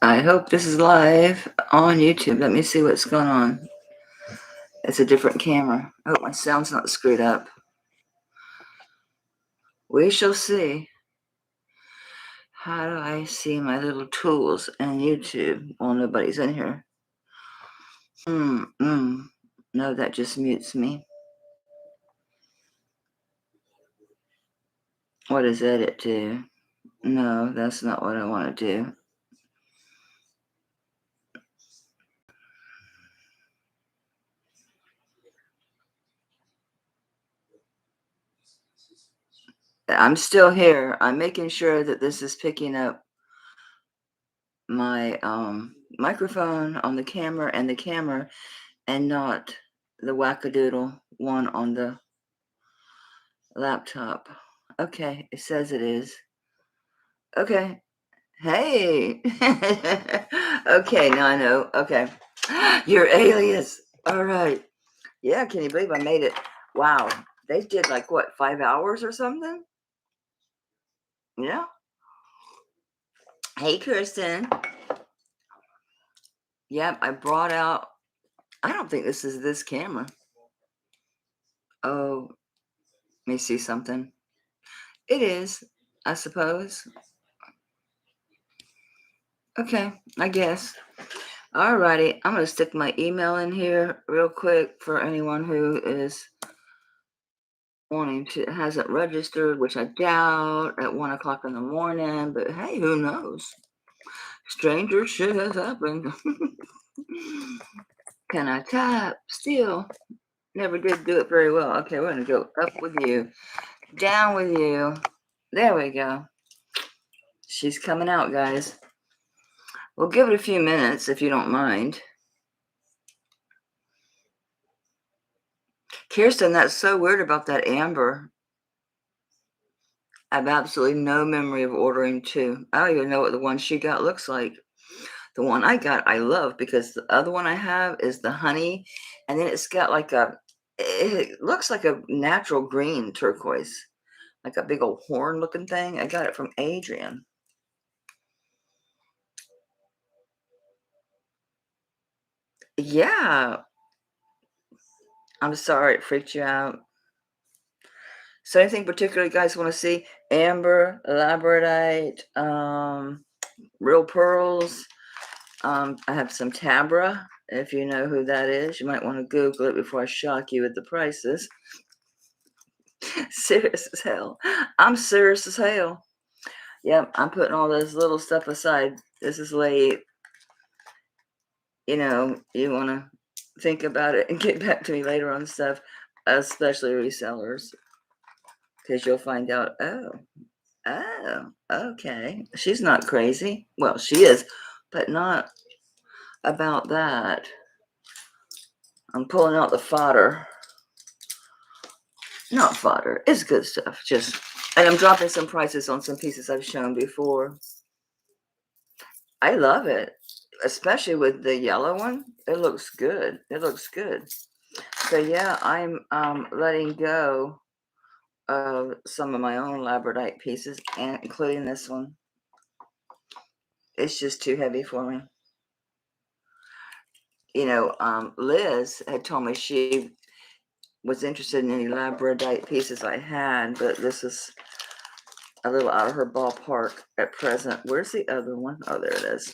I hope this is live on YouTube. Let me see what's going on. It's a different camera. I hope my sound's not screwed up. We shall see. How do I see my little tools in YouTube? Well, nobody's in here. No, that just mutes me. What does edit do? No, that's not what I want to do. I'm still here. I'm making sure that this is picking up my microphone on the camera and not the wackadoodle one on the laptop. Okay, it says it is. Okay. Hey. Okay, now I know. Okay. Your alias. All right. Yeah, can you believe I made it? Wow. They did like what, 5 hours or something? Yeah. Hey, Kirsten. Yep, I brought out. I don't think this is this camera. Oh, let me see something. It is, I suppose. Okay, I guess. Alrighty, I'm gonna stick my email in here real quick for anyone who is hasn't registered, which I doubt at 1 o'clock in the morning, but hey, who knows? Stranger shit has happened. Can I tap? Still, never did do it very well. Okay, we're gonna go up with you, down with you. There we go. She's coming out, guys. We'll give it a few minutes if you don't mind. Kirsten, that's so weird about that amber. I have absolutely no memory of ordering two. I don't even know what the one she got looks like. The one I got, I love because the other one I have is the honey, and then it's got like it looks like a natural green turquoise, like a big old horn looking thing. I got it from Adrian. Yeah. I'm sorry it freaked you out. So anything particular you guys want to see? Amber, labradorite, real pearls. I have some Tabra. If you know who that is, you might want to Google it before I shock you with the prices. Serious as hell. I'm serious as hell. Yep, I'm putting all this little stuff aside. This is late. You know, you want to think about it and get back to me later on stuff, especially resellers, because you'll find out, oh, okay. She's not crazy. Well, she is, but not about that. I'm pulling out the fodder. Not fodder. It's good stuff. And I'm dropping some prices on some pieces I've shown before. I love it, especially with the yellow one. It looks good. It looks good. So yeah, I'm letting go of some of my own labradorite pieces, and including this one. It's just too heavy for me. You know, Liz had told me she was interested in any labradorite pieces I had, but this is a little out of her ballpark at present. Where's the other one? Oh, there it is.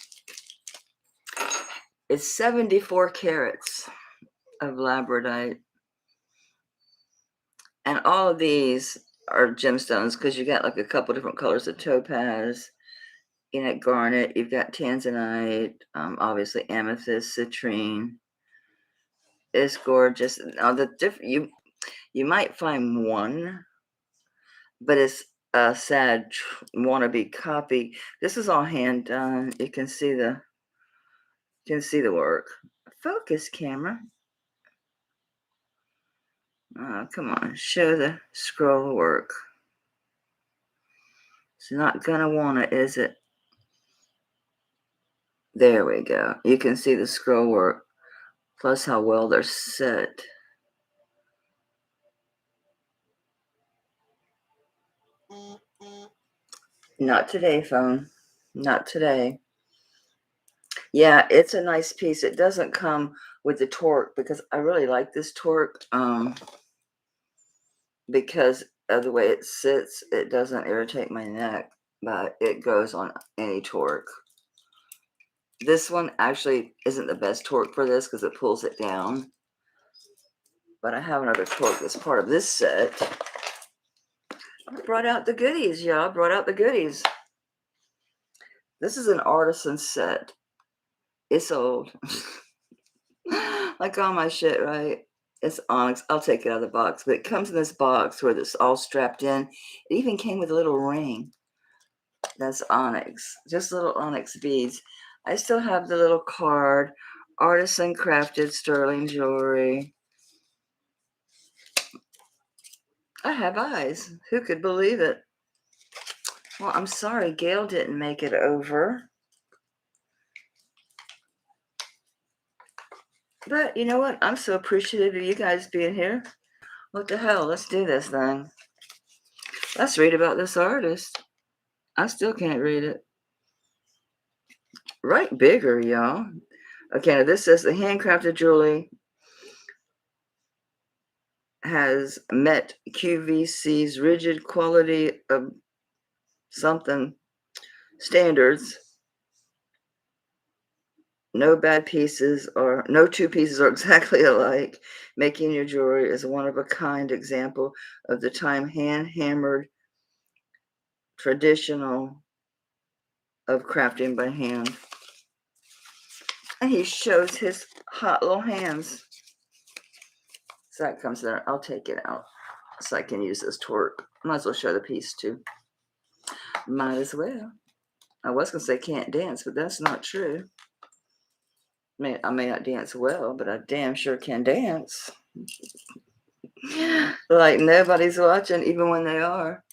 It's 74 carats of labradorite. And all of these are gemstones because you got like a couple different colors of topaz, you know, garnet. You've got Tanzanite, obviously amethyst, citrine. It's gorgeous. Now you might find one, but it's a sad wannabe copy. This is all hand done. You can see the work. Focus, camera. Oh, come on, show the scroll work. It's not gonna want it, is it? There we go. You can see the scroll work, plus how well they're set. Not today, phone. Not today. Yeah, it's a nice piece. It doesn't come with the torque because I really like this torque. Because of the way it sits, it doesn't irritate my neck, but it goes on any torque. This one actually isn't the best torque for this because it pulls it down. But I have another torque that's part of this set. I brought out the goodies, y'all. Brought out the goodies. This is an Artisan set. It's old. Like all my shit, right? It's Onyx. I'll take it out of the box. But it comes in this box where it's all strapped in. It even came with a little ring. That's Onyx. Just little Onyx beads. I still have the little card. Artisan crafted sterling jewelry. I have eyes. Who could believe it? Well, I'm sorry, Gail didn't make it over. But you know what? I'm so appreciative of you guys being here. What the hell? Let's do this thing. Let's read about this artist. I still can't read it. Write bigger, y'all. Okay, now this says the handcrafted jewelry has met QVC's rigid quality of something standards. No bad pieces or no two pieces are exactly alike. Making your jewelry is a one of a kind example of the time hand hammered traditional of crafting by hand. And he shows his hot little hands. So that comes there. I'll take it out so I can use this torque. Might as well show the piece too. Might as well. I was going to say can't dance, but that's not true. I may not dance well, but I damn sure can dance. Like nobody's watching, even when they are.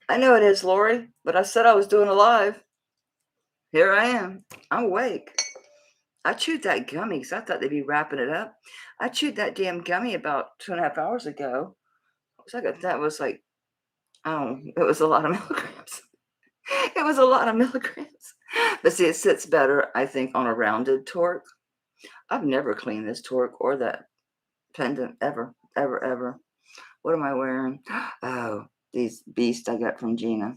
I know it is, Lori, but I said I was doing a live. Here I am. I'm awake. I chewed that gummy because I thought they'd be wrapping it up. I chewed that damn gummy about 2.5 hours ago. That was like, oh, it was a lot of milligrams. It was a lot of milligrams. But see, it sits better, I think, on a rounded torque. I've never cleaned this torque or that pendant ever, ever, ever. What am I wearing? Oh, these beasts I got from Gina.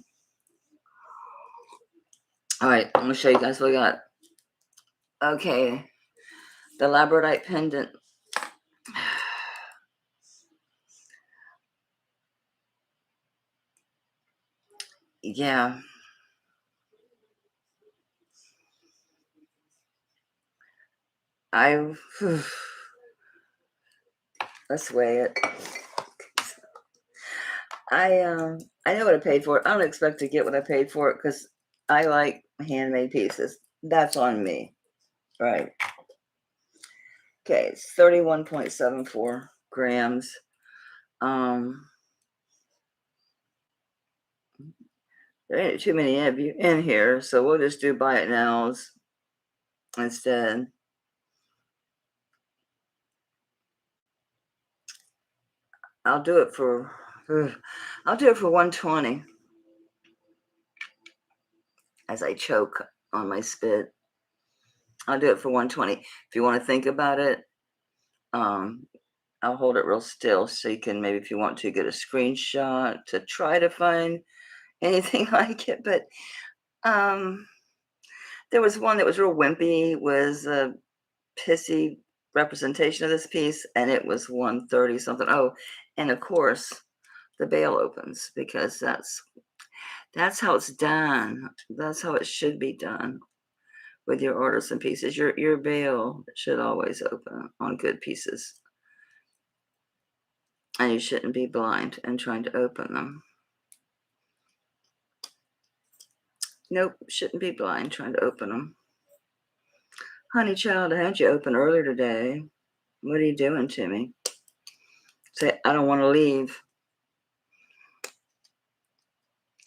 All right, I'm going to show you guys what I got. Okay, the Labradorite pendant. Yeah. Let's weigh it. I know what I paid for it. I don't expect to get what I paid for it because I like handmade pieces. That's on me. Right. Okay, it's 31.74 grams. There ain't too many of you in here, so we'll just do buy it nows instead. I'll do it for 120 as I choke on my spit. I'll do it for 120. If you want to think about it, I'll hold it real still so you can maybe if you want to get a screenshot to try to find anything like it. But there was one that was real wimpy, was a pissy representation of this piece, and it was 130 something. Oh, and of course the bail opens because that's how it's done. That's how it should be done with your artisan pieces. Your bail should always open on good pieces. And you shouldn't be blind and trying to open them. Nope, shouldn't be blind trying to open them. Honey child, I had you open earlier today. What are you doing to me? Say, I don't want to leave.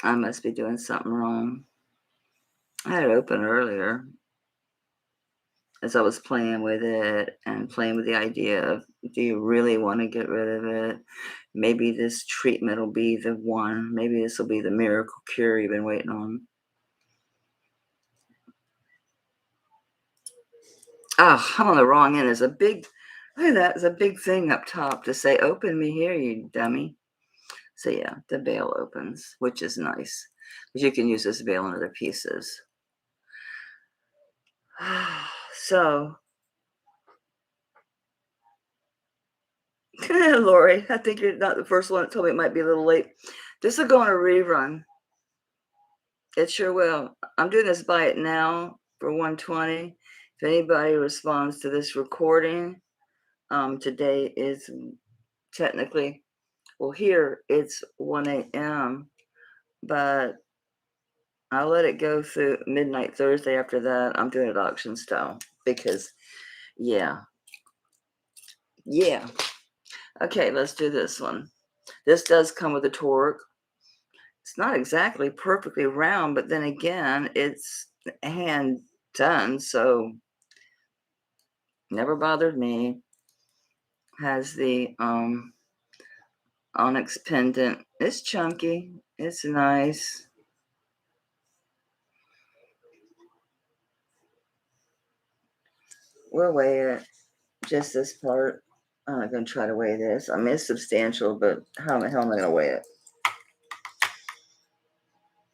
I must be doing something wrong. I had it open earlier as I was playing with it and playing with the idea of, do you really want to get rid of it? Maybe this treatment will be the one. Maybe this will be the miracle cure you've been waiting on. Oh, I'm on the wrong end. There's a big, look at that. There's a big thing up top to say, open me here, you dummy. So yeah, the bail opens, which is nice. Because you can use this bail in other pieces. So, Lori, I think you're not the first one that told me it might be a little late. This will go on a rerun. It sure will. I'm doing this buy it now for $120. If anybody responds to this recording, today is technically, well, here it's 1 a.m., but I'll let it go through midnight Thursday. After that, I'm doing it auction style because, yeah. Okay, let's do this one. This does come with a torque. It's not exactly perfectly round, but then again, it's hand done, so never bothered me. Has the Onyx pendant. It's chunky. It's nice. We'll weigh it. Just this part. I'm not going to try to weigh this. I mean, it's substantial, but how the hell am I going to weigh it?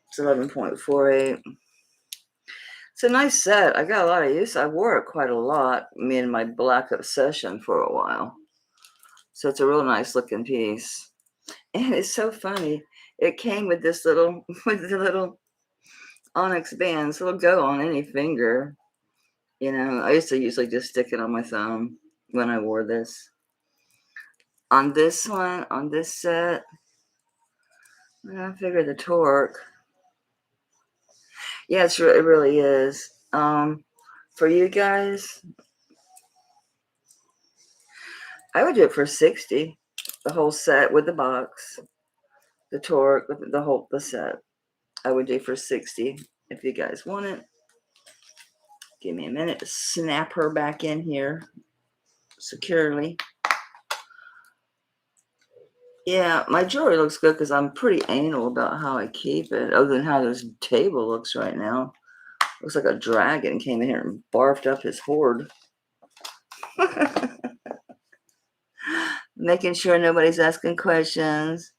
It's 11.48. It's a nice set. I got a lot of use. I wore it quite a lot. Me and my black obsession for a while. So it's a real nice looking piece. And it's so funny. It came with this little, with the little onyx bands. It'll go on any finger. You know, I used to usually just stick it on my thumb when I wore this. On this one, on this set, I figure the torque. Yeah, it really is. For you guys, I would do it for 60. The whole set with the box, the torque, with the set. I would do for 60 if you guys want it. Give me a minute to snap her back in here securely. Yeah, my jewelry looks good because I'm pretty anal about how I keep it, other than how this table looks right now. Looks like a dragon came in here and barfed up his hoard. Making sure nobody's asking questions.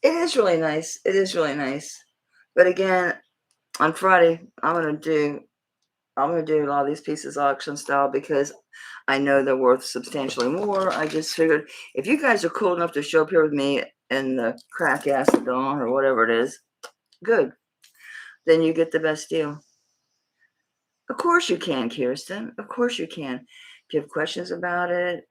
It is really nice. It is really nice. But again, on Friday, I'm gonna do a lot of these pieces auction style because I know they're worth substantially more. I just figured if you guys are cool enough to show up here with me in the crack acid dawn or whatever it is, good. Then you get the best deal. Of course you can, Kirsten. Of course you can. If you have questions about it,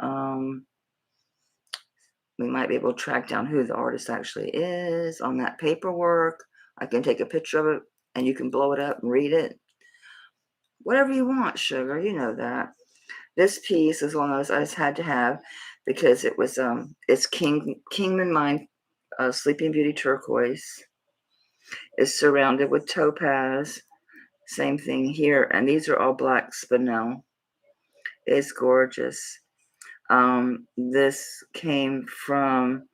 we might be able to track down who the artist actually is on that paperwork. I can take a picture of it and you can blow it up and read it. Whatever you want, sugar, you know that. This piece is one of those I just had to have because it was it's Kingman Mine Sleeping Beauty turquoise. It's surrounded with topaz. Same thing here, and these are all black spinel. It's gorgeous. This came from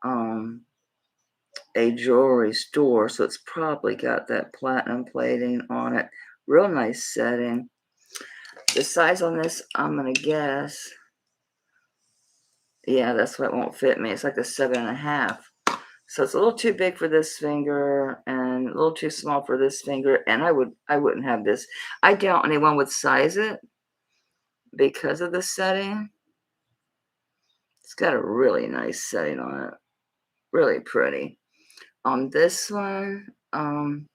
a jewelry store, so it's probably got that platinum plating on it. Real nice setting. The size on this, I'm gonna guess. Yeah, that's what won't fit me. It's like a 7.5. So it's a little too big for this finger and a little too small for this finger. And I wouldn't have this. I doubt anyone would size it because of the setting. It's got a really nice setting on it. Really pretty. On this one, I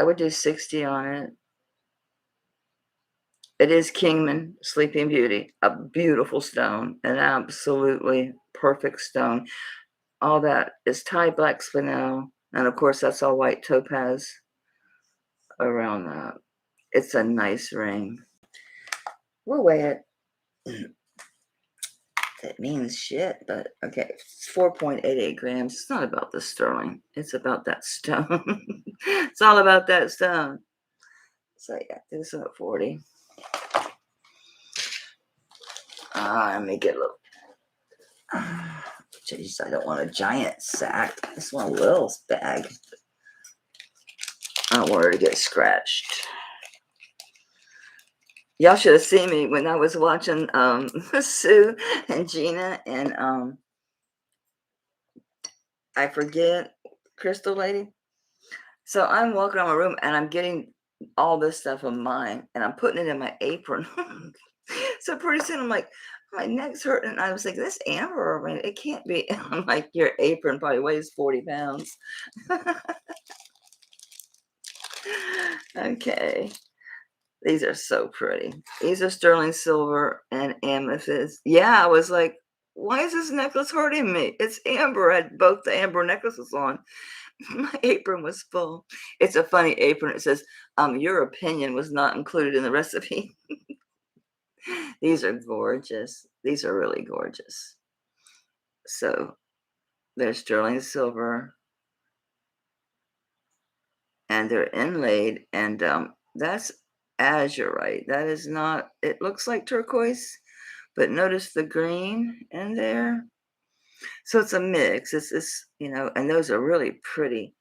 would do 60 on it. It is Kingman Sleeping Beauty, a beautiful stone, an absolutely perfect stone. All that is Thai black spinel, and of course that's all white topaz around that. It's a nice ring. We'll weigh it. That means shit, but okay. It's 4.88 grams. It's not about the sterling. It's about that stone. It's all about that stone. So yeah, this is at 40. Let me get a little. Jeez, I don't want a giant sack. I just want a little bag. I don't want her to get scratched. Y'all should have seen me when I was watching Sue and Gina and I forget, Crystal Lady. So I'm walking around my room and I'm getting all this stuff of mine and I'm putting it in my apron. So pretty soon I'm like, my neck's hurting. And I was like, this amber, I mean, it can't be. I'm like, your apron probably weighs 40 pounds. Okay. These are so pretty. These are sterling silver and amethyst. Yeah, I was like, why is this necklace hurting me? It's amber. I had both the amber necklaces on. My apron was full. It's a funny apron. It says, your opinion was not included in the recipe. These are gorgeous. These are really gorgeous. So they're sterling silver and they're inlaid, and that's azurite. That is not, it looks like turquoise, but notice the green in there. So it's a mix. It's and those are really pretty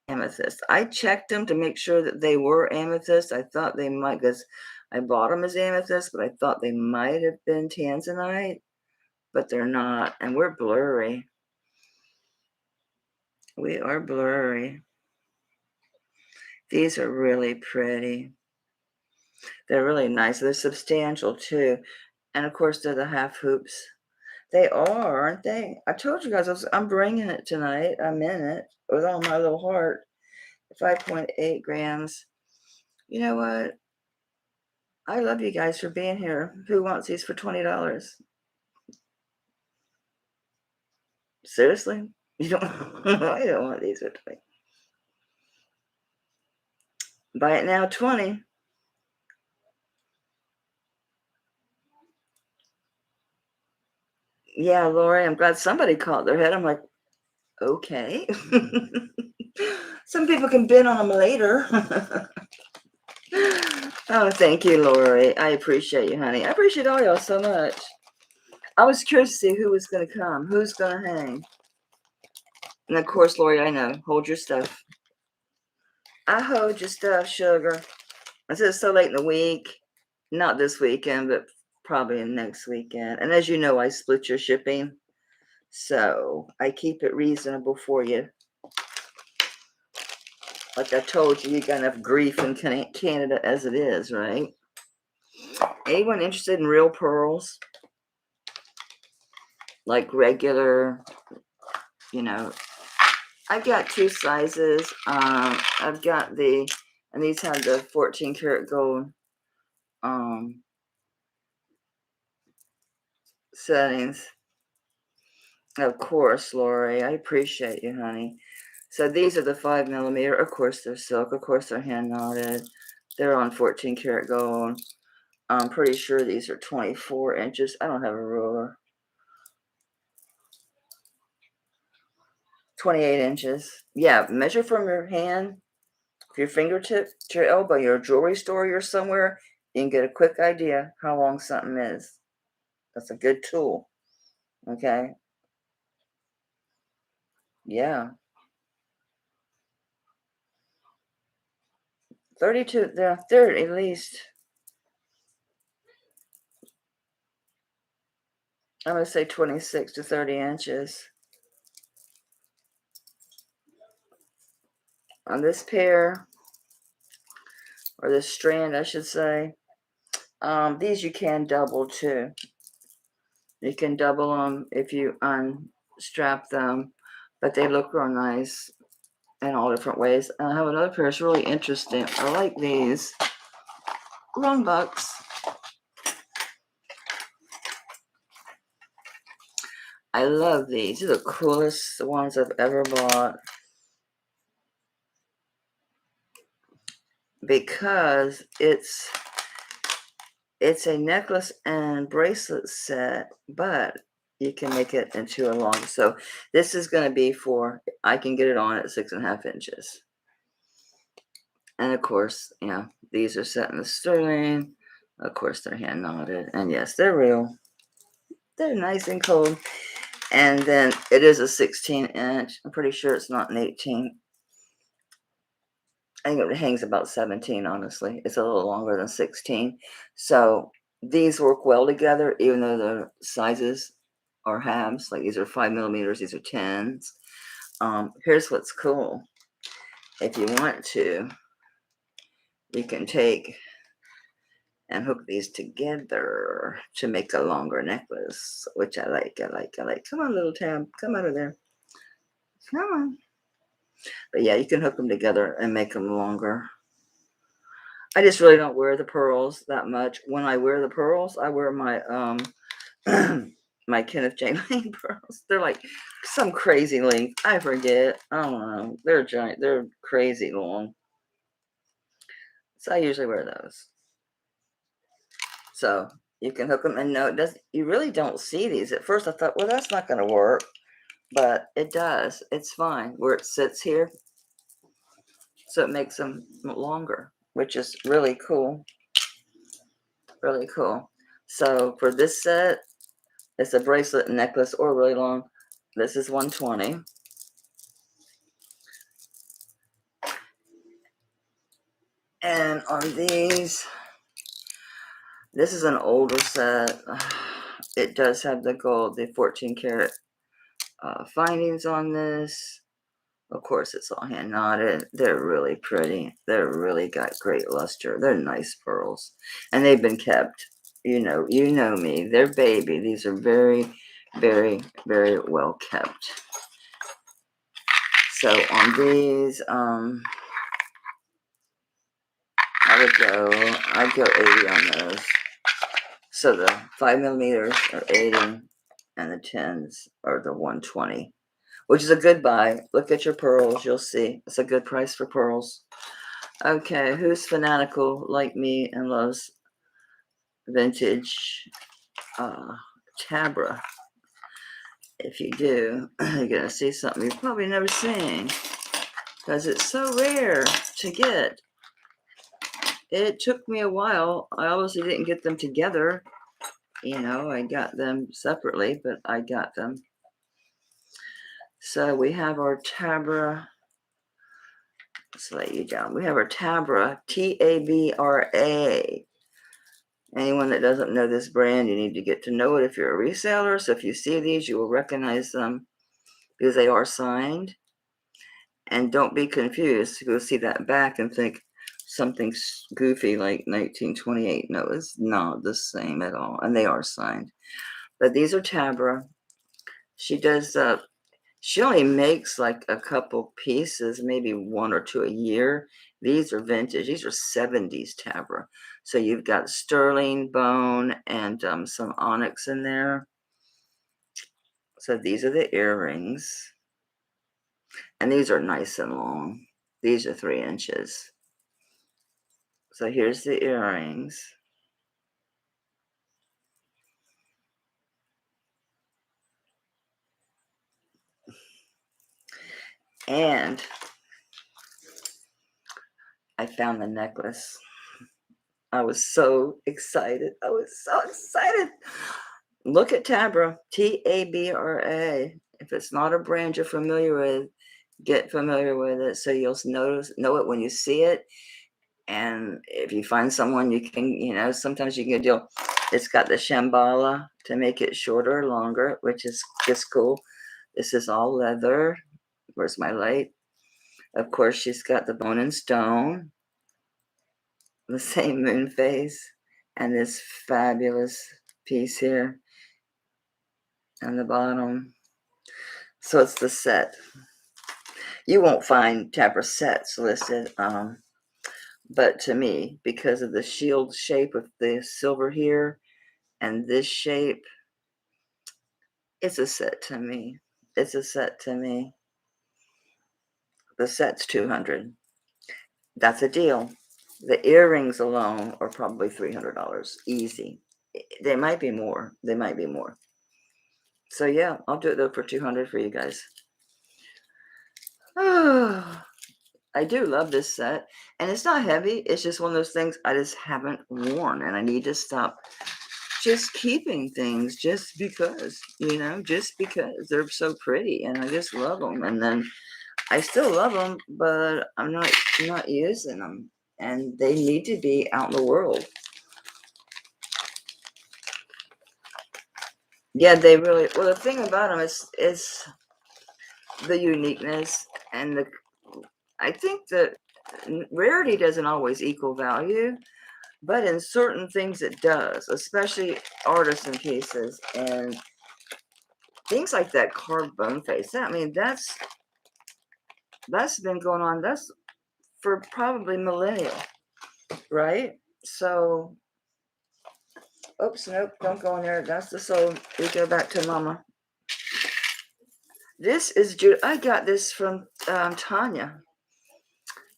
amethyst. I checked them to make sure that they were amethyst. I thought they might, because I bought them as amethyst, but I thought they might have been Tanzanite, but they're not. And we're blurry. We are blurry. These are really pretty. They're really nice. They're substantial too. And of course, they're the half hoops. They are, aren't they? I told you guys I'm bringing it tonight. I'm in it with all my little heart. 5.8 grams. You know what? I love you guys for being here. Who wants these for $20? Seriously? You don't? I don't want these for 20. Buy it now, 20. Yeah, Lori, I'm glad somebody caught their head. I'm like, okay. Some people can bid on them later. Oh, thank you, Lori. I appreciate you, honey. I appreciate all y'all so much. I was curious to see who was going to come, who's going to hang. And of course, Lori, I know. Hold your stuff. I hold your stuff, sugar. I said it's so late in the week. Not this weekend, but probably next weekend. And as you know, I split your shipping. So I keep it reasonable for you. Like I told you, you got enough grief in Canada as it is, right? Anyone interested in real pearls? Like regular, I've got two sizes. I've got and these have the 14 karat gold settings. Of course, Lori, I appreciate you, honey. So these are the 5mm. Of course, they're silk. Of course, they're hand knotted. They're on 14 karat gold. I'm pretty sure these are 24 inches. I don't have a ruler. 28 inches. Yeah, measure from your hand, your fingertip to your elbow. You're a jewelry store, you're somewhere, you can get a quick idea how long something is. That's a good tool. Okay. Yeah. 32, they're at least, I'm going to say 26 to 30 inches. On this pair, or this strand, I should say. These you can double too. You can double them if you unstrap them, but they look real nice in all different ways. And I have another pair. It's really interesting. I like these. $1. I love these. These are the coolest ones I've ever bought. Because it's a necklace and bracelet set, but you can make it into a long. So this is going to be I can get it on at 6.5 inches. And of course, these are set in the sterling. Of course, they're hand knotted. And yes, they're real. They're nice and cold. And then it is a 16 inch. I'm pretty sure it's not an 18. I think it hangs about 17, honestly. It's a little longer than 16. So these work well together, even though the sizes are halves. Like these are 5 millimeters, these are 10s. Here's what's cool. If you want to, you can take and hook these together to make a longer necklace, which I like. Come on, little Tab, come out of there. Come on. But yeah, you can hook them together and make them longer. I just really don't wear the pearls that much. When I wear the pearls, I wear my my Kenneth J. Lane pearls. They're like some crazy length. I forget. I don't know. They're giant. They're crazy long. So I usually wear those. So you can hook them, and no, it does. You really don't see these. At first, I thought, well, that's not going to work, but it does. It's fine where it sits here, so it makes them longer, which is really cool. Really cool. So for this set, it's a bracelet and necklace, or really long. This is 120. And on these, this is an older set. It does have the gold, the 14 karat findings on this. Of course, it's all hand knotted. They're really pretty. They're really got great luster. They're nice pearls, and they've been kept. You know me. They're baby. These are very, very, very well kept. So on these, I'd go 80 on those. So the 5 millimeters are 80, and the 10s are the 120, which is a good buy. Look at your pearls, you'll see it's a good price for pearls. Okay, who's fanatical like me and loves vintage Tabra? If you do, you're gonna see something you've probably never seen, because it's so rare to get. It took me a while. I obviously didn't get them together. You know, I got them separately, but I got them. So we have our Tabra. Let's lay you down. We have our Tabra, T-A-B-R-A. Anyone that doesn't know this brand, you need to get to know it if you're a reseller. So if you see these, you will recognize them because they are signed. And don't be confused. You'll see that back and think something goofy like 1928. No, it's not the same at all. And they are signed. But these are Tabra. She does, she only makes like a couple pieces, maybe one or two a year. These are vintage. These are 70s Tabra. So you've got sterling, bone, and some onyx in there. So these are the earrings. And these are nice and long. These are 3 inches. So here's the earrings. And I found the necklace. I was so excited. Look at Tabra, T-A-B-R-A. If it's not a brand you're familiar with, get familiar with it so you'll know it when you see it. And if you find someone you can, sometimes you can get a deal. It's got the shambhala to make it shorter or longer, which is just cool. This is all leather. Where's my light? Of course, she's got the bone and stone, the same moon phase, and this fabulous piece here on the bottom. So it's the set. You won't find Tabra sets listed, but to me, because of the shield shape of the silver here and this shape, it's a set to me. It's a set to me. The set's $200. That's a deal. The earrings alone are probably $300. Easy. They might be more. They might be more. So yeah, I'll do it though for $200 for you guys. Oh, I do love this set, and it's not heavy. It's just one of those things I just haven't worn, and I need to stop just keeping things just because, just because they're so pretty, and I just love them. And then I still love them, but I'm not using them, and they need to be out in the world. Yeah, they really. Well, the thing about them is the uniqueness and the. I think that rarity doesn't always equal value, but in certain things it does, especially artisan pieces and things like that carved bone face. I mean, that's been going on. That's for probably millennia, right? So, oops, nope, don't go in there. That's the soul. We go back to Mama. This is Judith. I got this from Tanya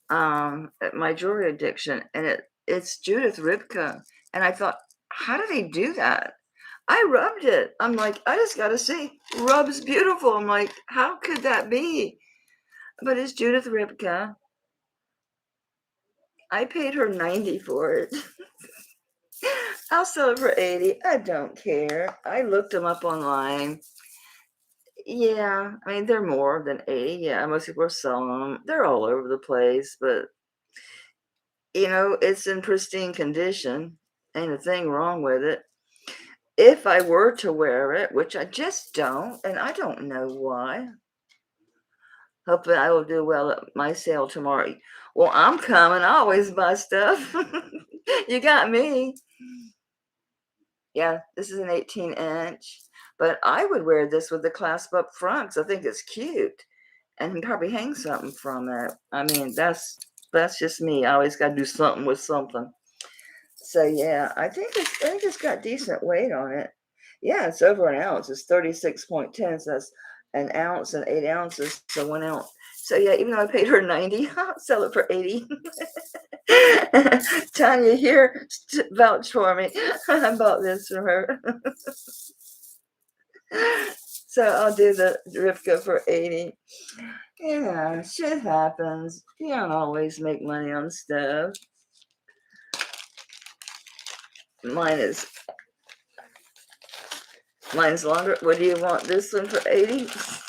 at my jewelry addiction, and it's Judith Ripka. And I thought, how do they do that? I rubbed it. I'm like, I just got to see. Rubs beautiful. I'm like, how could that be? But it's Judith Ripka. I paid her $90 for it. I'll sell it for $80. I don't care. I looked them up online. Yeah, I mean, they're more than $80. Yeah, most people are selling them. They're all over the place, but it's in pristine condition. Ain't a thing wrong with it. If I were to wear it, which I just don't, and I don't know why. Hoping I will do well at my sale tomorrow. Well, I'm coming. I always buy stuff. You got me. Yeah, this is an 18-inch. But I would wear this with the clasp up front because I think it's cute. And probably hang something from it. I mean, that's just me. I always got to do something with something. So yeah, I think it's got decent weight on it. Yeah, it's over an ounce. It's 36.10. So that's an ounce and 8 ounces, so 1 ounce. So yeah, even though I paid her $90, I'll sell it for $80. Tanya here, vouch for me. I bought this from her. So I'll do the Ripka for $80. Yeah, shit happens. You don't always make money on stuff. Mine's longer. What do you want? This one for $80?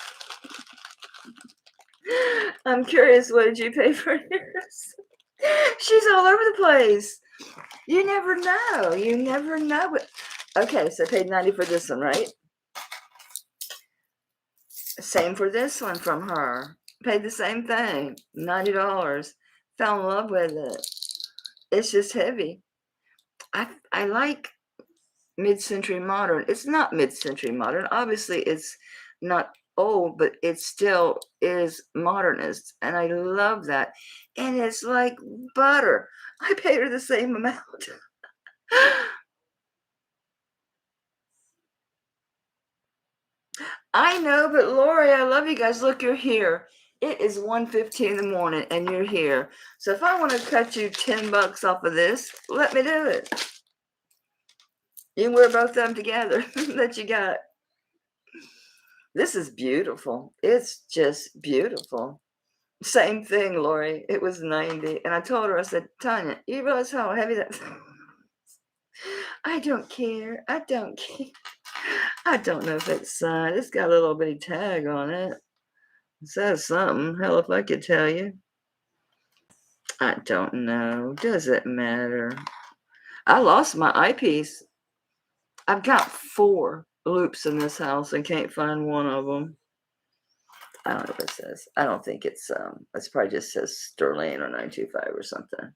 I'm curious, what did you pay for yours? She's all over the place. You never know. You never know. Okay, so I paid $90 for this one, right? Same for this one from her. Paid the same thing, $90. Fell in love with it. It's just heavy. I like mid-century modern. It's not mid-century modern. Obviously, it's not old, but it still is modernist, and I love that. And it's like butter. I paid her the same amount. I know, but Lori, I love you guys. Look, you're here. It is 1:15 in the morning, and you're here. So if I want to cut you $10 off of this, let me do it. You can wear both of them together that you got. This is beautiful. It's just beautiful. Same thing, Lori. It was 90. And I told her, I said, Tanya, you realize how heavy that I don't care. I don't care. I don't know if it's signed. It's got a little bitty tag on it. It says something. Hell, if I could tell you. I don't know. Does it matter? I lost my eyepiece. I've got 4 loops in this house and can't find one of them. I don't know what it says. I don't think it's probably just says Sterling or 925 or something.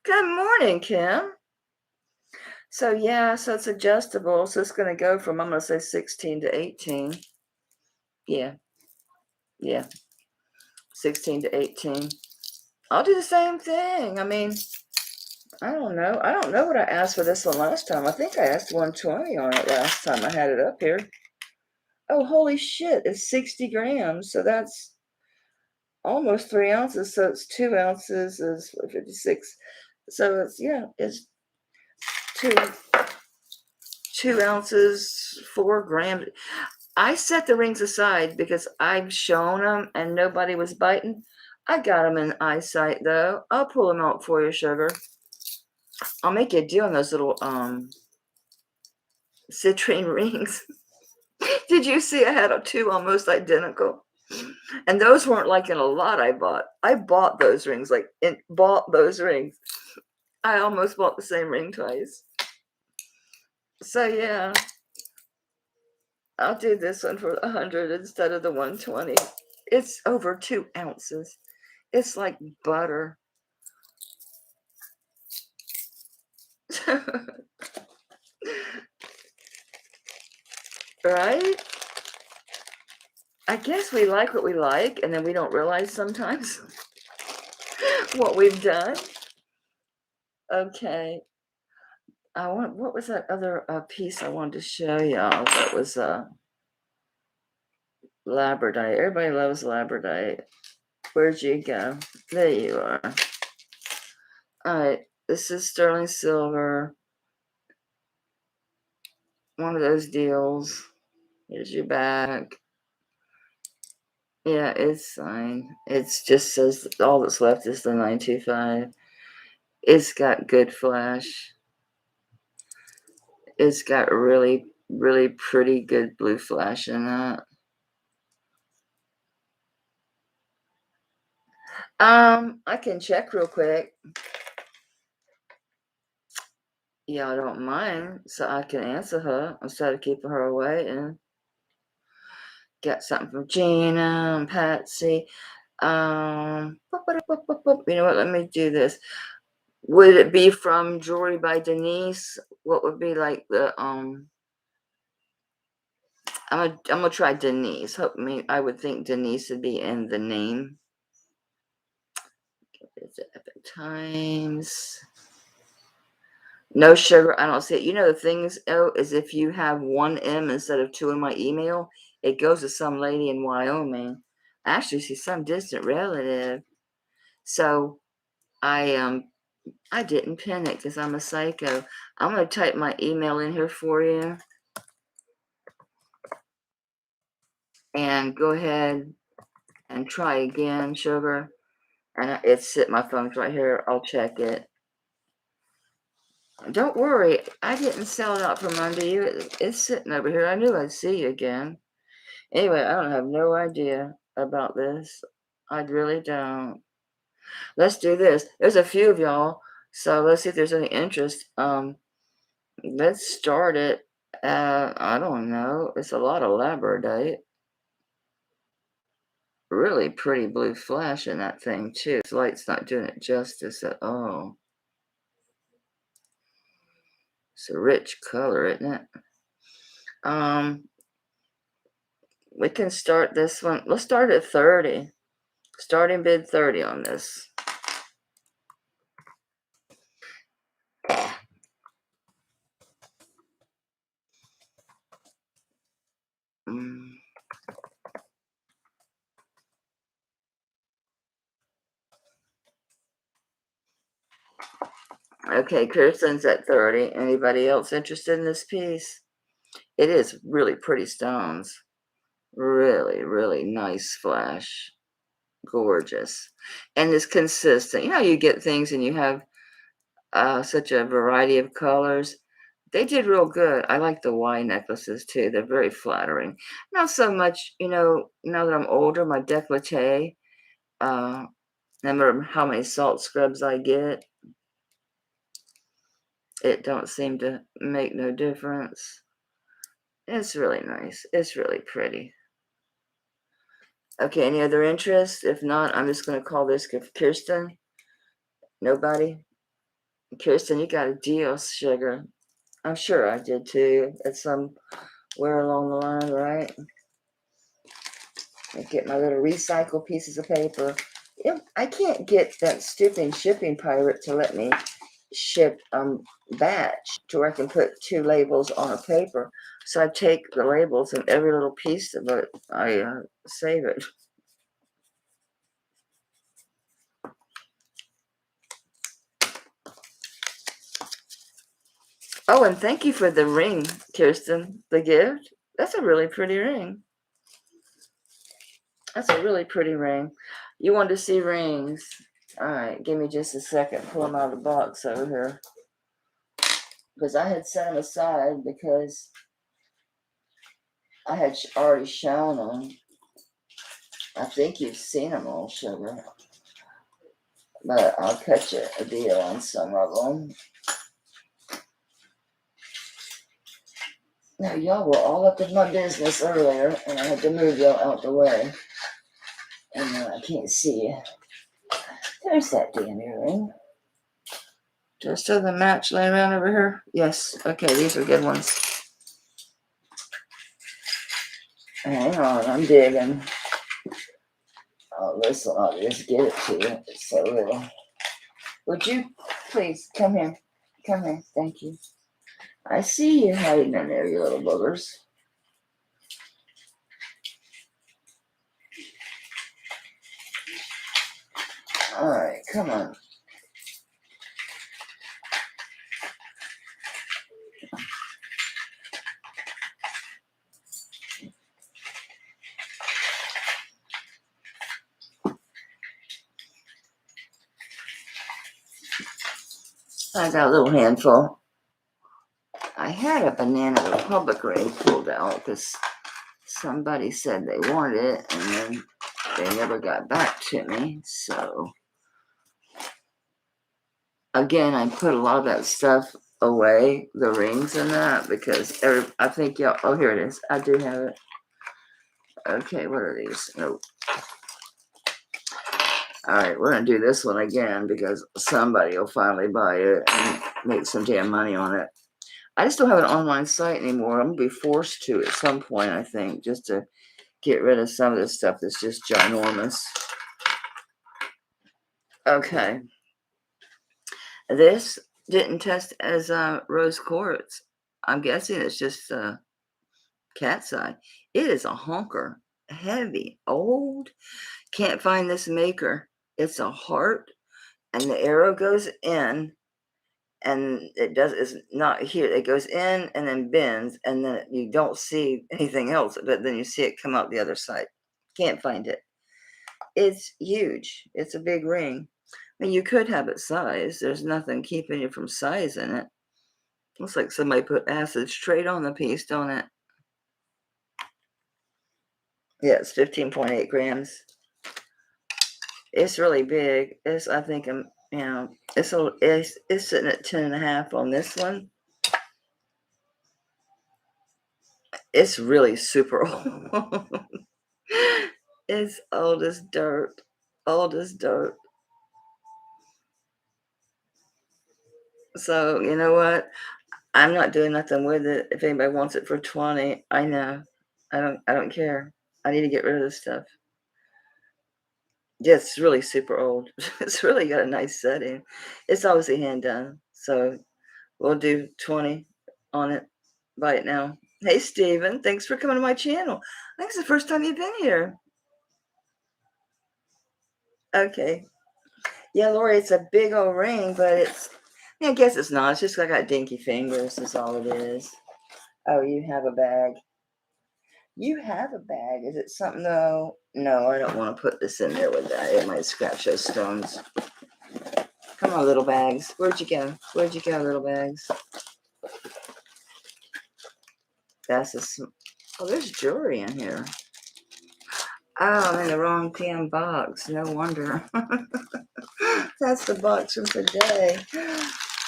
Good morning, Kim. So yeah, so it's adjustable. So it's gonna go from, I'm gonna say 16 to 18. Yeah. 16 to 18. I'll do the same thing. I mean, I don't know. I don't know what I asked for this one last time. I think I asked 120 on it last time I had it up here. Oh, holy shit. It's 60 grams. So that's almost 3 ounces. So it's 2 ounces is 56. So it's 2 ounces, 4 grams. I set the rings aside because I've shown them and nobody was biting. I got them in eyesight though. I'll pull them out for you, sugar. I'll make you a deal on those little citrine rings. Did you see I had 2 almost identical? And those weren't like in a lot I bought. I bought those rings, like bought those rings. I almost bought the same ring twice. So yeah, I'll do this one for 100 instead of the 120. It's over 2 ounces. It's like butter. Right? I guess we like what we like, and then we don't realize sometimes what we've done. Okay. What was that other piece I wanted to show y'all? That was Labradorite. Everybody loves Labradorite. Where'd you go? There you are. All right. This is sterling silver. One of those deals. Here's your back. Yeah, it's fine. It's just says all that's left is the 925. It's got good flash. It's got really, really pretty good blue flash in that. I can check real quick. Yeah, I don't mind, so I can answer her instead of keeping her away and get something from Gina and Patsy. You know what? Let me do this. Would it be from Jewelry by Denise? What would be like the I'm gonna try Denise. I would think Denise would be in the name. It's Epic Times. No sugar. I don't see it. You know the things is if you have one M instead of 2 in my email, it goes to some lady in Wyoming. Actually, she's some distant relative. So I didn't pin it because I'm a psycho. I'm gonna type my email in here for you. And go ahead and try again, sugar. And my phone's right here. I'll check it. Don't worry, I didn't sell it out from under you. It's sitting over here. I knew I'd see you again. Anyway, I don't have no idea about this. I really don't. Let's do this. There's a few of y'all, so let's see if there's any interest. Let's start it. I don't know. It's a lot of labradorite. Really pretty blue flash in that thing too. This light's not doing it justice at all. It's a rich color, isn't it? We can start this one. Let's start at 30. Starting bid 30 on this. Okay, Kirsten's at 30. Anybody else interested in this piece? It is really pretty stones. Really, really nice flash. Gorgeous. And it's consistent. You know, you get things and you have such a variety of colors. They did real good. I like the Y necklaces too. They're very flattering. Not so much, now that I'm older, my décolleté, no matter how many salt scrubs I get, it don't seem to make no difference. It's really nice. It's really pretty. Okay, any other interest? If not, I'm just going to call this Kirsten. Nobody? Kirsten, you got a deal, sugar. I'm sure I did too at somewhere along the line, right? I get my little recycled pieces of paper. I can't get that stupid shipping pirate to let me ship batch to where I can put 2 labels on a paper. So I take the labels and every little piece of it, I save it. Oh, and thank you for the ring, Kirsten, the gift. That's a really pretty ring. That's a really pretty ring. You want to see rings? All right, give me just a second. Pull them out of the box over here. Because I had set them aside because I had already shown them. I think you've seen them all, sugar. But I'll cut you a deal on some of them. Now, y'all were all up in my business earlier, and I had to move y'all out the way. And now I can't see you. There's that damn earring. Do I still have the match laying around over here? Yes. Okay, these are good ones. Hang on, I'm digging. Oh, this one, I'll just get it to you. It's so little. Would you please come here? Come here. Thank you. I see you hiding in there, you little boogers. All right, come on. I got a little handful. I had a Banana Republic ring pulled out because somebody said they wanted it, and then they never got back to me. So, again, I put a lot of that stuff away, the rings and that, because I think y'all, oh, here it is. I do have it. Okay, what are these? Nope. All right, we're going to do this one again because somebody will finally buy it and make some damn money on it. I just don't have an online site anymore. I'm going to be forced to at some point, I think, just to get rid of some of this stuff that's just ginormous. Okay. This didn't test as rose quartz. I'm guessing it's just cat's eye. It is a honker. Heavy, old. Can't find this maker. It's a heart, and the arrow goes in, and it's not here. It goes in and then bends, and then you don't see anything else, but then you see it come out the other side. Can't find it. It's huge. It's a big ring. I mean, you could have it sized. There's nothing keeping you from sizing it. Looks like somebody put acid straight on the piece, don't it? Yeah, it's 15.8 grams. It's really big. I think, it's sitting at 10.5 on this one. It's really super old. It's old as dirt. Old as dirt. So, you know what? I'm not doing nothing with it. If anybody wants it for 20, I know. I don't care. I need to get rid of this stuff. Yeah, it's really super old. It's really got a nice setting. It's obviously hand done. So we'll do 20 on it. Buy it now. Hey, Steven, thanks for coming to my channel. I think it's the first time you've been here. Okay. Yeah, Lori, it's a big old ring, but I guess it's not. It's just I got dinky fingers. That's all it is. Oh, you have a bag. You have a bag. Is it something though? No, I don't want to put this in there with that. It might scratch those stones. Come on, little bags. Where'd you go? Where'd you go, little bags? Oh, there's jewelry in here. Oh, I'm in the wrong damn box. No wonder. That's the box from today.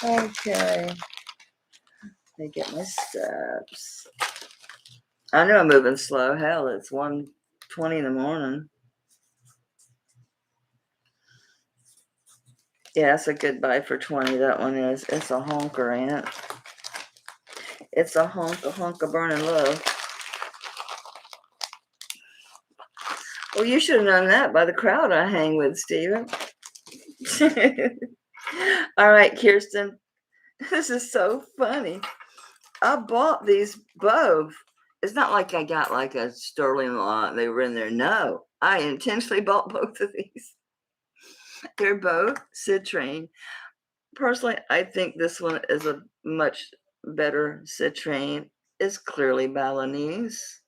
Okay. Let me get my steps. I know I'm moving slow. Hell, it's 1:20 in the morning. Yeah, that's a good buy for 20. That one is. It's a honker, ain't it? It's a honk of burning love. Well, you should have known that by the crowd I hang with, Steven. All right, Kirsten. This is so funny. I bought these both. It's not like I got like a sterling lot. They were in there. No, I intentionally bought both of these. They're both citrine. Personally, I think this one is a much better citrine. It's clearly Balinese.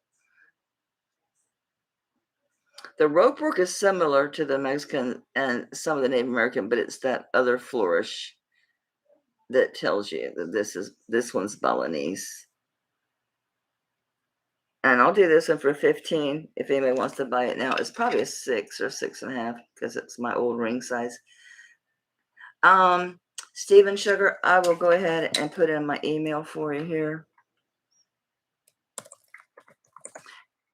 The rope work is similar to the Mexican and some of the Native American, but it's that other flourish that tells you that this one's Balinese. And I'll do this one for 15 if anybody wants to buy it now. It's probably a 6 or 6.5 because it's my old ring size. Stephen Sugar, I will go ahead and put in my email for you here.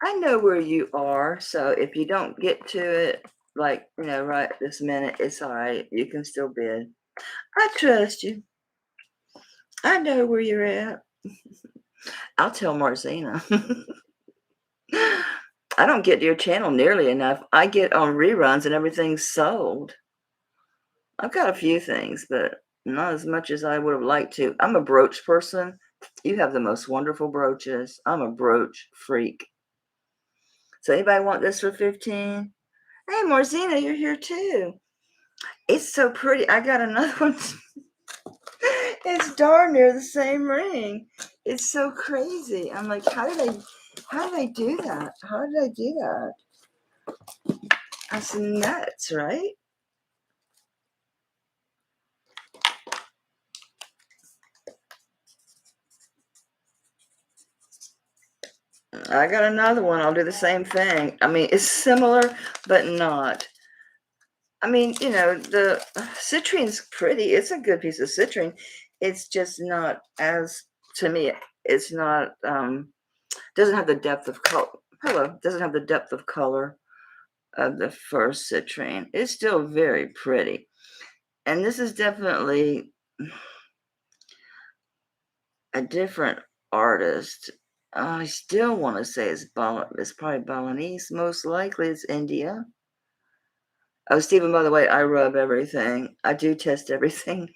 I know where you are, so if you don't get to it, like, right this minute, it's all right. You can still bid. I trust you. I know where you're at. I'll tell Marzina. I don't get to your channel nearly enough. I get on reruns and everything's sold. I've got a few things, but not as much as I would have liked to. I'm a brooch person. You have the most wonderful brooches. I'm a brooch freak. So anybody want this for 15? Hey, Marzina, you're here too. It's so pretty. I got another one. It's darn near the same ring. It's so crazy. I'm like, how did I do that? How did I do that? That's nuts, right? I got another one. I'll do the same thing. I mean, it's similar, but not. I mean, the citrine's pretty. It's a good piece of citrine. It's just not as, to me, it's not, doesn't have the depth of color. Doesn't have the depth of color of the first citrine. It's still very pretty. And this is definitely a different artist. I still want to say it's probably Balinese. Most likely it's India. Oh, Stephen, by the way, I rub everything. I do test everything.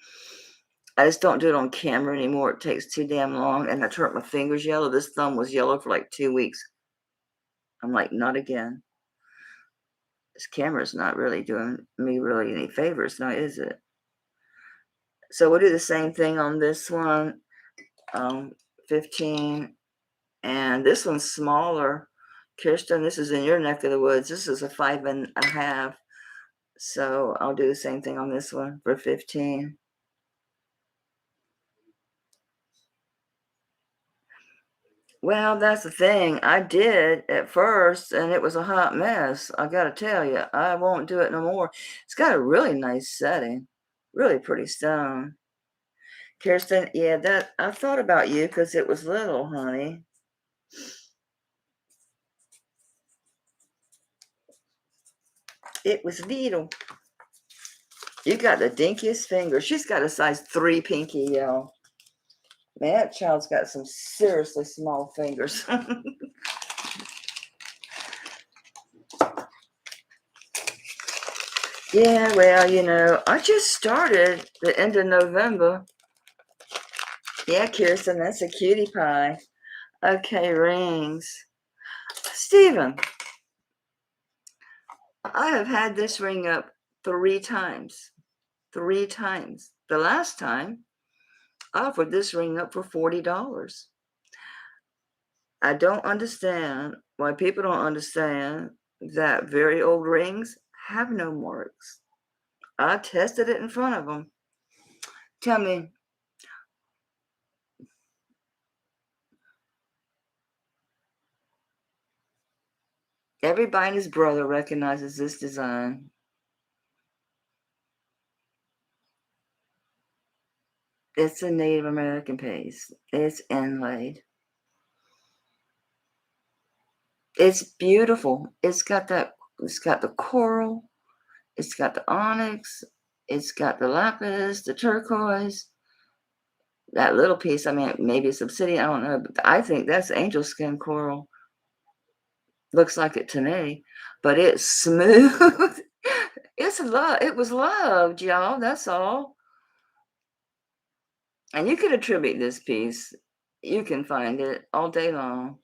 I just don't do it on camera anymore. It takes too damn long, and I turned my fingers yellow. This thumb was yellow for like 2 weeks. I'm like, not again. This camera's not really doing me really any favors now, is it? So we'll do the same thing on this one. 15. And this one's smaller. Kirsten, this is in your neck of the woods. This is a 5.5. So I'll do the same thing on this one for 15. Well, that's the thing. I did at first, and it was a hot mess. I got to tell you, I won't do it no more. It's got a really nice setting, really pretty stone. Kirsten, yeah, that I thought about you because it was little, honey. It was little. You got the dinkiest finger. She's got a size 3 pinky, y'all. Man, that child's got some seriously small fingers. Yeah, well, I just started the end of November. Yeah, Kirsten, that's a cutie pie. Okay, rings. Stephen, I have had this ring up 3 times. 3 times. The last time, I offered this ring up for $40. I don't understand why people don't understand that very old rings have no marks. I tested it in front of them. Tell me, everybody and his brother recognizes this design. It's a Native American piece. It's inlaid. It's beautiful. It's got the coral. It's got the onyx. It's got the lapis, the turquoise. That little piece, I mean, maybe it's obsidian, I don't know, but I think that's angel skin coral. Looks like it to me, but it's smooth. It was loved, y'all. That's all. And you can attribute this piece. You can find it all day long.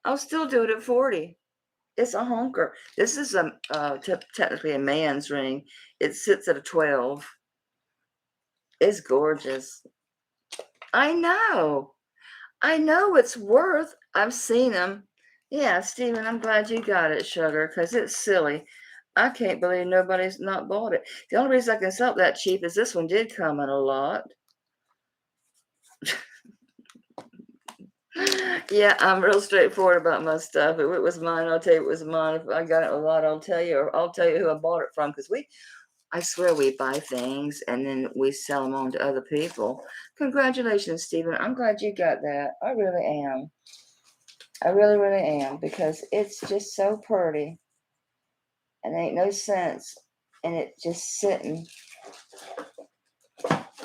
I'll still do it at 40. It's a honker. This is technically a man's ring. It sits at a 12. It's gorgeous. I know. I know it's worth. I've seen them. Yeah, Stephen, I'm glad you got it, sugar, because it's silly. I can't believe nobody's not bought it. The only reason I can sell it that cheap is this one did come in a lot. Yeah, I'm real straightforward about my stuff. If it was mine, I'll tell you it was mine. If I got it a lot, I'll tell you, or I'll tell you who I bought it from. Because I swear we buy things and then we sell them on to other people. Congratulations, Stephen. I'm glad you got that. I really am. I really, really am, because it's just so pretty. And there ain't no sense in it just sitting.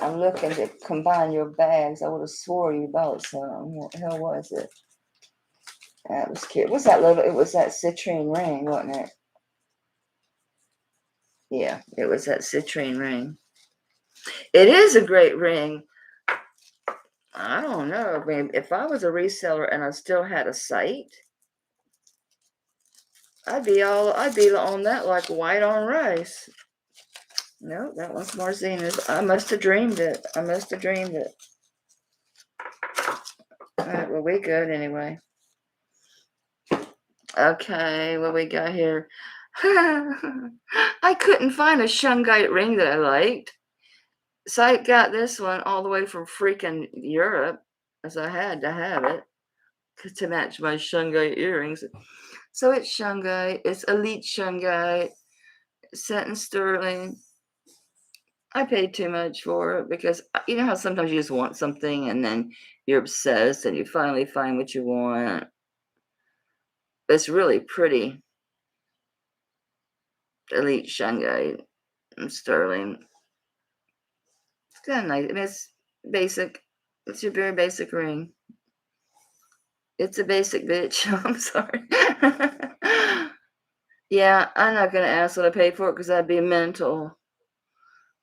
I'm looking to combine your bags. I would have swore you bought some. What the hell was it? That was cute. What's that little? It was that citrine ring, wasn't it? Yeah, it was that citrine ring. It is a great ring. I don't know. I mean, if I was a reseller and I still had a site, I'd be on that like white on rice. No, that one's Marzina's. I must have dreamed it. I must have dreamed it. All right, well, we good anyway. Okay, what we got here? I couldn't find a Shungite ring that I liked. So I got this one all the way from freaking Europe, as I had to have it to match my Shungite earrings. So it's Shungite. It's elite Shungite, set in sterling. I paid too much for it because you know how sometimes you just want something and then you're obsessed and you finally find what you want. It's really pretty. Elite Shungite and sterling. It's kind of nice. I mean, it's basic. It's your very basic ring. It's a basic bitch. I'm sorry. Yeah, I'm not gonna ask what I paid for it because that'd be mental.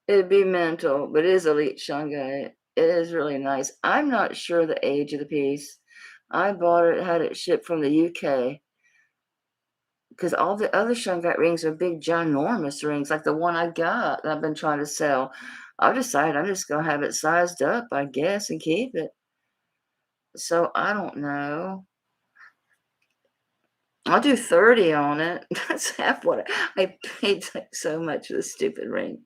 It'd be mental, but it is elite Shungite. It is really nice. I'm not sure the age of the piece. I bought it, had it shipped from the UK because all the other Shungite rings are big, ginormous rings, like the one I got that I've been trying to sell. I've decided I'm just gonna have it sized up, I guess, and keep it. So I don't know. I'll do 30 on it. That's half what I paid so much for this stupid ring.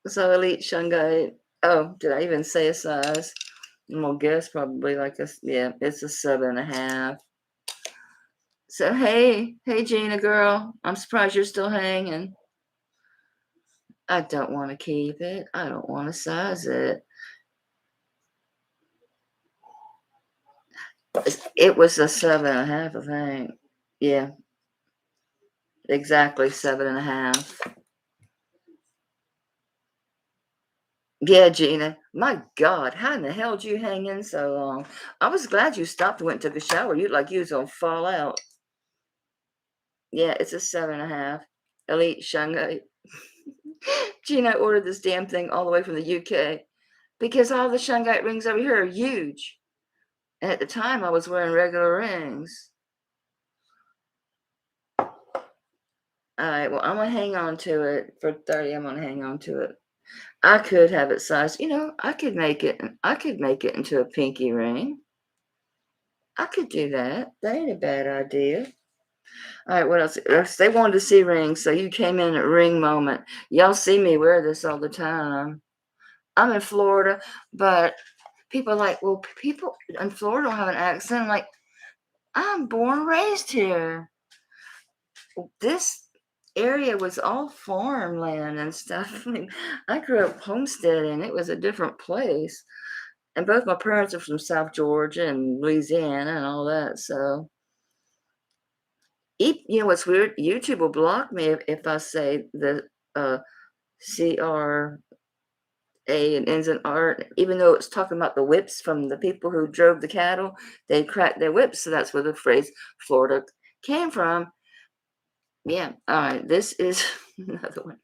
So elite Shungite. Oh, did I even say a size? I'm gonna guess probably like yeah, it's a 7.5. So hey Gina girl, I'm surprised you're still hanging. I don't want to keep it. I don't want to size it. It was a 7.5, I think. Yeah, exactly 7.5. Yeah, Gina. My God, how in the hell did you hang in so long? I was glad you stopped and went and took a shower. You was gonna fall out. Yeah, it's a 7.5. Elite Shungite. Gina ordered this damn thing all the way from the UK because all the Shungite rings over here are huge. And at the time, I was wearing regular rings. All right, well, I'm gonna hang on to it for 30. I'm gonna hang on to it. I could have it sized. I could make it. I could make it into a pinky ring. I could do that. That ain't a bad idea. All right, what else? They wanted to see rings, so you came in at ring moment. Y'all see me wear this all the time. I'm in Florida, but people are like, well, people in Florida don't have an accent. I'm like, I'm born and raised here. This area was all farmland and stuff. I mean, I grew up homesteading. It was a different place. And both my parents are from South Georgia and Louisiana and all that. So, what's weird? YouTube will block me if I say the CR and ends in art, even though it's talking about the whips from the people who drove the cattle, they cracked their whips. So that's where the phrase Florida came from. Yeah. All right. This is another one.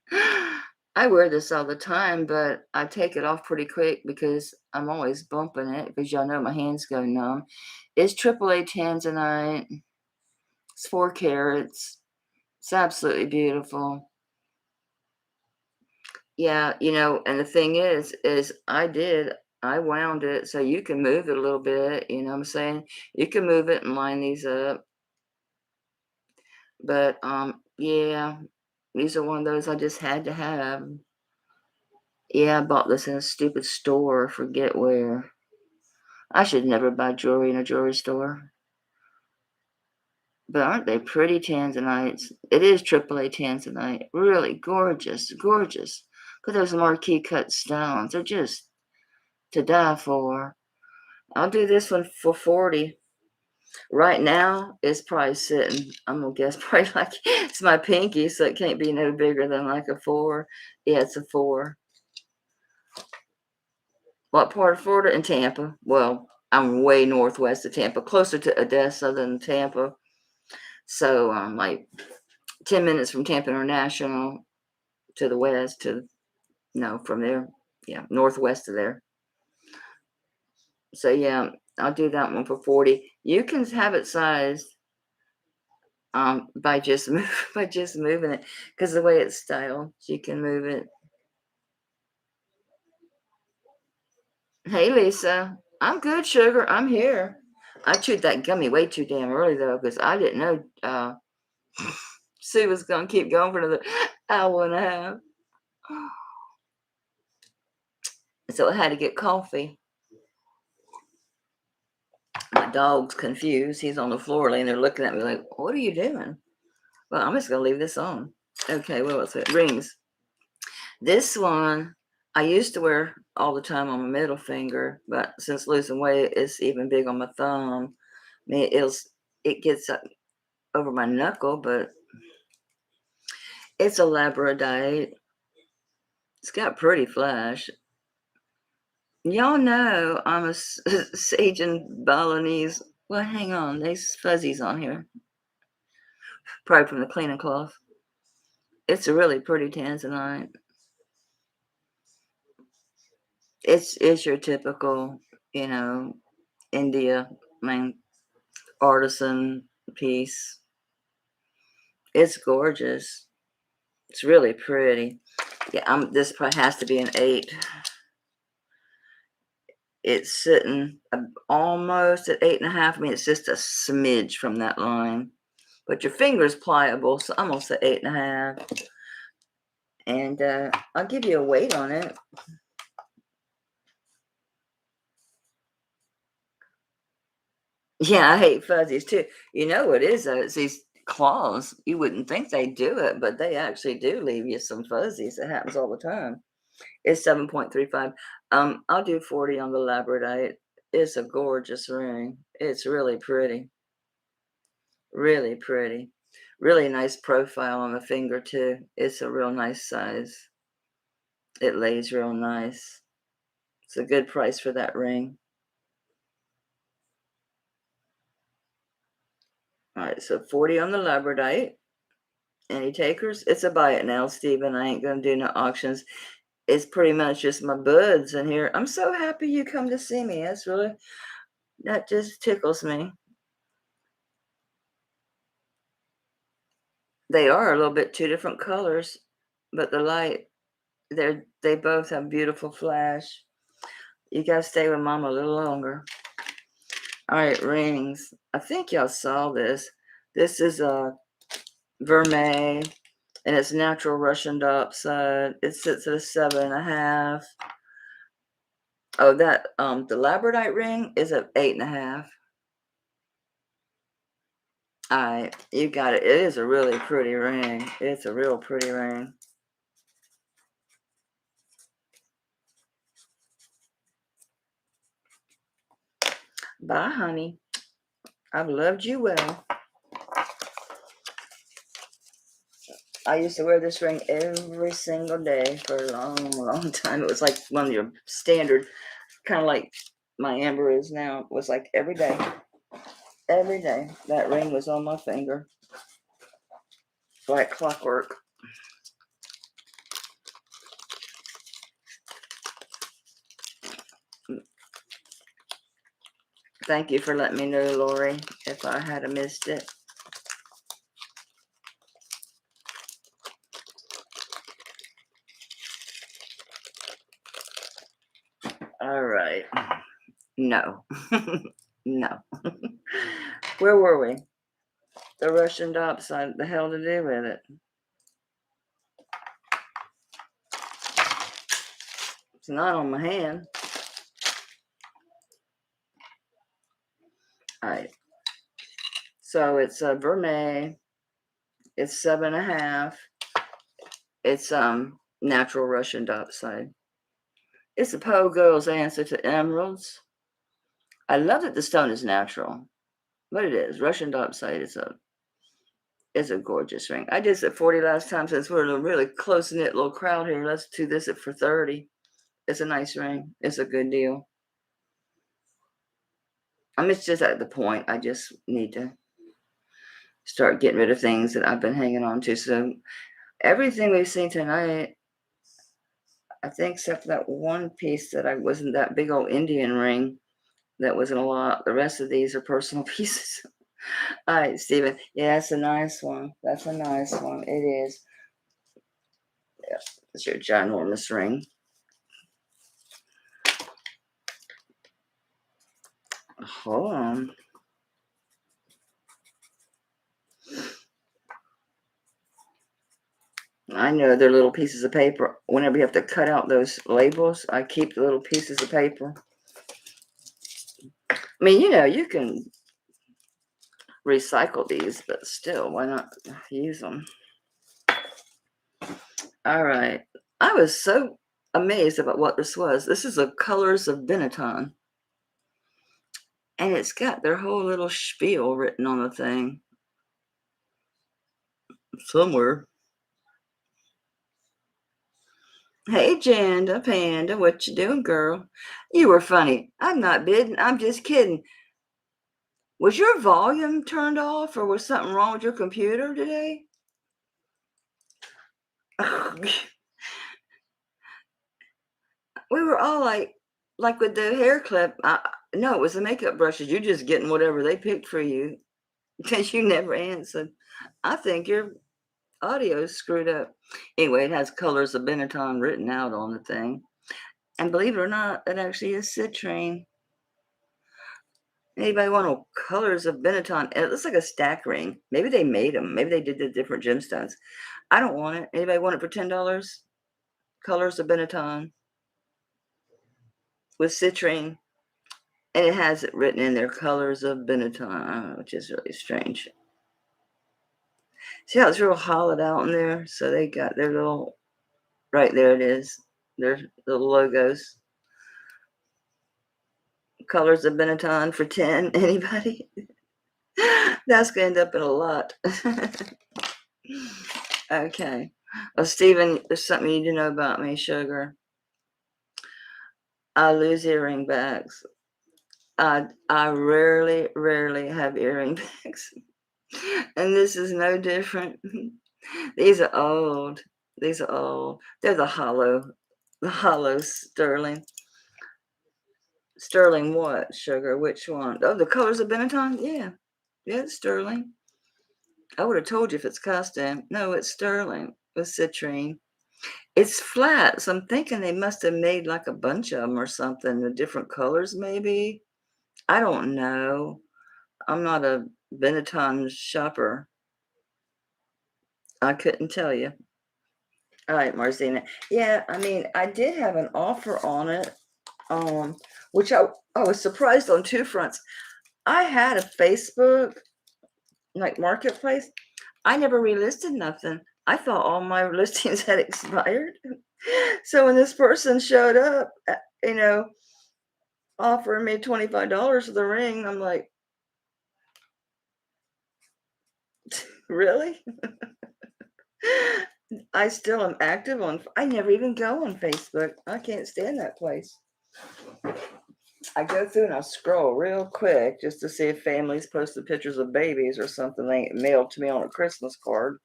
I wear this all the time, but I take it off pretty quick because I'm always bumping it because y'all know my hands go numb. It's AAA Tanzanite. It's 4 carats. It's absolutely beautiful. Yeah, and the thing is I wound it so you can move it a little bit, you know what I'm saying? You can move it and line these up. But yeah, these are one of those I just had to have. Yeah, I bought this in a stupid store, forget where. I should never buy jewelry in a jewelry store. But aren't they pretty Tanzanites? It is AAA Tanzanite. Really gorgeous, gorgeous. Look at those marquee cut stones. They're just to die for. I'll do this one for 40. Right now, it's probably sitting, I'm gonna guess, probably like it's my pinky, so it can't be no bigger than like a 4. Yeah, it's a 4. What part of Florida? In Tampa. Well, I'm way northwest of Tampa, closer to Odessa than Tampa. So I'm like 10 minutes from Tampa International to the west, from there. Yeah, northwest of there. So yeah, I'll do that one for 40. You can have it sized by just by just moving it, because the way it's styled, you can move it. Hey Lisa, I'm good, sugar. I'm here. I chewed that gummy way too damn early though, because I didn't know Sue was gonna keep going for another hour and a half. So I had to get coffee. My dog's confused. He's on the floor laying there looking at me like, what are you doing? Well, I'm just gonna leave this on. Okay, what was it? Rings. This one I used to wear all the time on my middle finger, but since losing weight, it's even big on my thumb. I mean, it gets up over my knuckle, but it's a Labradorite. It's got pretty flash. Y'all know I'm a sage and Balinese. Well, hang on, there's fuzzies on here. Probably from the cleaning cloth. It's a really pretty Tanzanite. It's your typical, India, I mean, artisan piece. It's gorgeous. It's really pretty. Yeah, this probably has to be an 8. It's sitting almost at 8.5. I mean, it's just a smidge from that line. But your finger's pliable, so almost at 8.5. And I'll give you a weight on it. Yeah, I hate fuzzies too. You know what it is though? It's these claws. You wouldn't think they do it, but they actually do leave you some fuzzies. It happens all the time. It's 7.35. I'll do 40 on the Labradorite. It's a gorgeous ring. It's really pretty. Really pretty. Really nice profile on the finger too. It's a real nice size. It lays real nice. It's a good price for that ring. All right, so 40 on the Labradorite. Any takers? It's a buy it now, Stephen. I ain't gonna do no auctions. It's pretty much just my buds in here. I'm so happy you come to see me. That just tickles me. They are a little bit 2 different colors, but the light, they both have beautiful flash. You gotta stay with mom a little longer. All right, rings. I think y'all saw this. This is a vermeil, and it's natural Russian diopside. It sits at a 7.5. Oh, the Labradorite ring is at 8.5. All right, you got it. It is a really pretty ring. It's a real pretty ring. Bye, honey. I've loved you well. I used to wear this ring every single day for a long, long time. It was like one of your standard, kind of like my amber is now. It was like every day. Every day. That ring was on my finger. Like clockwork. Thank you for letting me know, Lori, if I had missed it. All right. No. No. Where were we? The Russian diopside. The hell to do with it? It's not on my hand. All right. So it's a vermeil. It's 7.5. It's natural Russian diopside. It's a Pogo's answer to emeralds. I love that the stone is natural, but it is Russian diopside. It's a gorgeous ring. I did this at 40 last time since we're in a really close knit little crowd here. Let's do this for 30. It's a nice ring. It's a good deal. It's just at the point. I just need to start getting rid of things that I've been hanging on to. So everything we've seen tonight, I think, except for that one piece that wasn't that big old Indian ring, that wasn't a lot. The rest of these are personal pieces. All right, Stephen. Yeah, that's a nice one. That's a nice one. It is. Yeah, it's your ginormous ring. Hold on. I know they're little pieces of paper. Whenever you have to cut out those labels, I keep the little pieces of paper. I mean, you can recycle these, but still, why not use them? All right. I was so amazed about what this was. This is the colors of Benetton. And it's got their whole little spiel written on the thing. Somewhere. Hey, Janda Panda, what you doing, girl? You were funny. I'm not bidding. I'm just kidding. Was your volume turned off or was something wrong with your computer today? We were all like with the hair clip. No, it was the makeup brushes. You're just getting whatever they picked for you because you never answered. I think your audio's screwed up. Anyway, it has colors of Benetton written out on the thing. And believe it or not, it actually is citrine. Anybody want colors of Benetton? It looks like a stack ring. Maybe they made them. Maybe they did the different gemstones. I don't want it. Anybody want it for $10? Colors of Benetton with citrine. And it has it written in there, colors of Benetton, which is really strange. See how it's real hollowed out in there? So they got their little, right there it is, their little logos. Colors of Benetton for 10. Anybody? That's going to end up in a lot. Okay. Well, Stephen, there's something you need to know about me, sugar. I lose earring bags. I rarely have earring bags. And this is no different. These are old. They're the hollow sterling. Sterling what, sugar? Which one? Oh, the colors of Benetton? Yeah. Yeah, it's sterling. I would have told you if it's costume. No, it's sterling with citrine. It's flat, so I'm thinking they must have made like a bunch of them or something, the different colors maybe. I don't know. I'm not a Benetton shopper. I couldn't tell you. All right, Marcina. Yeah, I mean, I did have an offer on it, which I was surprised on two fronts. I had a Facebook, like marketplace. I never relisted nothing. I thought all my listings had expired. So when this person showed up, offering me $25 for the ring, I'm like, really? I still am active I never even go on Facebook. I can't stand that place. I go through and I scroll real quick just to see if families posted pictures of babies or something they get mailed to me on a Christmas card.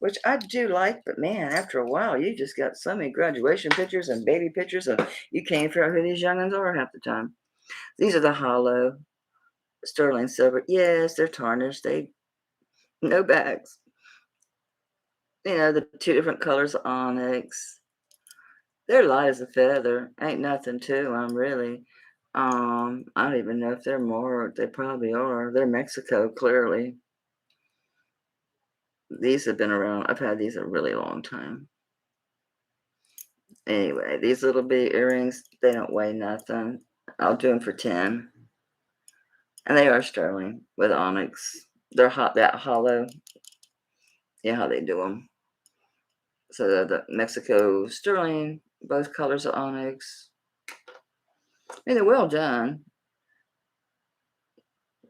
Which I do like, but man, after a while, you just got so many graduation pictures and baby pictures, and you can't figure out who these youngins are half the time. These are the hollow sterling silver. Yes, they're tarnished. No bags. The two different colors of onyx. They're light as a feather. Ain't nothing to them, really. I don't even know if they're more. They probably are. They're Mexico, clearly. These have been around. I've had these a really long time. Anyway, these little bitty earrings, they don't weigh nothing. I'll do them for 10. And they are sterling with onyx. They're that hollow. Yeah, how they do them. So the Mexico sterling, both colors of onyx. I mean, they're well done.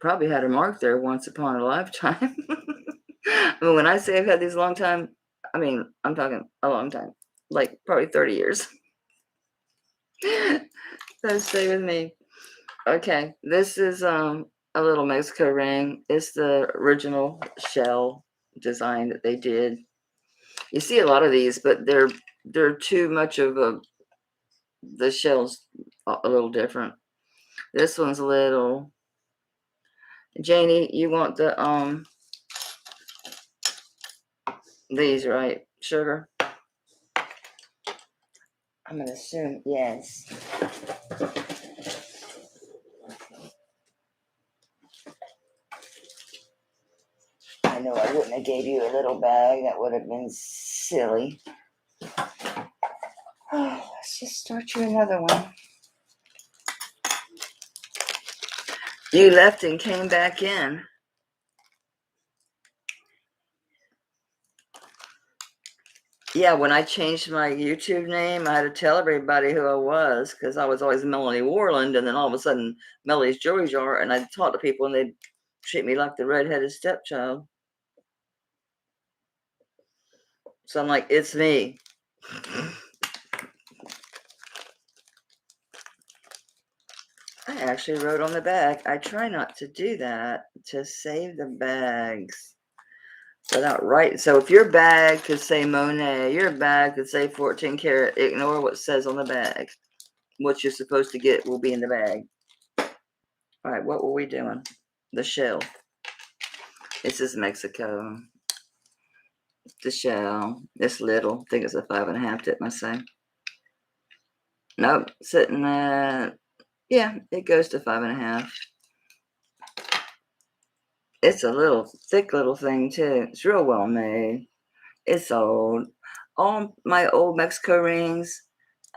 Probably had a mark there once upon a lifetime. I mean, when I say I've had these a long time, I mean, I'm talking a long time. Like probably 30 years. So stay with me. Okay, this is a little Mexico ring. It's the original shell design that they did. You see a lot of these, but they're too much of the shell's a little different. This one's a little. Janie, you want these, right? Sugar. I'm gonna assume yes. I know I wouldn't have gave you a little bag. That would have been silly. Oh, let's just start you another one. You left and came back in. Yeah, when I changed my YouTube name, I had to tell everybody who I was because I was always Melanie Warland, and then all of a sudden, Melly's Jewelry Jar, and I'd talk to people and they'd treat me like the redheaded stepchild. So I'm like, it's me. I actually wrote on the bag. I try not to do that to save the bags without writing. So if your bag could say Monet, your bag could say 14 karat, ignore what says on the bag. What you're supposed to get will be in the bag. All right, what were we doing? The shell. This is Mexico. The shell. It's little. I think it's a 5.5, didn't I say? Nope. Sitting at, yeah, it goes to 5.5. It's a little thick little thing too. It's real well made. It's old. All my old Mexico rings,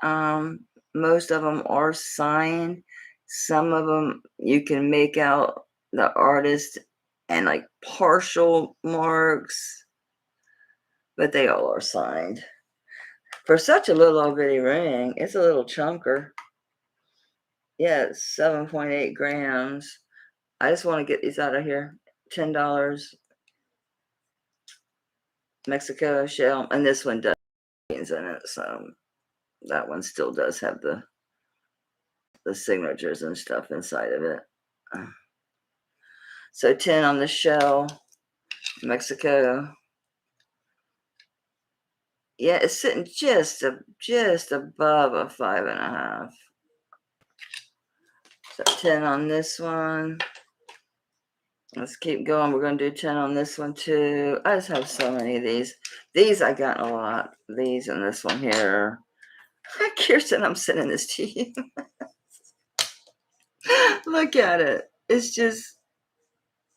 most of them are signed. Some of them you can make out the artist and like partial marks, but they all are signed. For such a little old bitty ring, it's a little chunker. Yeah, it's 7.8 grams. I just want to get these out of here. $10. Mexico shell. And this one does have in it, so that one still does have the signatures and stuff inside of it. So 10 on the shell. Mexico. Yeah, it's sitting just above a 5.5. So 10 on this one. Let's keep going. We're going to do 10 on this one too. I just have so many of these. These I got a lot. These and this one here. Kirsten, I'm sending this to you. Look at it. It's just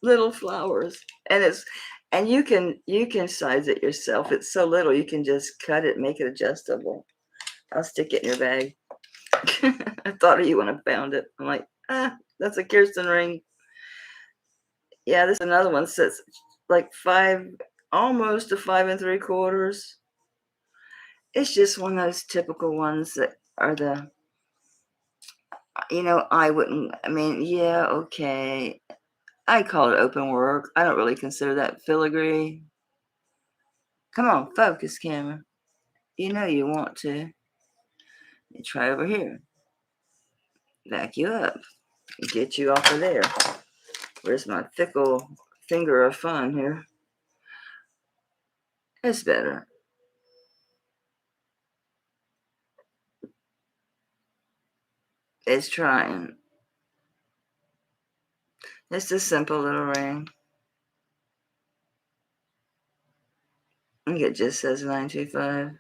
little flowers. And you can size it yourself. It's so little you can just cut it, make it adjustable. I'll stick it in your bag. I thought of you when I found it. I'm like, that's a Kirsten ring. Yeah, this is another one that's like 5, almost a 5 3/4. It's just one of those typical ones that are I wouldn't, I mean, yeah, okay. I call it open work. I don't really consider that filigree. Come on, focus, camera. You know you want to. You try over here. Back you up. Get you off of there. Where's my fickle finger of fun here? It's better. It's trying. It's a simple little ring. I think it just says 925.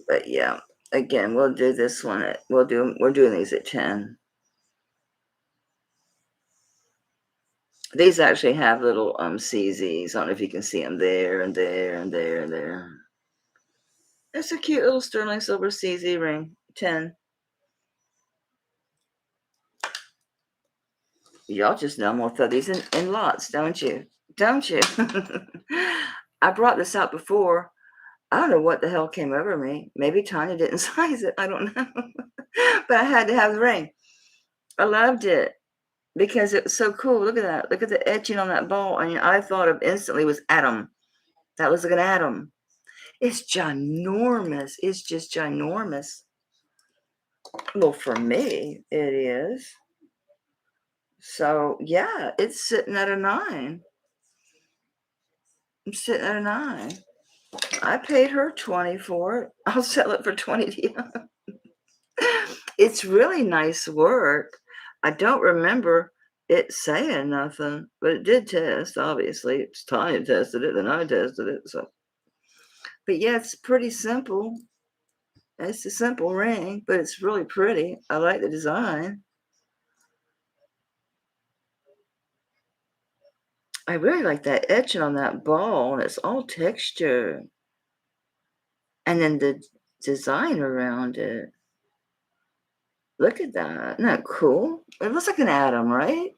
But yeah, again, we'll do this one. We're doing these at 10. These actually have little CZs. I don't know if you can see them there and there and there and there. It's a cute little sterling silver CZ ring. 10. Y'all just know I'm gonna throw these in lots, don't you? Don't you? I brought this out before. I don't know what the hell came over me. Maybe Tanya didn't size it. I don't know. But I had to have the ring. I loved it because it was so cool. Look at that. Look at the etching on that ball. And I thought of instantly was atom. That was like an atom. It's ginormous. It's just ginormous. Well, for me, it is. So, yeah, it's sitting at a 9. I'm sitting at a 9. I paid her 20 for it. I'll sell it for 20 to you. It's really nice work. I don't remember it saying nothing, but it did test, obviously. It's Tanya tested it, then I tested it. So, but yeah, it's pretty simple. It's a simple ring, but it's really pretty. I like the design. I really like that etching on that ball, and it's all texture. And then the design around it. Look at that. Isn't that cool? It looks like an atom, right?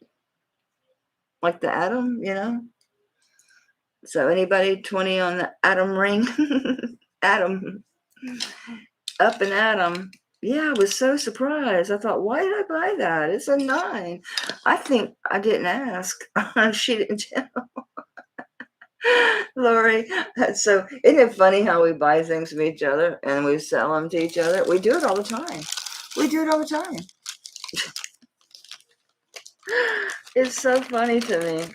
Like the atom, you know? So anybody 20 on the atom ring? Atom. Up and atom. Yeah, I was so surprised. I thought, why did I buy that? It's a 9. I think I didn't ask. She didn't tell. Lori. So isn't it funny how we buy things from each other and we sell them to each other? We do it all the time. We do it all the time. It's so funny to me.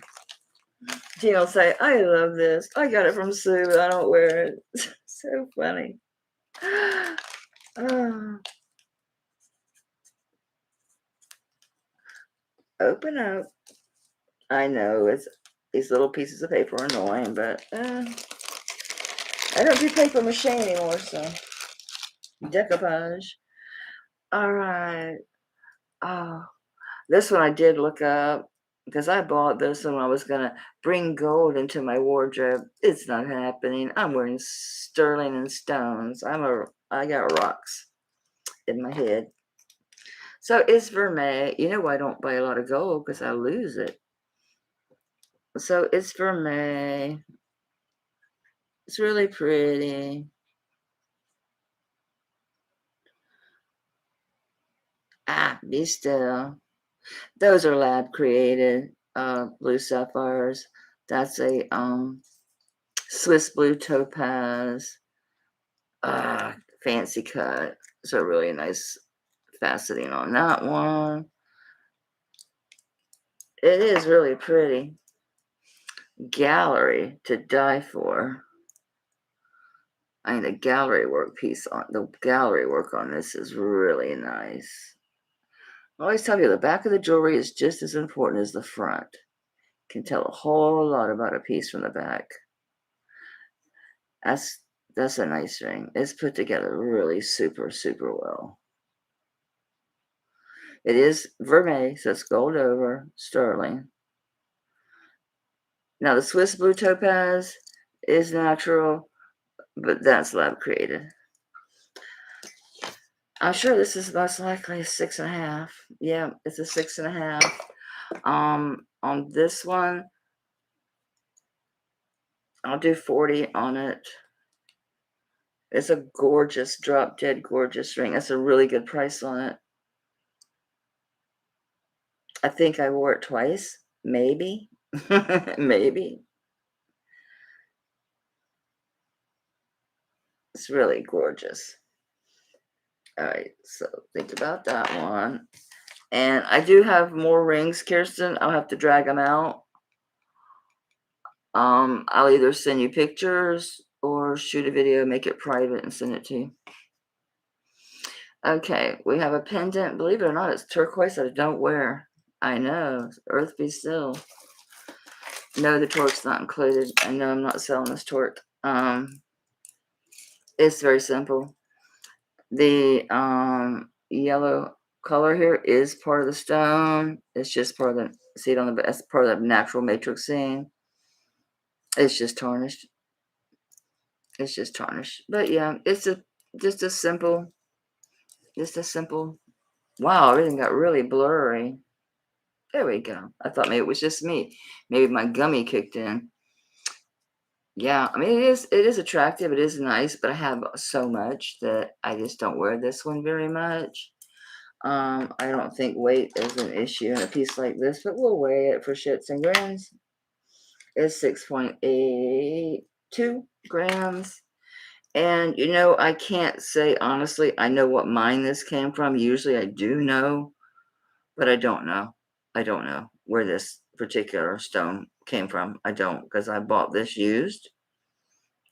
Gina will say, I love this. I got it from Sue, but I don't wear it. So funny. Oh. Open up. I know it's these little pieces of paper are annoying, but I don't do paper mache anymore, so decoupage. All right. Oh, this one I did look up because I bought this when I was gonna bring gold into my wardrobe. It's not happening. I'm wearing sterling and stones. I got rocks in my head. So it's vermeil. You know why I don't buy a lot of gold? Because I lose it. So it's vermeil. It's really pretty. Be still. Those are lab created blue sapphires. That's a Swiss blue topaz. Fancy cut. So really nice faceting on that one. It is really pretty. Gallery to die for. I mean, the gallery work on this is really nice. I always tell you, the back of the jewelry is just as important as the front. Can tell a whole lot about a piece from the back. That's a nice ring. It's put together really super, super well. It is vermeil, so it's gold over, sterling. Now, the Swiss blue topaz is natural, but that's lab created. I'm sure this is most likely a 6.5. Yeah, it's a 6.5. On this one, I'll do 40 on it. It's a gorgeous, drop dead gorgeous ring. That's a really good price on it. I think I wore it twice, maybe. Maybe. It's really gorgeous. All right, so think about that one. And I do have more rings, Kirsten. I'll have to drag them out. I'll either send you pictures or shoot a video, make it private, and send it to you. Okay, we have a pendant. Believe it or not, it's turquoise that I don't wear. I know. Earth be still. No, the torque's not included. I know I'm not selling this torque. It's very simple. The yellow color here is part of the stone. It's just part of the, see it on the, that's part of the natural matrix scene. It's just tarnished. It's just tarnish. But yeah, it's just a simple, just a simple. Wow, everything got really blurry. There we go. I thought maybe it was just me. Maybe my gummy kicked in. Yeah, I mean it is attractive, it is nice, but I have so much that I just don't wear this one very much. I don't think weight is an issue in a piece like this, but we'll weigh it for shits and grins. It's 6.82 grams. And I can't say honestly, I know what mine this came from. Usually I do know, but I don't know. I don't know where this particular stone came from. I don't, because I bought this used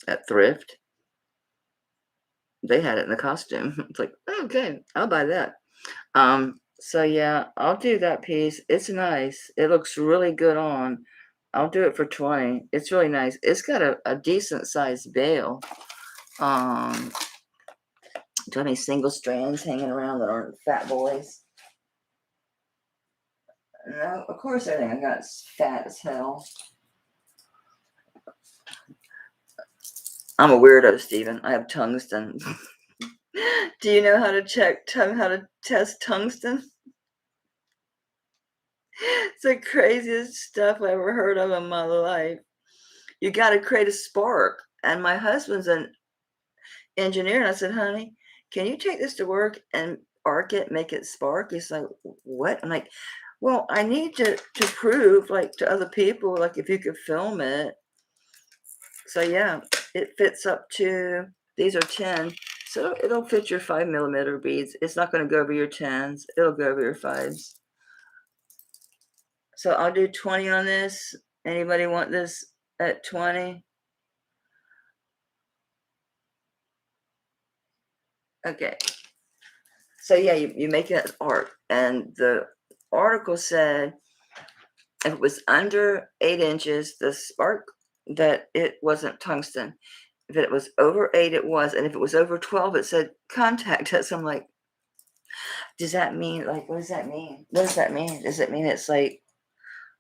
at thrift. They had it in the costume. It's like, okay, I'll buy that. So yeah, I'll do that piece. It's nice. It looks really good on. I'll do it for 20. It's really nice. It's got a decent sized bail. Um, do I have any single strands hanging around that aren't fat boys? No, of course everything I got is fat as hell. I'm a weirdo, Stephen. I have tungsten. Do you know how to how to test tungsten? It's the craziest stuff I ever heard of in my life. You got to create a spark. And my husband's an engineer, and I said, honey, can you take this to work and arc it, make it spark? He's like, what? I'm like, well, I need to prove, like, to other people, like, if you could film it. So yeah, it fits up to, these are 10, so it'll fit your 5mm beads. It's not going to go over your 10s. It'll go over your 5s. So I'll do 20 on this. Anybody want this at 20? Okay. So yeah, you make it arc, and the article said if it was under 8 inches, the spark, that it wasn't tungsten. If it was over 8, it was, and if it was over 12, it said contact us. I'm like, does that mean, like, what does that mean? What does that mean? Does it mean it's like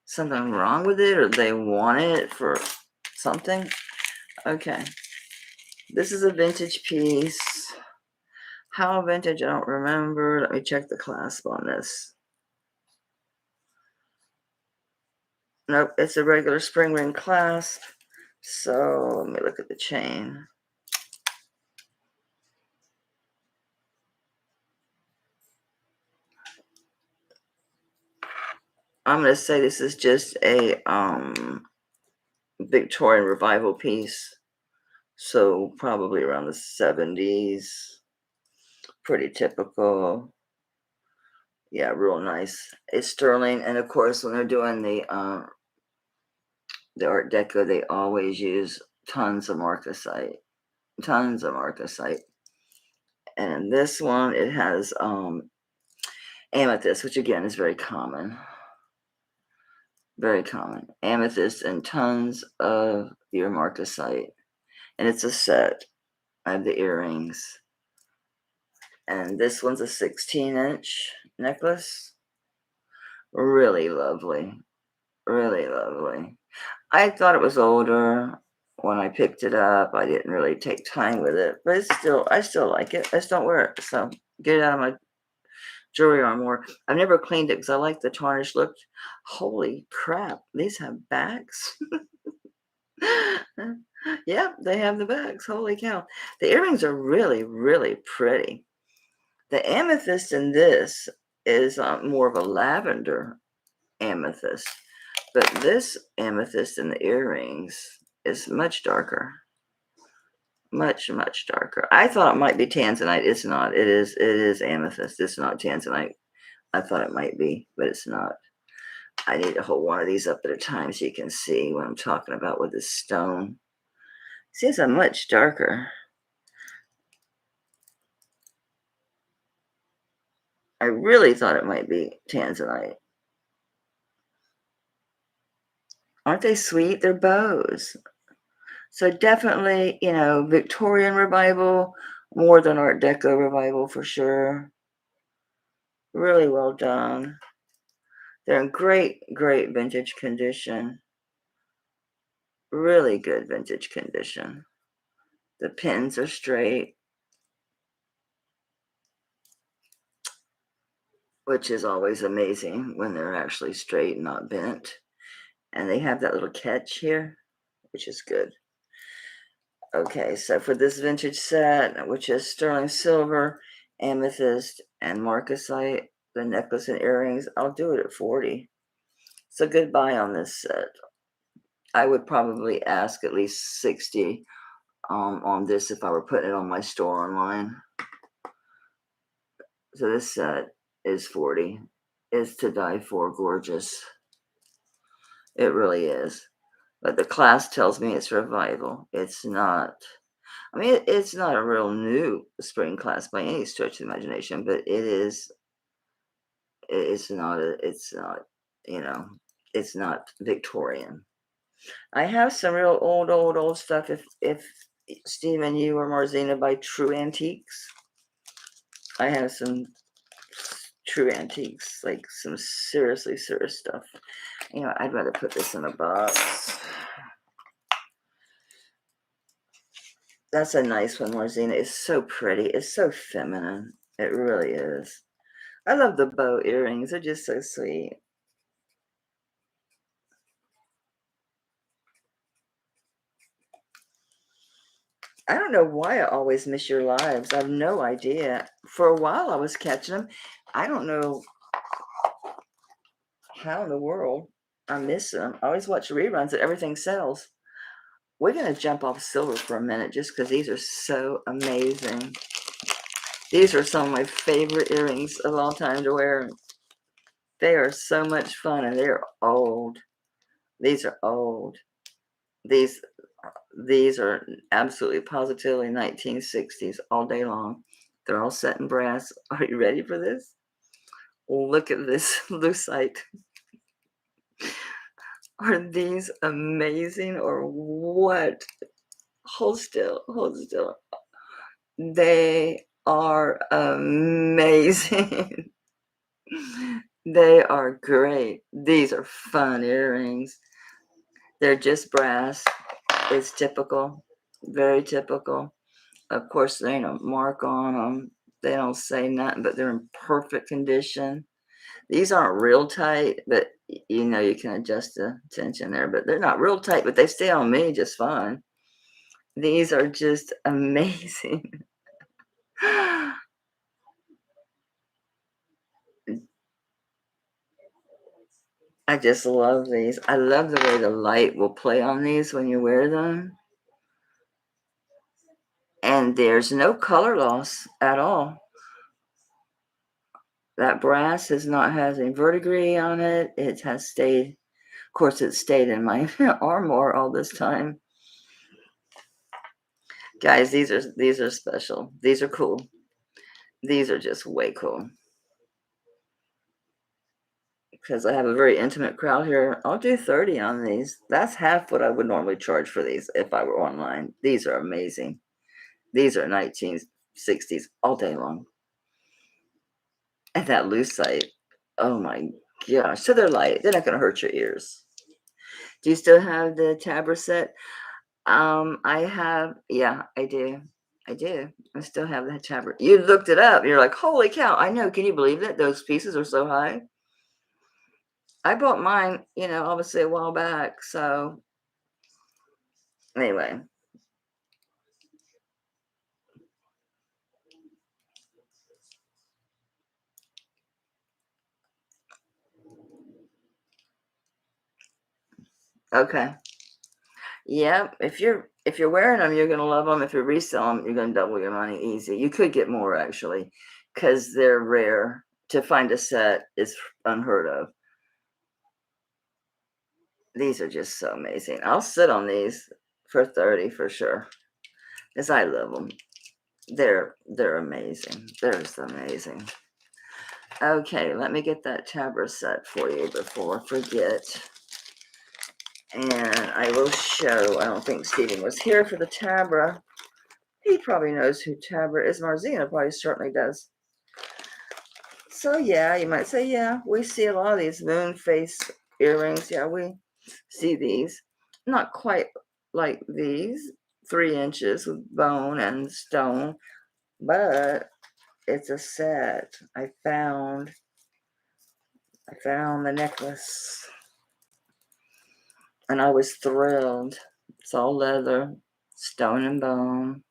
something wrong with it, or they want it for something? Okay. This is a vintage piece. How vintage, I don't remember. Let me check the clasp on this. Nope, it's a regular spring ring clasp. So let me look at the chain. I'm going to say this is just a Victorian revival piece. So probably around the 70s. Pretty typical. Yeah, real nice. It's sterling, and of course when they're doing the Art Deco, they always use tons of marcasite. Tons of marcasite. And this one, it has amethyst, which again is very common. Very common. Amethyst and tons of your marcasite. And it's a set. I have the earrings. And this one's a 16-inch necklace. Really lovely. Really lovely. I thought it was older when I picked it up. I didn't really take time with it, but I still like it. I just don't wear it. So get it out of my jewelry armoire. I've never cleaned it because I like the tarnish look. Holy crap, these have backs. Yeah, they have the backs. Holy cow. The earrings are really, really pretty. The amethyst in this is more of a lavender amethyst, but this amethyst in the earrings is much darker. Much, much darker. I thought it might be Tanzanite. It's not. It is amethyst. It's not Tanzanite. I thought it might be, but it's not. I need to hold one of these up at a time so you can see what I'm talking about with this stone. See, it's a much darker. I really thought it might be Tanzanite. Aren't they sweet? They're bows. So definitely, Victorian revival more than Art Deco revival for sure. Really well done. They're in great, great vintage condition. Really good vintage condition. The pins are straight, which is always amazing when they're actually straight and not bent. And they have that little catch here, which is good. Okay, so for this vintage set, which is sterling silver, amethyst, and marcasite, the necklace and earrings, I'll do it at 40. It's a good buy on this set. I would probably ask at least 60 on this if I were putting it on my store online. So this set is 40. It's to die for gorgeous. It really is. But the class tells me it's revival. It's not. I mean, it's not a real new spring class by any stretch of the imagination, but it is. It's not. It's not. You know, it's not Victorian. I have some real old stuff. If Stephen, you or Marzina buy True Antiques, I have some True Antiques, like some seriously serious stuff. You know, I'd rather put this in a box. That's a nice one, Marzina. It's so pretty. It's so feminine. It really is. I love the bow earrings. They're just so sweet. I don't know why I always miss your lives. I have no idea. For a while I was catching them. I don't know how in the world I miss them. I always watch reruns and everything sells. We're going to jump off silver for a minute just because these are so amazing. These are some of my favorite earrings of all time to wear. They are so much fun and they're old. These are old. These are absolutely positively 1960s all day long. They're all set in brass. Are you ready for this? Look at this lucite. Are these amazing or what? Hold still, hold still. They are amazing. They are great. These are fun earrings. They're just brass. It's typical, very typical. Of course, there ain't a mark on them. They don't say nothing, but they're in perfect condition. These aren't real tight, but you know you can adjust the tension there. But they're not real tight, but they stay on me just fine. These are just amazing. I just love these. I love the way the light will play on these when you wear them. And there's no color loss at all. That brass has not has any verdigris on it. It has stayed, of course, it stayed in my armoire all this time. Guys, these are special. These are cool. These are just way cool. Because I have a very intimate crowd here. I'll do 30 on these. That's half what I would normally charge for these if I were online. These are amazing. These are 1960s all day long. And that lucite. Oh my gosh. So they're light. They're not going to hurt your ears. Do you still have the Tabra set? I have, yeah, I do. I do. I still have the Tabra. You looked it up. You're like, holy cow. I know. Can you believe that? Those pieces are so high. I bought mine, you know, obviously a while back. So anyway. Okay. Yeah. If you're wearing them, you're gonna love them. If you resell them, you're gonna double your money easy. You could get more actually, because they're rare. To find a set is unheard of. These are just so amazing. I'll sit on these for 30 for sure, because I love them. They're amazing. They're just amazing. Okay, let me get that Tabra set for you before I forget. And I will show, I don't think Stephen was here for the Tabra. He probably knows who Tabra is. Marzina probably certainly does. So yeah, you might say, yeah, we see a lot of these moon face earrings. Yeah, we see these. Not quite like these. 3 inches with bone and stone, but it's a set. I found the necklace, and I was thrilled. It's all leather, stone and bone.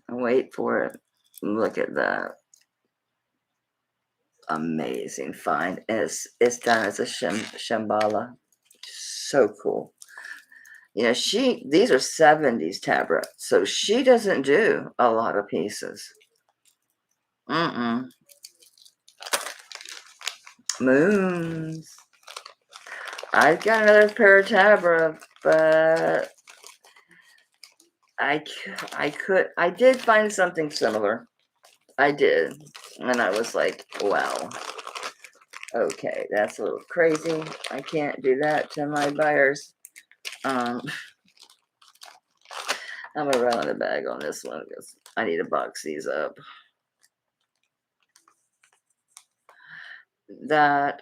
And wait for it. Look at that. Amazing find. And it's done as a shambhala. So cool. You know, these are 70s Tabra, so she doesn't do a lot of pieces. Moons. I've got another pair of Tabra, but I did find something similar. I did. And I was like, wow. Okay, that's a little crazy. I can't do that to my buyers. I'm gonna run the bag on this one because I need to box these up. That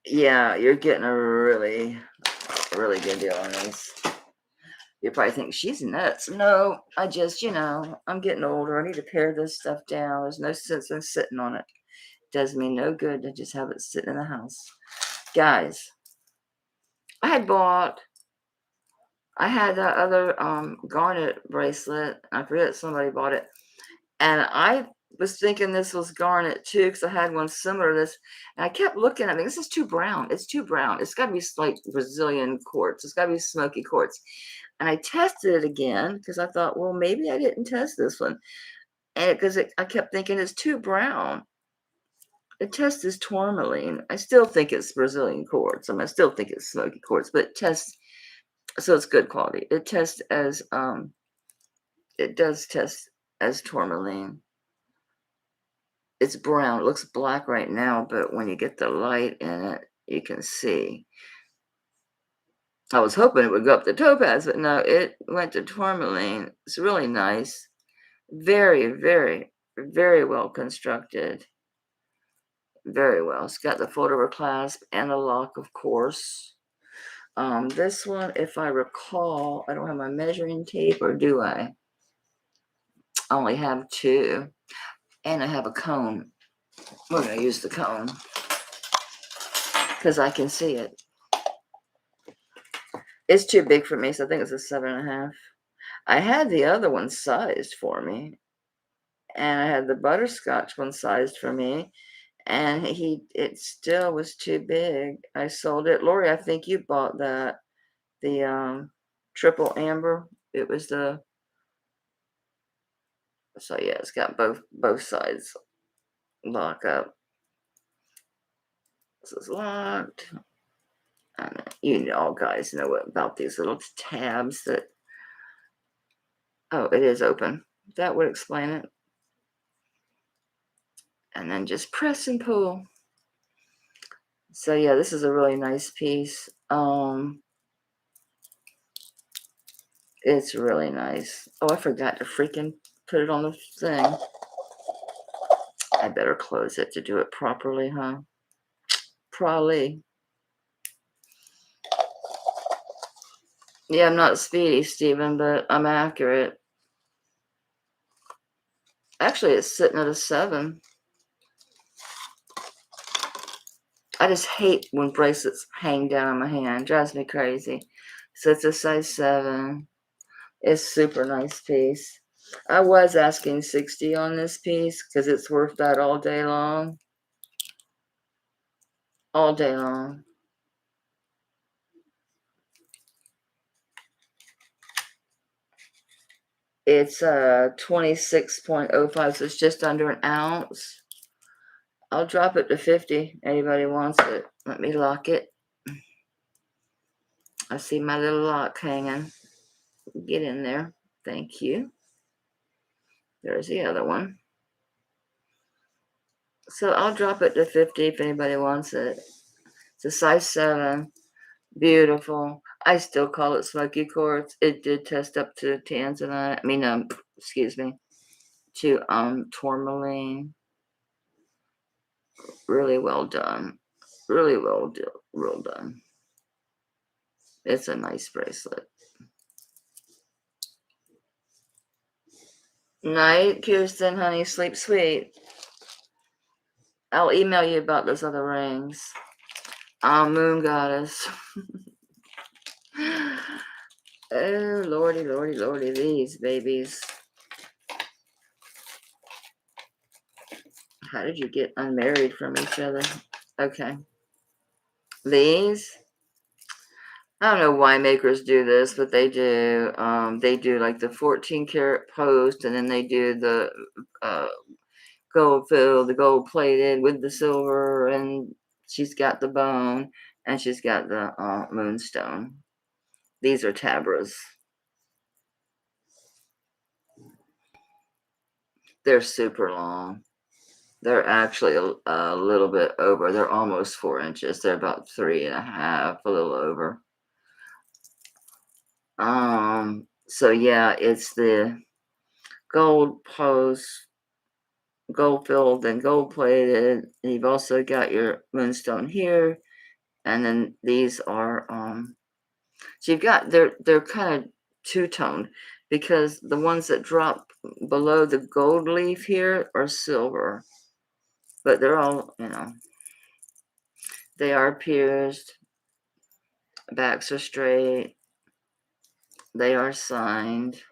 yeah, you're getting a really good deal on these. You probably think she's nuts. No, I just, I'm getting older. I need to pare this stuff down. There's no sense in sitting on it. Does me no good to just have it sitting in the house. Guys, I had that other garnet bracelet. I forget, somebody bought it. And I was thinking this was garnet too, because I had one similar to this. And I kept looking at it. This is too brown. It's too brown. It's got to be like Brazilian quartz. It's got to be smoky quartz. And I tested it again because I thought, well, maybe I didn't test this one. And because I kept thinking it's too brown. The test is tourmaline. I still think it's Brazilian quartz. I still think it's smoky quartz, but so it's good quality. It does test as tourmaline. It's brown. It looks black right now, but when you get the light in it, you can see. I was hoping it would go up to topaz, but no, it went to tourmaline. It's really nice. Very, very, very well constructed. Very well. It's got the fold-over clasp and a lock, of course. This one, if I recall, I don't have my measuring tape, or do I? I only have 2. And I have a cone. We're going to use the cone because I can see it. It's too big for me, so I think it's a 7.5. I had the other one sized for me, and I had the butterscotch one sized for me, and it still was too big. I sold it. Lori, I think you bought that, the triple amber. It was so yeah, it's got both sides lock up. This is locked. And you all guys know about these little tabs that. Oh, it is open. That would explain it. And then just press and pull. So yeah, this is a really nice piece. It's really nice. Oh, I forgot to freaking put it on the thing. I better close it to do it properly, huh? Probably. Yeah, I'm not speedy, Stephen, but I'm accurate. Actually, it's sitting at a 7. I just hate when bracelets hang down on my hand. It drives me crazy. So it's a size 7. It's super nice piece. I was asking $60 on this piece because it's worth that all day long. All day long. It's 26.05, so it's just under an ounce. I'll drop it to 50. Anybody wants it? Let me lock it. I see my little lock hanging. Get in there. Thank you. There's the other one. So I'll drop it to 50 if anybody wants it. It's a size 7. Beautiful. I still call it smoky quartz. It did test up to Tanzanite. To tourmaline. Really well done. Really well done. It's a nice bracelet. Night, Kirsten, honey, sleep sweet. I'll email you about those other rings. Moon goddess. Oh, lordy, lordy, lordy, these babies. How did you get unmarried from each other? Okay. These, I don't know why makers do this, but they do. They do like the 14 karat post, and then they do the gold filled, the gold plated with the silver, and she's got the bone, and she's got the moonstone. These are Tabras. They're super long. They're actually a little bit over. They're almost 4 inches. They're about 3.5, a little over. So yeah, it's the gold post, gold filled and gold plated. And you've also got your moonstone here. And then these are so you've got they're kind of two-toned because the ones that drop below the gold leaf here are silver. But they're all, they are pierced, backs are straight, they are signed.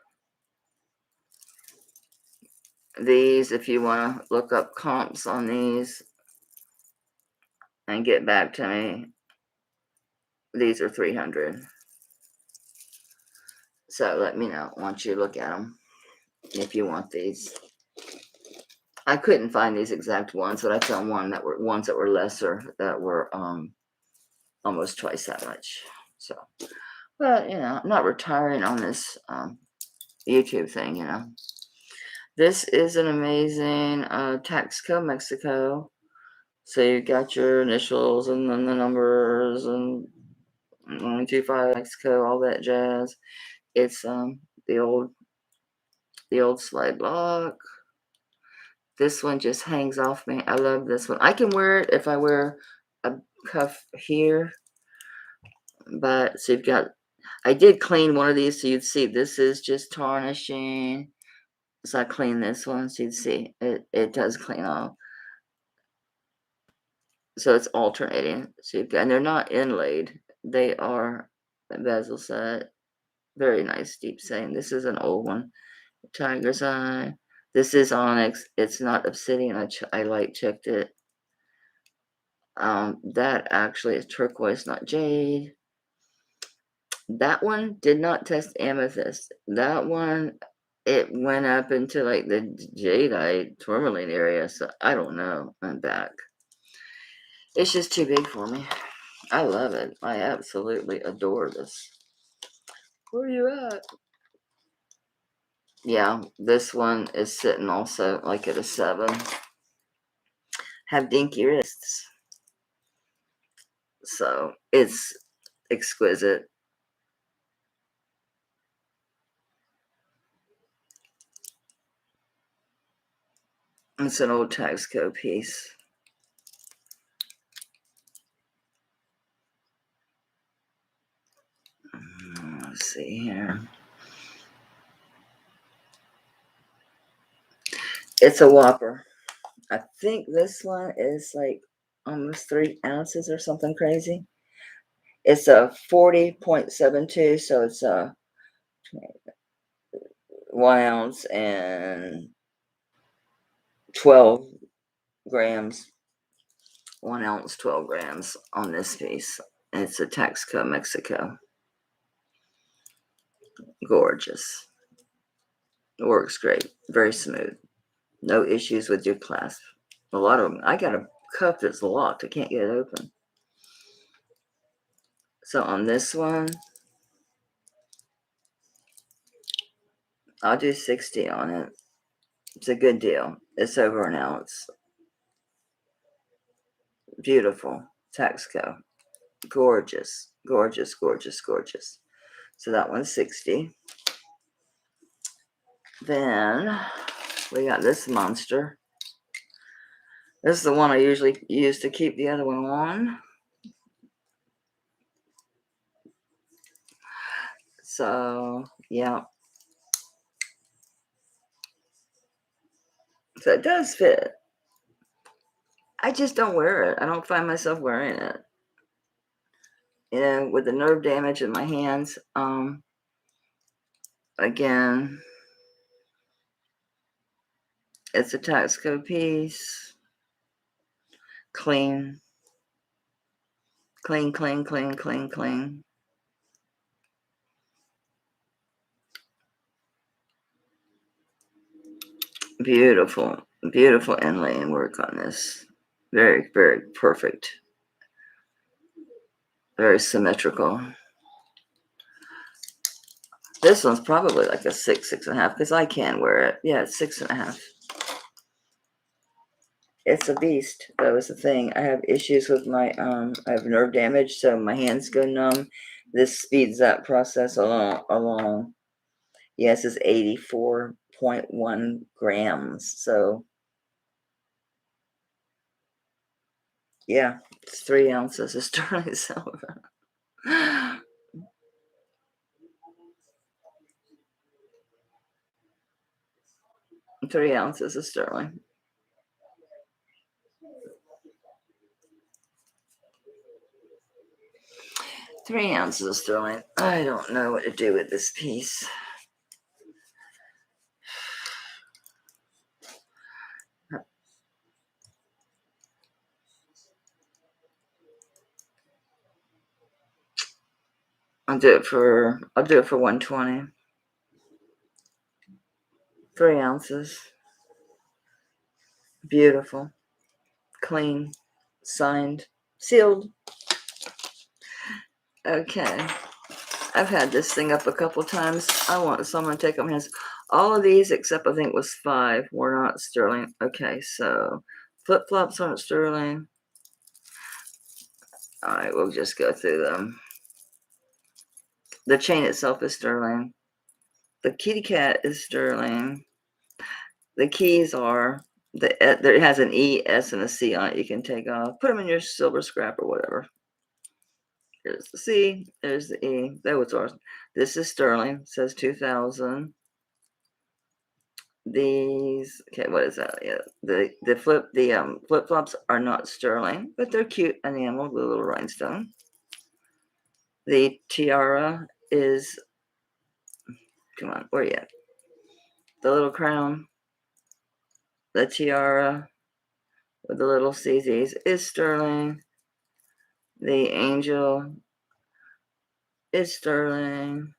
These, if you want to look up comps on these and get back to me, these are 300. So let me know once you look at them if you want these. I couldn't find these exact ones, but I found ones that were lesser, that were almost twice that much. So, but I'm not retiring on this YouTube thing. This is an amazing Taxco Mexico. So you got your initials and then the numbers and 125 Mexico, all that jazz. It's the old slide block. This one just hangs off me. I love this one. I can wear it if I wear a cuff here. But so you've got, I did clean one of these so you'd see this is just tarnishing. So I cleaned this one so you'd see it does clean off. So it's alternating. So you've got, and they're not inlaid. They are bezel set. Very nice deep saying. This is an old one. Tiger's eye. This is onyx. It's not obsidian. I light checked it. That actually is turquoise, not jade. That one did not test amethyst. That one, it went up into like the jadeite tourmaline area. So I don't know. I'm back. It's just too big for me. I love it. I absolutely adore this. Where are you at? Yeah, this one is sitting also like at a 7. Have dinky wrists. So it's exquisite. It's an old Taxco piece. Let's see here. It's a whopper. I think this one is like almost 3 ounces or something crazy. It's a 40.72, so it's a 1 ounce and 12 grams. 1 ounce, 12 grams on this piece. And it's a Taxco Mexico. Gorgeous. It works great. Very smooth. No issues with your clasp. A lot of them. I got a cuff that's locked. I can't get it open. So on this one, I'll do 60 on it. It's a good deal. It's over 1 ounce. Beautiful. Taxco. Gorgeous. Gorgeous, gorgeous, gorgeous. So that one's 60. Then we got this monster. This is the one I usually use to keep the other one on. So, yeah. So it does fit. I just don't wear it. I don't find myself wearing it. With the nerve damage in my hands. Again, it's a Taxco piece. Clean. Clean, clean, clean, clean, clean. Beautiful, beautiful inlay and work on this. Very, very perfect. Very symmetrical. This one's probably like a 6.5, because I can wear it. Yeah, it's 6.5. It's a beast. That was the thing. I have issues with my I have nerve damage, so my hands go numb. This speeds that process along. Yes, it's 84.1 grams. So yeah, it's 3 ounces of sterling silver. 3 ounces of sterling. Three ounces of sterling. I don't know what to do with this piece. I'll do it for 120. 3 ounces. Beautiful. Clean. Signed. Sealed. Okay. I've had this thing up a couple times. I want someone to take them hands. All of these, except I think it was 5, were not sterling. Okay, so flip-flops aren't sterling. All right, we'll just go through them. The chain itself is sterling. The kitty cat is sterling. The keys are, there has an E, S, and a C on it you can take off. Put them in your silver scrap or whatever. There's the C, there's the E. That was ours. This is sterling, says 2000. These, okay, what is that? Yeah, the flip flops are not sterling, but they're cute enamel with a little rhinestone. The tiara is, come on, where are you at? The little crown, the tiara with the little CZs is sterling. The angel is sterling.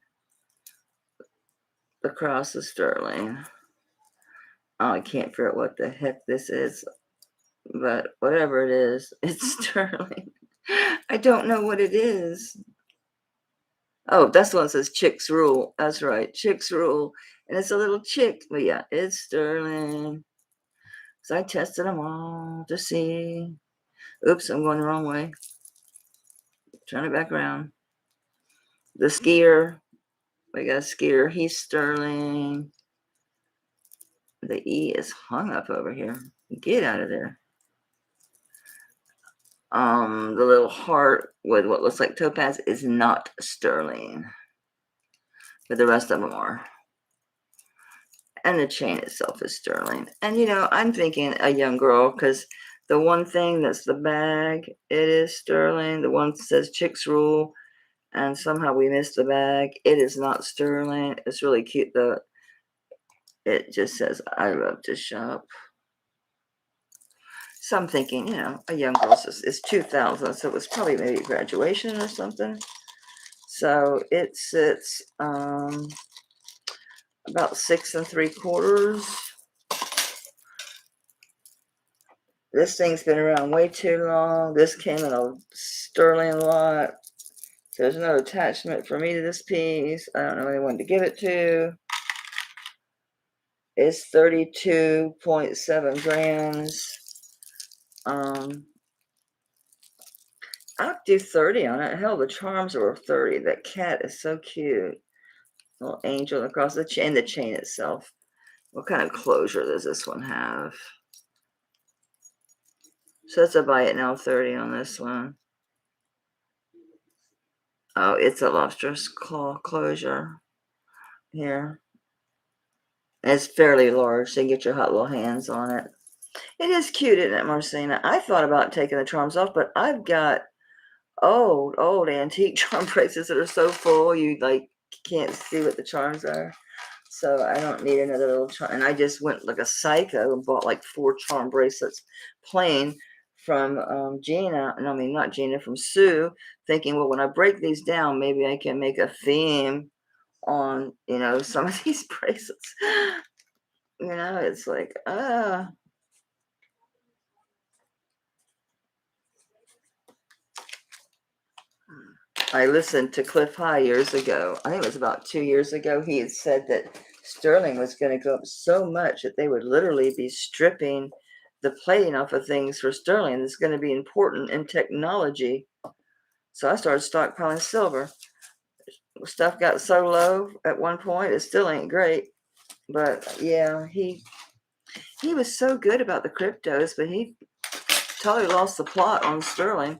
The cross is sterling. Oh, I can't figure out what the heck this is, but whatever it is, it's sterling. I don't know what it is. Oh, that's the one that says chicks rule. That's right, chicks rule. And it's a little chick, but yeah, it's sterling. So I tested them all to see. Oops, I'm going the wrong way. Turn it back around. The skier, we got a skier, he's sterling. The E is hung up over here. Get out of there. The little heart with what looks like topaz is not sterling, but the rest of them are. And the chain itself is sterling. And I'm thinking a young girl, because the one thing that's the bag, it is sterling. The one that says chicks rule, and somehow we missed the bag. It is not sterling. It's really cute though. It just says I love to shop. So I'm thinking, a young girl's is 2000, so it was probably maybe graduation or something. So it sits about 6 3/4. This thing's been around way too long. This came in a sterling lot. So there's no attachment for me to this piece. I don't know anyone to give it to. It's 32.7 grams. I'll do 30 on it. Hell, the charms are 30. That cat is so cute. Little angel across the chain itself. What kind of closure does this one have? So that's a buy it now 30 on this one. Oh, it's a lobster's claw closure here. It's fairly large, so you can get your hot little hands on it. It is cute, isn't it, Marcina? I thought about taking the charms off, but I've got old antique charm bracelets that are so full you like can't see what the charms are. So I don't need another little charm. And I just went like a psycho and bought like 4 charm bracelets plain from Gina. And I mean, not Gina, from Sue, thinking, well, when I break these down, maybe I can make a theme on, some of these bracelets. It's like, I listened to Cliff High years ago. I think it was about 2 years ago. He had said that sterling was going to go up so much that they would literally be stripping the plating off of things for sterling. It's going to be important in technology. So I started stockpiling silver. Stuff got so low at one point, it still ain't great. But yeah, he was so good about the cryptos, but he totally lost the plot on sterling.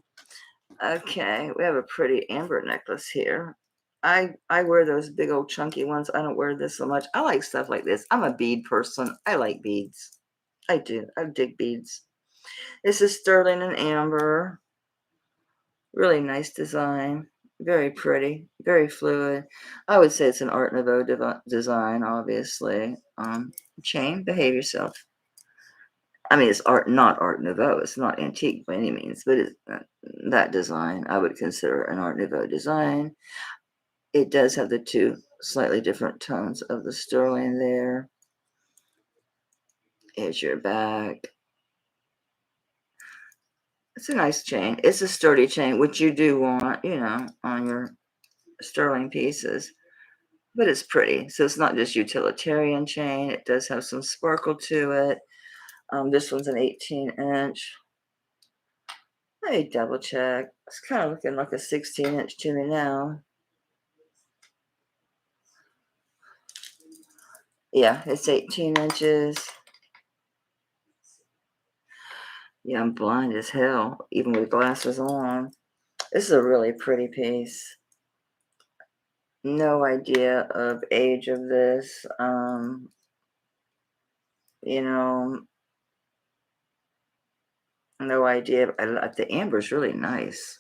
Okay, we have a pretty amber necklace here. I wear those big old chunky ones. I don't wear this so much. I like stuff like this. I'm a bead person. I like beads. I do. I dig beads. This is sterling and amber. Really nice design. Very pretty. Very fluid. I would say it's an Art Nouveau design, obviously. Chain, behave yourself. I mean, it's not Art Nouveau. It's not antique by any means, but it's, that design I would consider an Art Nouveau design. It does have the 2 slightly different tones of the sterling there. Here's your back. It's a nice chain. It's a sturdy chain, which you do want, on your sterling pieces. But it's pretty. So it's not just utilitarian chain. It does have some sparkle to it. This one's an 18-inch. Let me double check. It's kind of looking like a 16-inch to me now. Yeah, it's 18 inches. Yeah, I'm blind as hell, even with glasses on. This is a really pretty piece. No idea of age of this. No idea. The amber's really nice.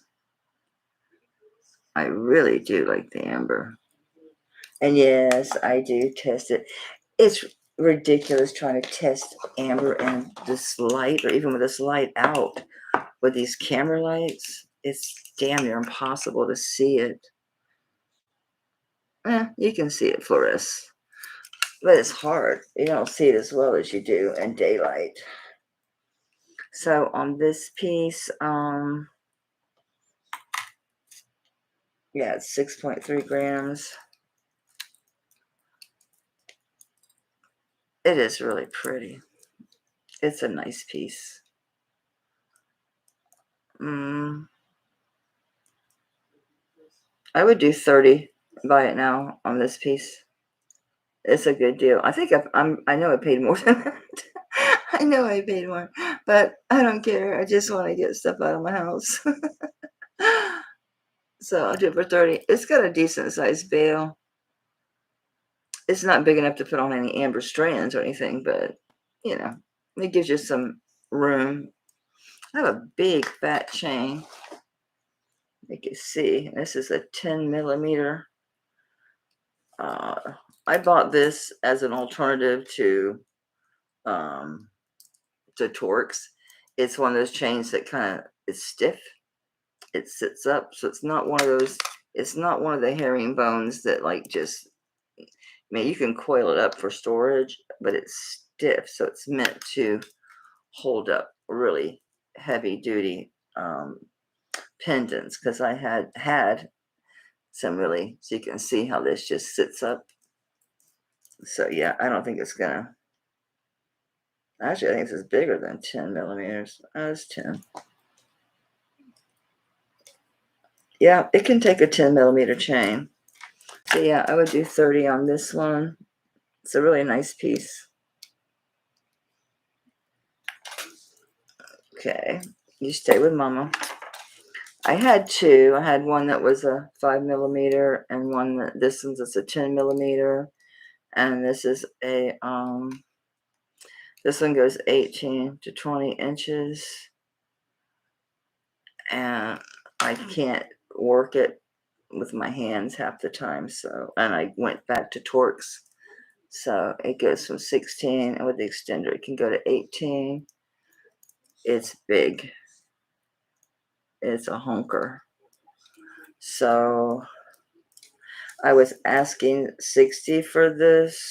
I really do like the amber. And yes, I do test it. It's ridiculous trying to test amber in this light, or even with this light out with these camera lights. It's damn near impossible to see it. You can see it fluoresce, but it's hard. You don't see it as well as you do in daylight. So on this piece, yeah, it's 6.3 grams. It is really pretty. It's a nice piece. I would do 30, buy it now on this piece. It's a good deal. I think I know I paid more than that. I know I paid more, but I don't care. I just want to get stuff out of my house. So I'll do it for 30. It's got a decent sized bail. It's not big enough to put on any amber strands or anything, but it gives you some room. I have a big fat chain. You can see this is a 10 millimeter. I bought this as an alternative to Torx. It's one of those chains that kind of is stiff. It sits up, so it's not one of those. It's not one of the herringbones that like just. I mean, you can coil it up for storage, but it's stiff, so it's meant to hold up really heavy duty pendants. Because I had some really, so you can see how this just sits up. So yeah, I don't think it's gonna. Actually, I think this is bigger than 10 millimeters. It's 10. Yeah, it can take a 10 millimeter chain. So yeah, I would do 30 on this one. It's a really nice piece. Okay, you stay with Mama. I had two. I had one that was a 5mm and one that this one's a 10mm, and this is a this one goes 18 to 20 inches, and I can't work it with my hands half the time. So, and I went back to Torx, so it goes from 16, and with the extender it can go to 18. It's big. It's a honker. So I was asking 60 for this.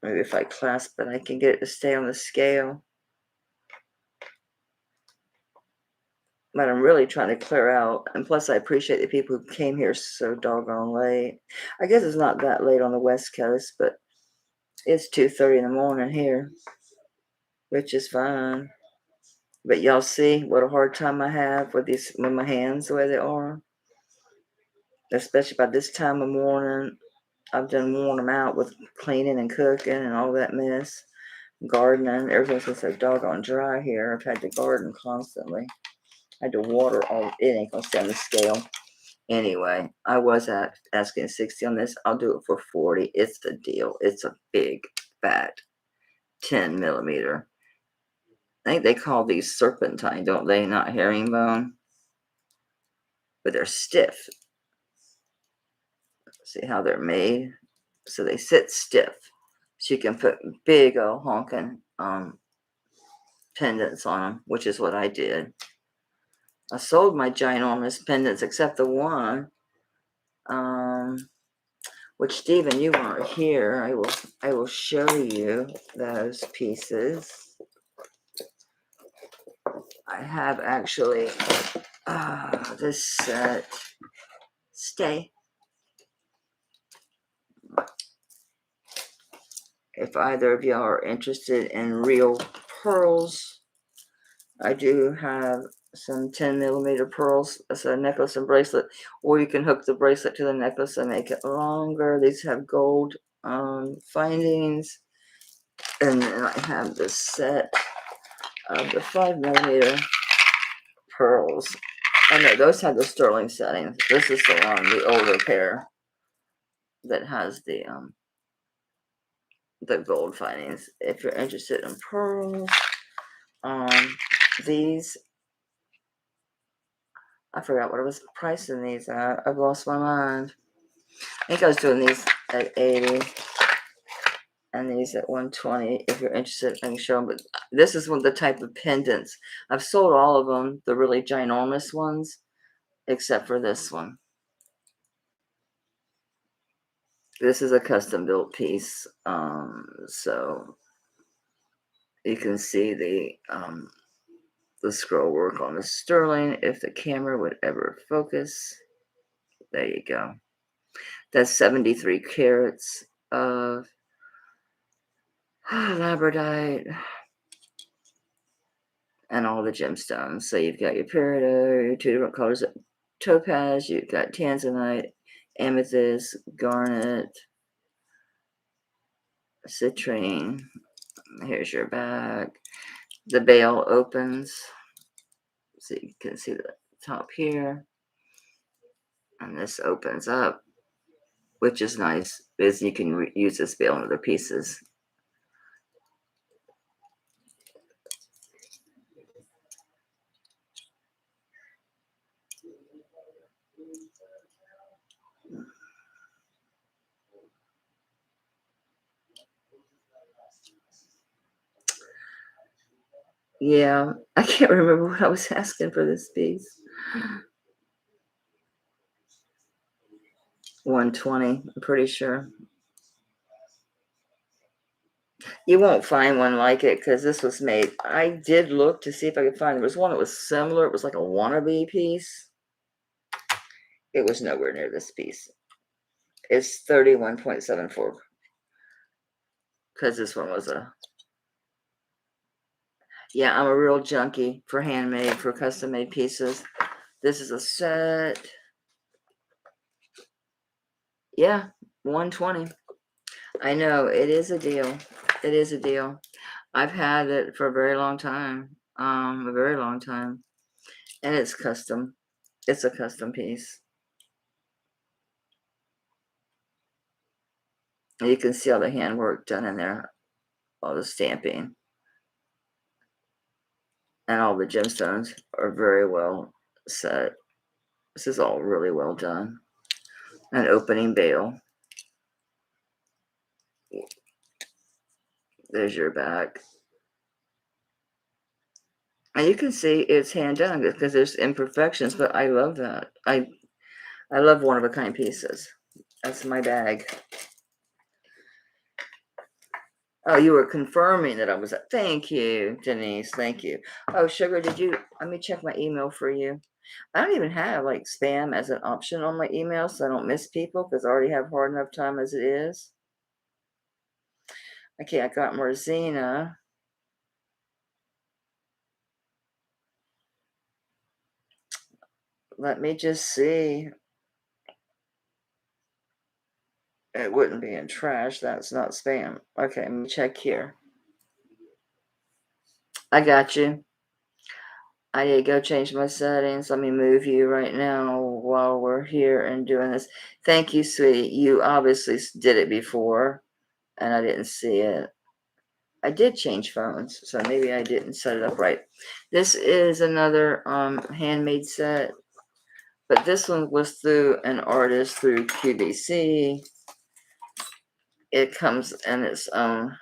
Maybe if I clasp it, I can get it to stay on the scale. But I'm really trying to clear out. And plus, I appreciate the people who came here so doggone late. I guess it's not that late on the West Coast, but it's 2:30 in the morning here, which is fine. But y'all see what a hard time I have with my hands the way they are. Especially by this time of morning, I've done worn them out with cleaning and cooking and all that mess. Gardening, everything's been so doggone dry here. I've had to garden constantly. I had to water all. It ain't gonna stay on the scale. Anyway, I was asking 60 on this. I'll do it for 40. It's the deal. It's a big, fat 10mm. I think they call these serpentine, don't they? Not herringbone. But they're stiff. See how they're made? So they sit stiff. So you can put big old honking pendants on them, which is what I did. I sold my ginormous pendants except the one, which Stephen, you weren't here. I will show you those pieces. I have actually this set. Stay. If either of y'all are interested in real pearls, I do have some 10mm pearls as a necklace and bracelet, or you can hook the bracelet to the necklace and make it longer. These have gold findings, and then I have this set of the 5mm pearls. Oh no, those have the sterling setting. This is the one, the older pair that has the gold findings. If you're interested in pearls, these, I forgot what I was pricing these at. I've lost my mind. I think I was doing these at 80 and these at 120. If you're interested, I can show them. But this is one of the type of pendants. I've sold all of them, the really ginormous ones, except for this one. This is a custom built piece. So you can see the scroll work on the sterling if the camera would ever focus. There you go. That's 73 carats of Labradorite and all the gemstones. So you've got your peridot, your two different colors of topaz, you've got Tanzanite, amethyst, garnet, citrine. Here's your back. The veil opens, so you can see the top here. And this opens up, which is nice, because you can use this veil in other pieces. Yeah, I can't remember what I was asking for this piece. 120, I'm pretty sure. You won't find one like it because this was made. I did look to see if I could find. There was one that was similar. It was like a wannabe piece. It was nowhere near this piece. It's 31.74 because this one was a. Yeah, I'm a real junkie for handmade, for custom made pieces. This is a set. Yeah, 120. I know, it is a deal. It is a deal. I've had it for a very long time. A very long time. And it's custom. It's a custom piece. And you can see all the handwork done in there, all the stamping. And all the gemstones are very well set. This is all really well done. An opening bail. There's your back. And you can see it's hand done because there's imperfections, but I love that. I love one-of-a-kind pieces. That's my bag. Oh, you were confirming that I was at. Thank you, Denise. Thank you. Oh, Sugar, let me check my email for you. I don't even have like spam as an option on my email, so I don't miss people because I already have hard enough time as it is. Okay, I got Marzina. Let me just see. It wouldn't be in trash. That's not spam. Okay, let me check here. I got you. I need to go change my settings. Let me move you right now while we're here and doing this. Thank you, sweetie. You obviously did it before, and I didn't see it. I did change phones, so maybe I didn't set it up right. This is another handmade set, but this one was through an artist through QVC. It comes in its own.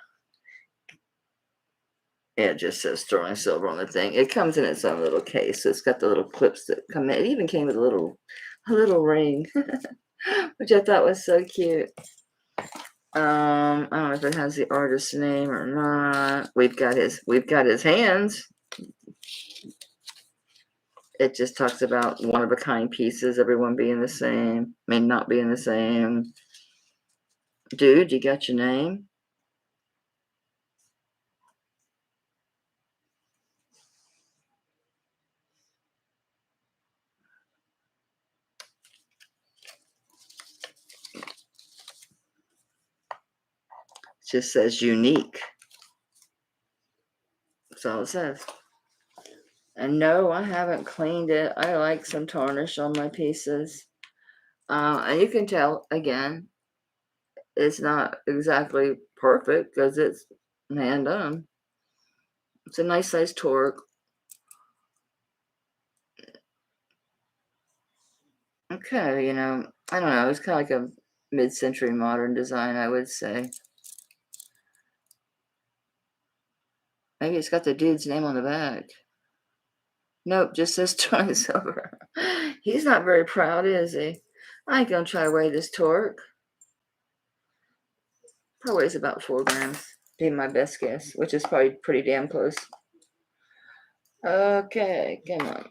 It just says sterling silver on the thing. It comes in its own little case. So it's got the little clips that come in. It even came with a little ring, which I thought was so cute. I don't know if it has the artist's name or not. We've got his hands. It just talks about one-of-a-kind pieces, everyone being the same, may not being the same. Dude, you got your name? It just says unique. That's all it says. And no, I haven't cleaned it. I like some tarnish on my pieces. And you can tell, again, it's not exactly perfect because it's hand done. It's a nice size torque. Okay, I don't know. It's kind of like a mid-century modern design, I would say. Maybe it's got the dude's name on the back. Nope, just says sterling silver. He's not very proud, is he? I ain't gonna try to weigh this torque. Probably weighs about 4 grams. Be my best guess, which is probably pretty damn close. Okay, come on.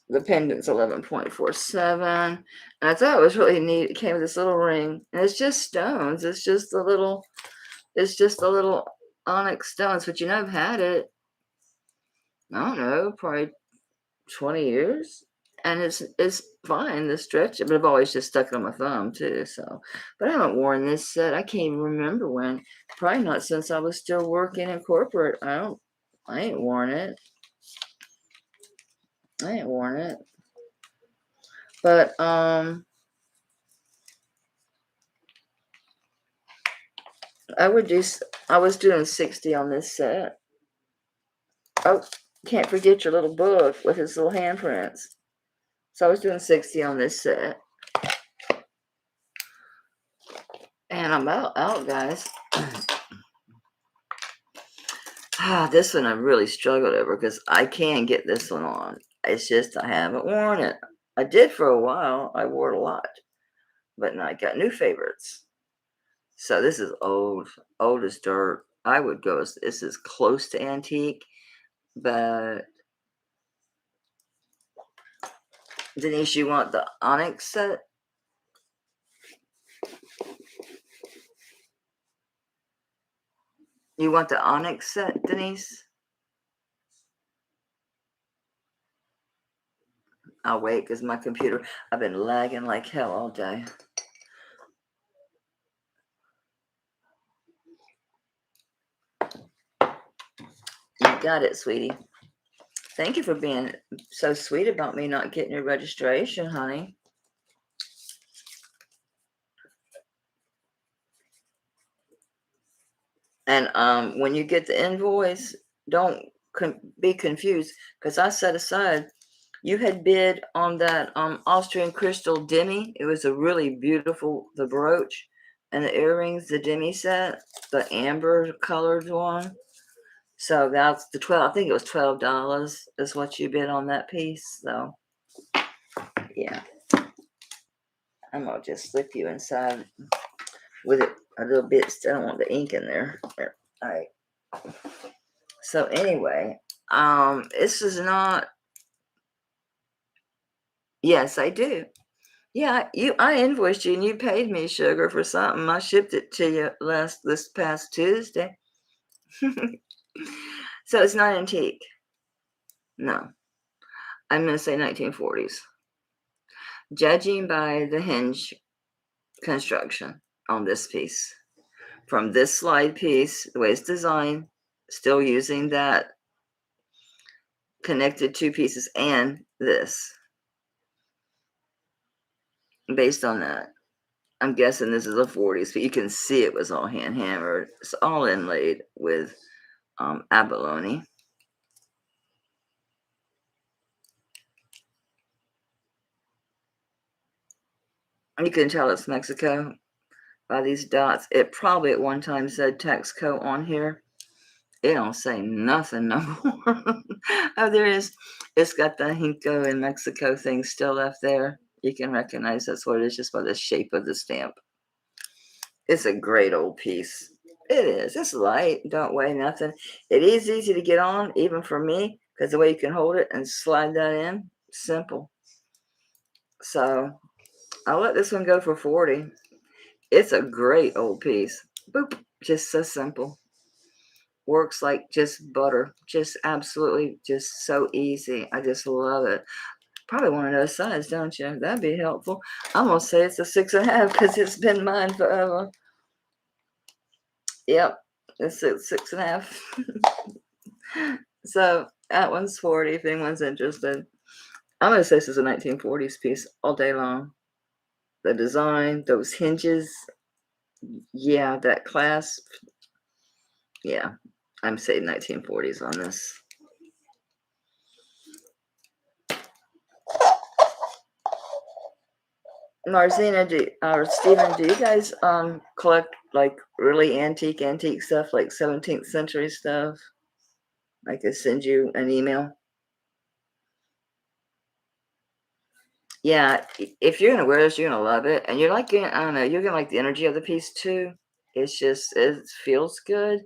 The pendant's 11.47. And I thought it was really neat. It came with this little ring. And it's just stones. It's just the little onyx stones. But I've had it, I don't know, probably 20 years. And it's fine, the stretch, but I've always just stuck it on my thumb too. So, but I haven't worn this set. I can't even remember when. Probably not since I was still working in corporate. I ain't worn it. But I was doing 60 on this set. Oh, can't forget your little book with his little handprints. So I was doing 60 on this set. And I'm out, guys. This one I really struggled over because I can get this one on. It's just I haven't worn it. I did for a while. I wore it a lot. But now I got new favorites. So this is old as dirt. I would go, this is close to antique. But Denise, you want the Onyx set? You want the Onyx set, Denise? I'll wait because my computer, I've been lagging like hell all day. got it, sweetie. Thank you for being so sweet about me not getting your registration, honey. And when you get the invoice, don't be confused, because I set aside. You had bid on that Austrian crystal demi. It was a really beautiful, the brooch and the earrings, the demi set, the amber colored one. So that's the 12. I think it was $12 is what you bid on that piece. So yeah, I'm gonna just slip you inside with it a little bit. Still don't want the ink in there. All right. So anyway, this is not. Yes, I do. Yeah, I invoiced you and you paid me, sugar, for something. I shipped it to you this past Tuesday. So it's not antique. No. I'm gonna say 1940s. Judging by the hinge construction on this piece. From this slide piece, the way it's designed, still using that connected two pieces and this. Based on that. I'm guessing this is a 40s, but you can see it was all hand hammered. It's all inlaid with abalone. You can tell it's Mexico by these dots. It probably at one time said Taxco on here. It don't say nothing no more. Oh, there is. It's got the Hinko in Mexico thing still left there. You can recognize that's what it is just by the shape of the stamp. It's a great old piece. It is. It's light. Don't weigh nothing. It is easy to get on, even for me, because the way you can hold it and slide that in, simple. So I'll let this one go for 40. It's a great old piece. Boop. Just so simple. Works like just butter. Just absolutely just so easy. I just love it. Probably one of those size, don't you? That'd be helpful. I'm going to say it's a 6.5 because it's been mine forever. Yep. It's 6.5. So that one's 40 if anyone's interested. I'm going to say this is a 1940s piece all day long. The design, those hinges. Yeah, that clasp. Yeah, I'm saying 1940s on this. Marzina, or Stephen, do you guys collect like really antique stuff, like 17th century stuff? I could send you an email. Yeah, if you're gonna wear this, you're gonna love it, and you're like, I don't know, you're gonna like the energy of the piece too. It's just it feels good,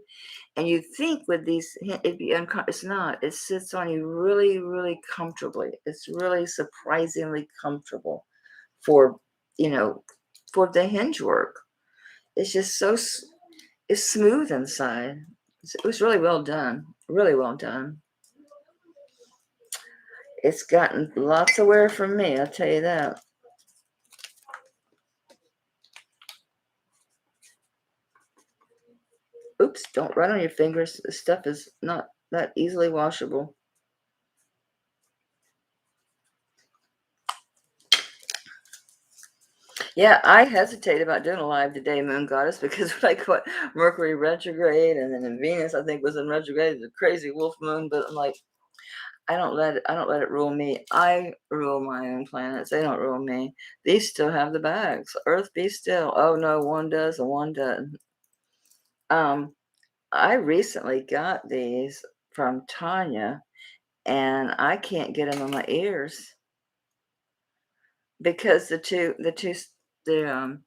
and you think with these, it'd be it's not. It sits on you really, really comfortably. It's really surprisingly comfortable for for the hinge work. It's just so it's smooth inside. It was really well done. Really well done. It's gotten lots of wear from me, I'll tell you that. Oops, don't run on your fingers. This stuff is not that easily washable. Yeah, I hesitate about doing a live today, Moon Goddess, because like what Mercury retrograde and then Venus, I think, was in retrograde, the crazy wolf moon. But I'm like, I don't let it rule me. I rule my own planets. They don't rule me. These still have the bags. Earth be still. Oh no, one does and one doesn't. I recently got these from Tanya, and I can't get them in my ears because they're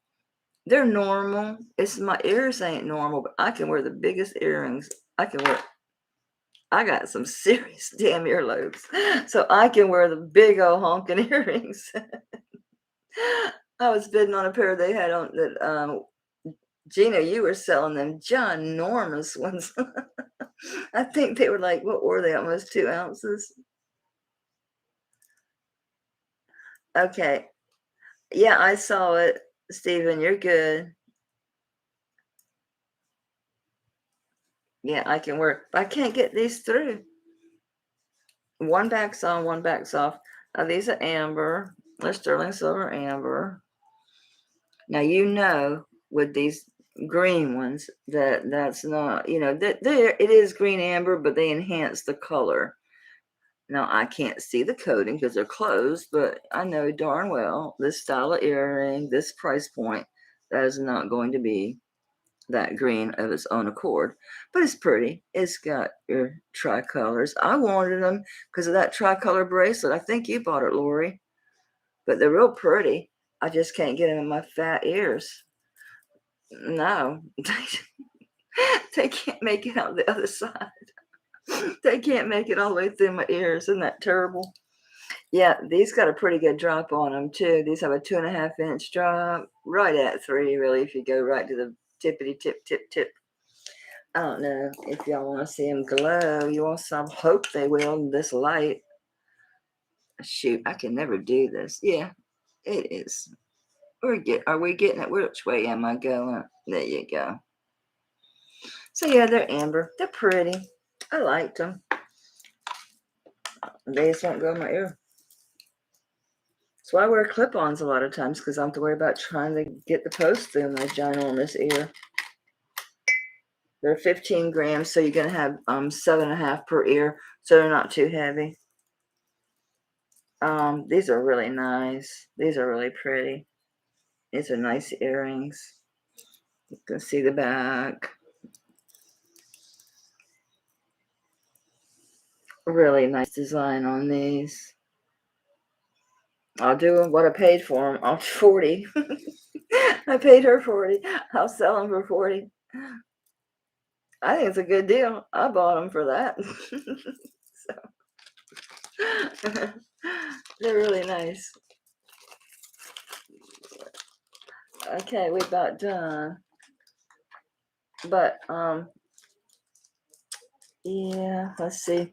normal. It's my ears ain't normal, but I can wear the biggest earrings. I got some serious damn earlobes, so I can wear the big old honking earrings. I was bidding on a pair they had on that. Gina, you were selling them ginormous ones. I think they were like, what were they? Almost 2 ounces. Okay. Yeah, I saw it. Stephen, you're good. Yeah, I can work. But I can't get these through. One back's on, one back's off. Now these are amber. They're sterling silver amber. Now with these green ones that's not, that there it is green amber, but they enhance the color. Now I can't see the coating because they're closed, but I know darn well this style of earring, this price point, that is not going to be that green of its own accord. But it's pretty. It's got your tricolors. I wanted them because of that tricolor bracelet. I think you bought it, Lori. But they're real pretty. I just can't get them in my fat ears. No, they can't make it out the other side. They can't make it all the way through my ears. Isn't that terrible? Yeah, these got a pretty good drop on them too. These have a 2.5-inch drop, right at 3, really, if you go right to the tippity tip. I don't know if y'all want to see them glow. You also hope they will in this light. Shoot, I can never do this. Yeah, it is. Are we getting it? Which way am I going? There you go. So yeah, they're amber. They're pretty. I liked them. They just won't go in my ear. That's why I wear clip-ons a lot of times, because I don't have to worry about trying to get the post through my ginormous ear. They're 15 grams, so you're going to have 7.5 per ear, so they're not too heavy. These are really nice. These are really pretty. These are nice earrings. You can see the back. Really nice design on these. I'll do what I paid for them. I'll 40. I paid her 40. I'll sell them for 40. I think it's a good deal. I bought them for that. So they're really nice. Okay, we about done. But yeah, let's see.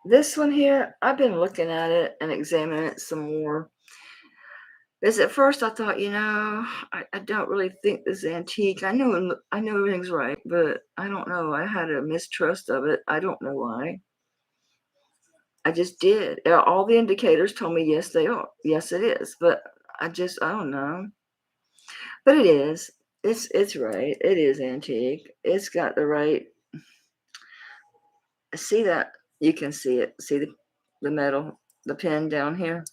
This one here, I've been looking at it and examining it some more. Because at first I thought, I don't really think this is antique. I know everything's right, but I don't know. I had a mistrust of it. I don't know why. I just did. All the indicators told me yes, they are. Yes, it is. But I don't know. But it is. It's right. It is antique. It's got the right. See that? You can see it. See the metal, the pin down here.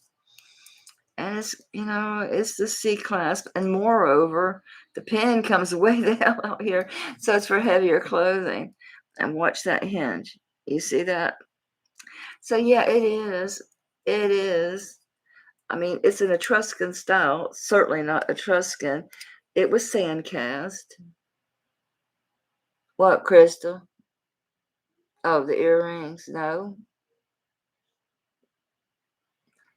And it's the C clasp. And moreover, the pin comes way the hell out here. So it's for heavier clothing. And watch that hinge. You see that? So yeah, it is. It is. I mean, it's an Etruscan style. Certainly not Etruscan. It was sand cast. What, Crystal? Oh, the earrings? No.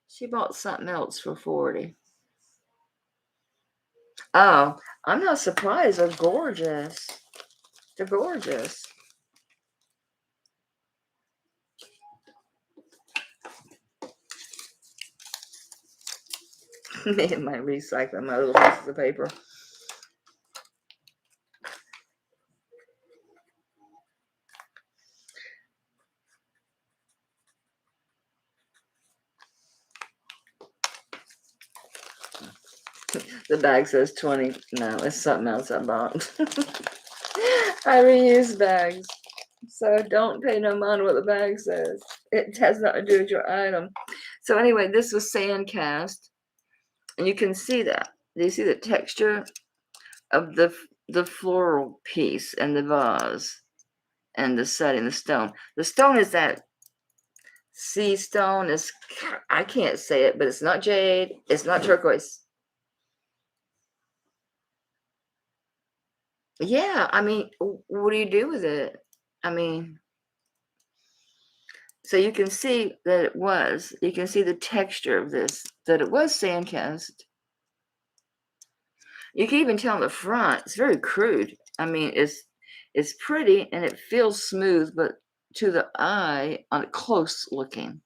She bought something else for 40. Oh, I'm not surprised. They're gorgeous. They're gorgeous. Me and my recycling, my little pieces of paper. The bag says 20. No, it's something else I bought. I reuse bags. So don't pay no mind what the bag says. It has nothing to do with your item. So anyway, this was sand cast. And you can see that. Do you see the texture of the floral piece and the vase and the setting, the stone? The stone is that sea stone. I can't say it, but it's not jade. It's not turquoise. Yeah, I mean, what do you do with it? I mean, so you can see that you can see the texture of this, that it was sand cast. You can even tell on the front, it's very crude. I mean, it's pretty and it feels smooth, but to the eye, on close looking.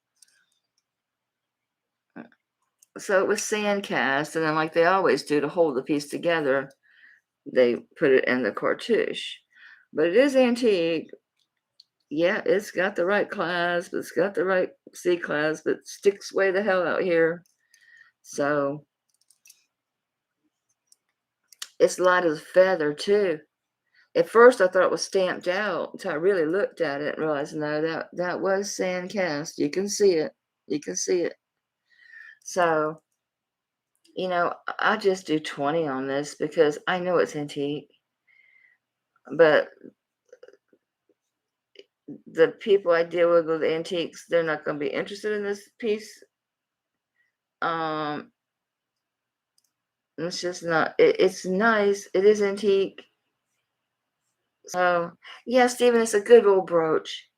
So it was sand cast, and then like they always do to hold the piece together, they put it in the cartouche. But it is antique. Yeah, it's got the right clasp. It's got the right C clasp. It sticks way the hell out here. So it's light as a feather too. At first, I thought it was stamped out until I really looked at it and realized no, that was sand cast. You can see it. You can see it. So I just do 20 on this because I know it's antique. But the people I deal with antiques, they're not going to be interested in this piece. Um, it's just not. It's nice. It is antique. So yeah, Stephen, it's a good old brooch.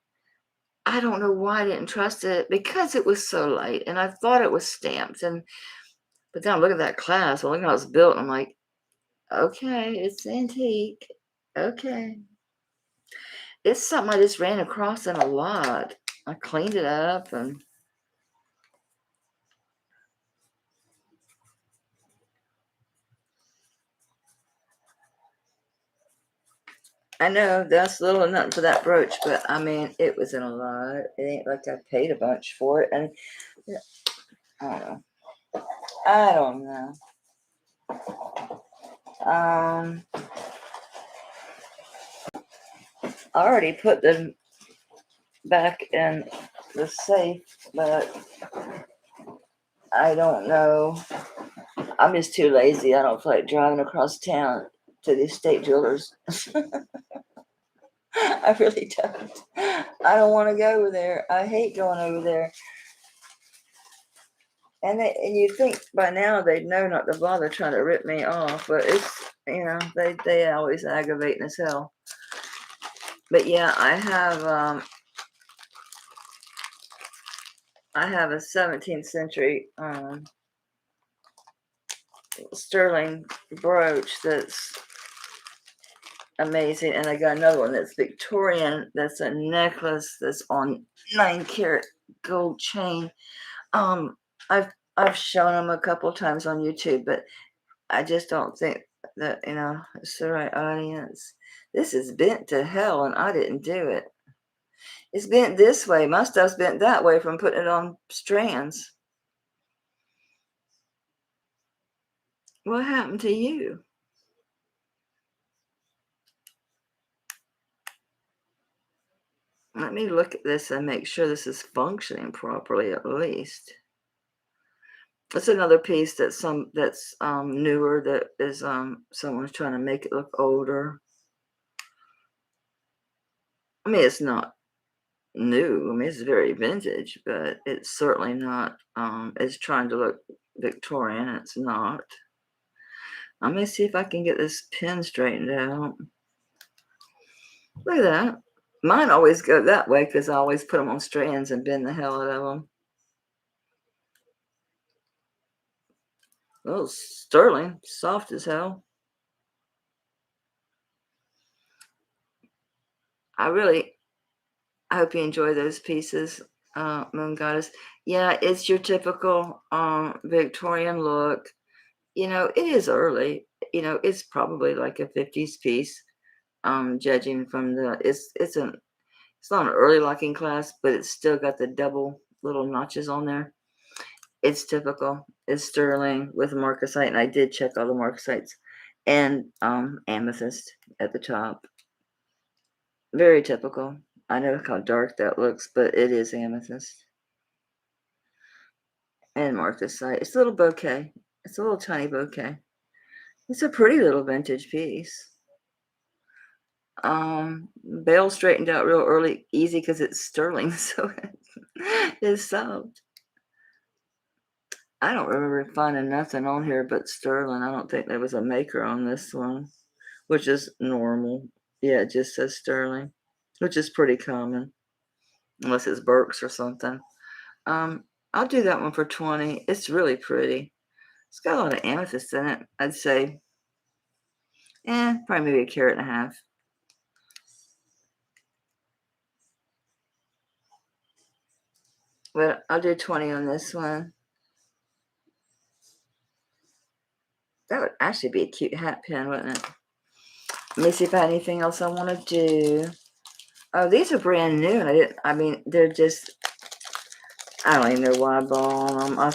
I don't know why I didn't trust it because it was so light, and I thought it was stamped. But then I look at that clasp. I look how it's built. And I'm like, okay, it's antique. Okay, it's something I just ran across in a lot. I cleaned it up and. I know that's little or nothing for that brooch, but I mean, it was in a lot. It ain't like I paid a bunch for it. And I don't know. I don't know. I already put them back in the safe, but I don't know. I'm just too lazy. I don't feel like driving across town to the estate jewelers. I really don't. I don't want to go over there. I hate going over there. And you'd think by now they'd know not to bother trying to rip me off, but it's they always aggravating as hell. But yeah, I have a 17th century sterling brooch that's amazing, and I got another one that's Victorian. That's a necklace that's on 9-carat gold chain. Um, I've shown them a couple times on YouTube, but I just don't think that it's the right audience. This is bent to hell, and I didn't do it. It's bent this way. My stuff's bent that way from putting it on strands. What happened to you? Let me look at this and make sure this is functioning properly at least. It's another piece that's newer that is someone's trying to make it look older. I mean, it's not new. I mean, it's very vintage, but it's certainly not. It's trying to look Victorian. It's not. I'm gonna see if I can get this pin straightened out. Look at that. Mine always go that way because I always put them on strands and bend the hell out of them. Oh, sterling, soft as hell. I hope you enjoy those pieces, Moon Goddess. Yeah, it's your typical Victorian look. It is early. It's probably like a 50s piece. Judging from it's not an early locking clasp, but it's still got the double little notches on there. It's typical. It's sterling with marcasite, and I did check all the marcasites and amethyst at the top. Very typical. I know how dark that looks, but it is amethyst and marcasite. It's a little bouquet. It's a little tiny bouquet. It's a pretty little vintage piece. Bail straightened out real early, easy because it's sterling, so it's soft. I don't remember finding nothing on here but sterling. I don't think there was a maker on this one, which is normal. Yeah, it just says sterling, which is pretty common, unless it's Burke's or something. I'll do that one for 20. It's really pretty. It's got a lot of amethyst in it. I'd say, probably maybe a carat and a half. But I'll do 20 on this one. That would actually be a cute hat pin, wouldn't it? Let me see if I have anything else I want to do. Oh, these are brand new, and I mean, they're just, I don't even know why I bought them.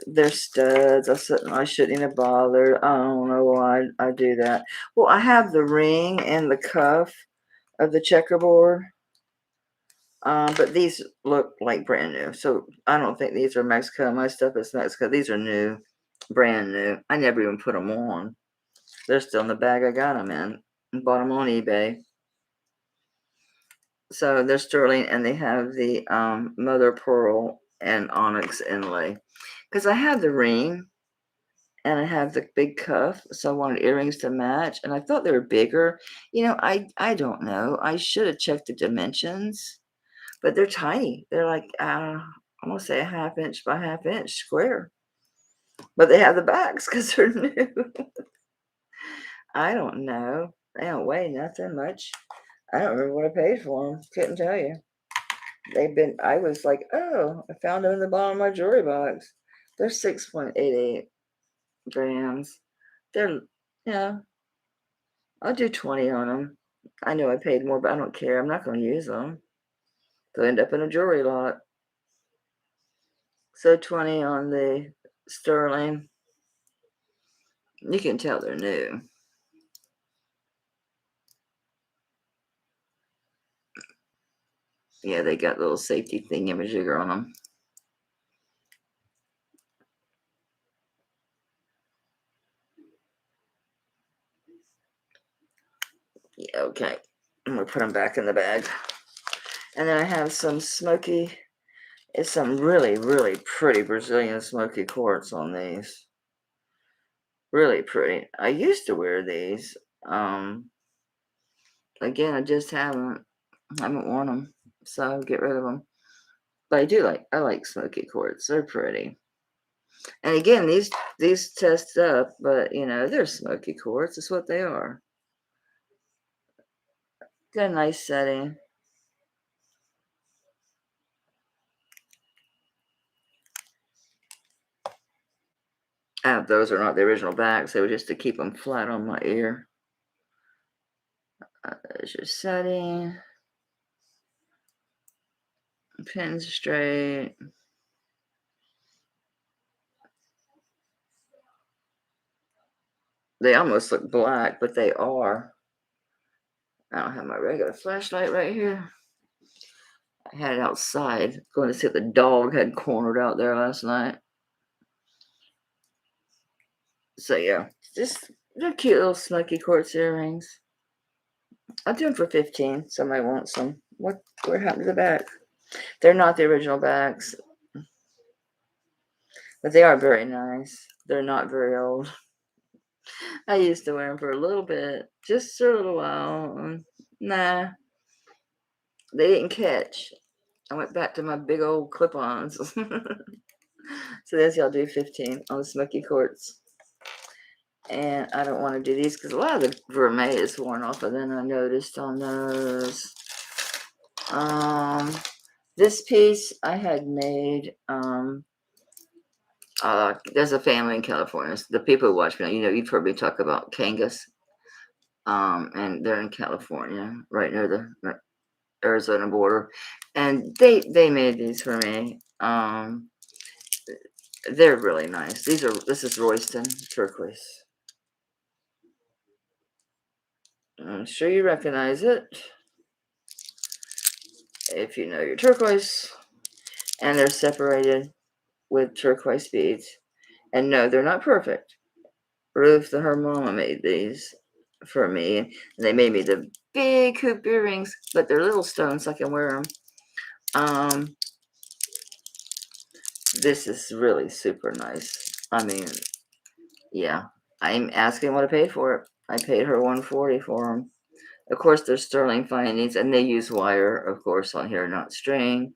They're studs. I shouldn't even have bothered. I don't know why I do that. Well, I have the ring and the cuff of the checkerboard, but these look like brand new. So I don't think these are Mexico. My stuff is Mexico. These are new, brand new. I never even put them on. They're still in the bag I got them in. And bought them on eBay. So they're sterling, and they have the mother pearl and onyx inlay. Because I have the ring and I have the big cuff, so I wanted earrings to match. And I thought they were bigger. I don't know. I should have checked the dimensions, but they're tiny. They're like I'm gonna say a ½ inch by ½ inch square. But they have the backs because they're new. I don't know. They don't weigh nothing much. I don't remember what I paid for them. Couldn't tell you. I was like, oh, I found them in the bottom of my jewelry box. They're 6.88 grams. They're, yeah, I'll do 20 on them. I know I paid more, but I don't care. I'm not going to use them. They'll end up in a jewelry lot. So 20 on the sterling. You can tell they're new. Yeah, they got little safety thingamajigger on them. Yeah, okay. I'm going to put them back in the bag. And then I have some it's some really, really pretty Brazilian smoky quartz on these. Really pretty. I used to wear these. Again, I just haven't worn them, so I'll get rid of them. But I like smoky quartz. They're pretty. And again, these test up, but they're smoky quartz. It's what they are. Got a nice setting. Those are not the original backs. They were just to keep them flat on my ear. There's your setting. Pins straight. They almost look black, but they are. I don't have my regular flashlight right here. I had it outside, going to see what the dog had cornered out there last night. So yeah, just they're cute little smoky quartz earrings. I'll do them for 15. Somebody wants some. What happened to the back? They're not the original backs, but they are very nice. They're not very old. I used to wear them for a little bit, just for a little while. Nah, they didn't catch. I went back to my big old clip-ons. So this y'all do 15 on the smoky quartz. And I don't want to do these because a lot of the vermeil is worn off, and then I noticed on those. This piece I had made. There's a family in California. The people who watch me, you've heard me talk about Kangas. And they're in California, right near the Arizona border. And they made these for me. They're really nice. This is Royston turquoise. I'm sure you recognize it if you know your turquoise. And they're separated with turquoise beads. And no, they're not perfect. Ruth, her mama, made these for me. And they made me the big hoop earrings, but they're little stones, so I can wear them. This is really super nice. I mean, yeah. I'm asking what I paid for it. I paid her $140 for them. Of course, they're sterling findings, and they use wire, of course, on here, not string.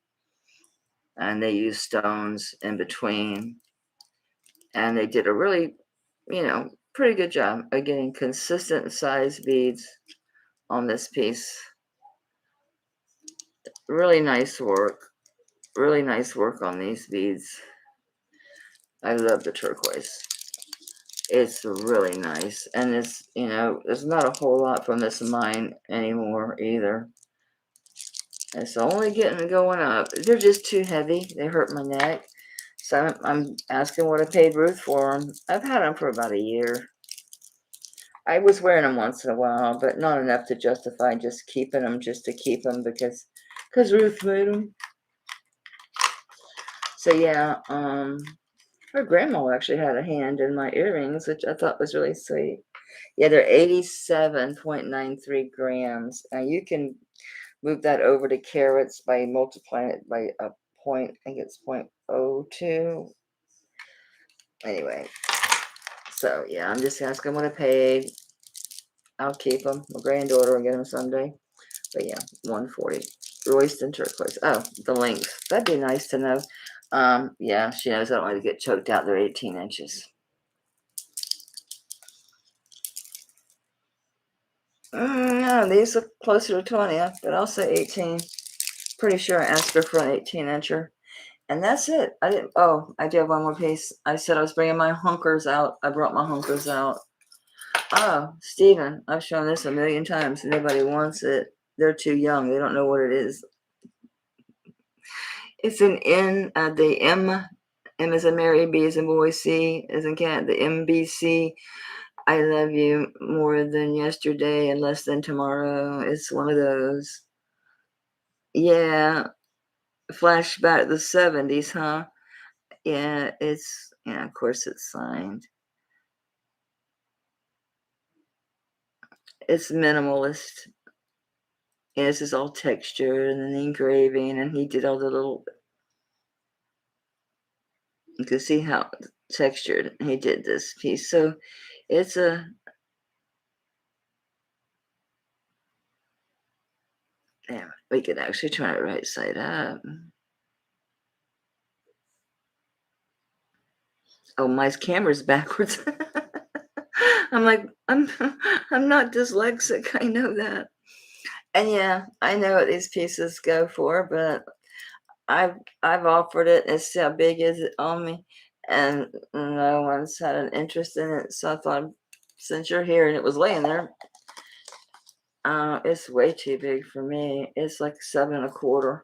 And they use stones in between. And they did a really, pretty good job of getting consistent size beads on this piece. Really nice work. Really nice work on these beads. I love the turquoise. It's really nice. And it's, there's not a whole lot from this mine anymore either. It's only getting going up. They're just too heavy. They hurt my neck. So I'm asking what I paid Ruth for them. I've had them for about a year. I was wearing them once in a while, but not enough to justify just keeping them just to keep them because Ruth made them. So yeah, her grandma actually had a hand in my earrings, which I thought was really sweet. Yeah, they're 87.93 grams. Now you can move that over to carats by multiplying it by a point. I think it's 0.02. Anyway, so yeah, I'm just asking what I paid. I'll keep them. My granddaughter will get them someday. But yeah, 140. Royston turquoise. Oh, the length. That'd be nice to know. Yeah, she knows I don't like to get choked out. They're 18 inches. No, these look closer to 20, but I'll say 18. Pretty sure I asked her for an 18-incher. And that's it. I do have one more piece. I said I was bringing my hunkers out. I brought my hunkers out. Oh, Stephen, I've shown this a million times. Nobody wants it. They're too young. They don't know what it is. It's an N, the M as in Mary, B as in boy, C as in cat, the MBC. I love you more than yesterday and less than tomorrow. It's one of those. Yeah, flashback the 70s, huh? Yeah, of course it's signed. It's minimalist. Yeah, this is all textured and then engraving, and he did all the little, you can see how textured he did this piece. So it's we could actually try it right side up. Oh, my camera's backwards. I'm like, I'm not dyslexic. I know that. And yeah, I know what these pieces go for, but I've offered it and see how big is it on me, and no one's had an interest in it. So I thought, since you're here and it was laying there, it's way too big for me. It's like 7.25.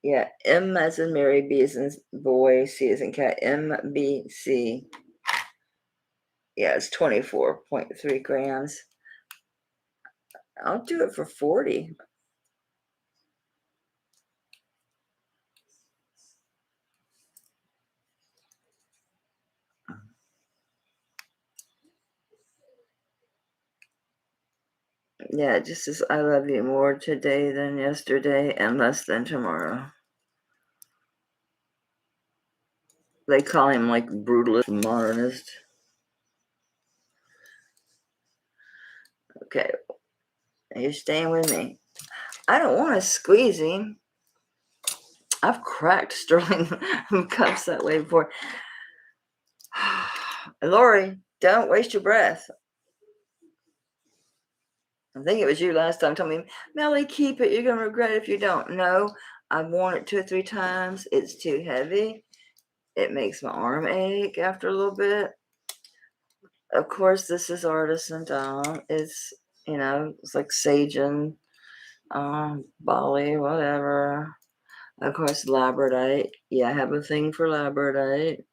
Yeah, M as in Mary, B as in boy, C as in cat, MBC. Yeah, it's 24.3 grams. I'll do it for 40. Yeah, it just says, I love you more today than yesterday and less than tomorrow. They call him like brutalist, modernist. Okay, you're staying with me. I don't want to squeeze him. I've cracked sterling cups that way before. Lori, don't waste your breath. I think it was you last time told me, Melly, keep it. You're going to regret it if you don't. No, I've worn it 2 or 3 times. It's too heavy. It makes my arm ache after a little bit. Of course, this is Artisan down. It's, it's like Sagen, Bali, whatever. Of course, Labradorite. Yeah, I have a thing for Labradorite.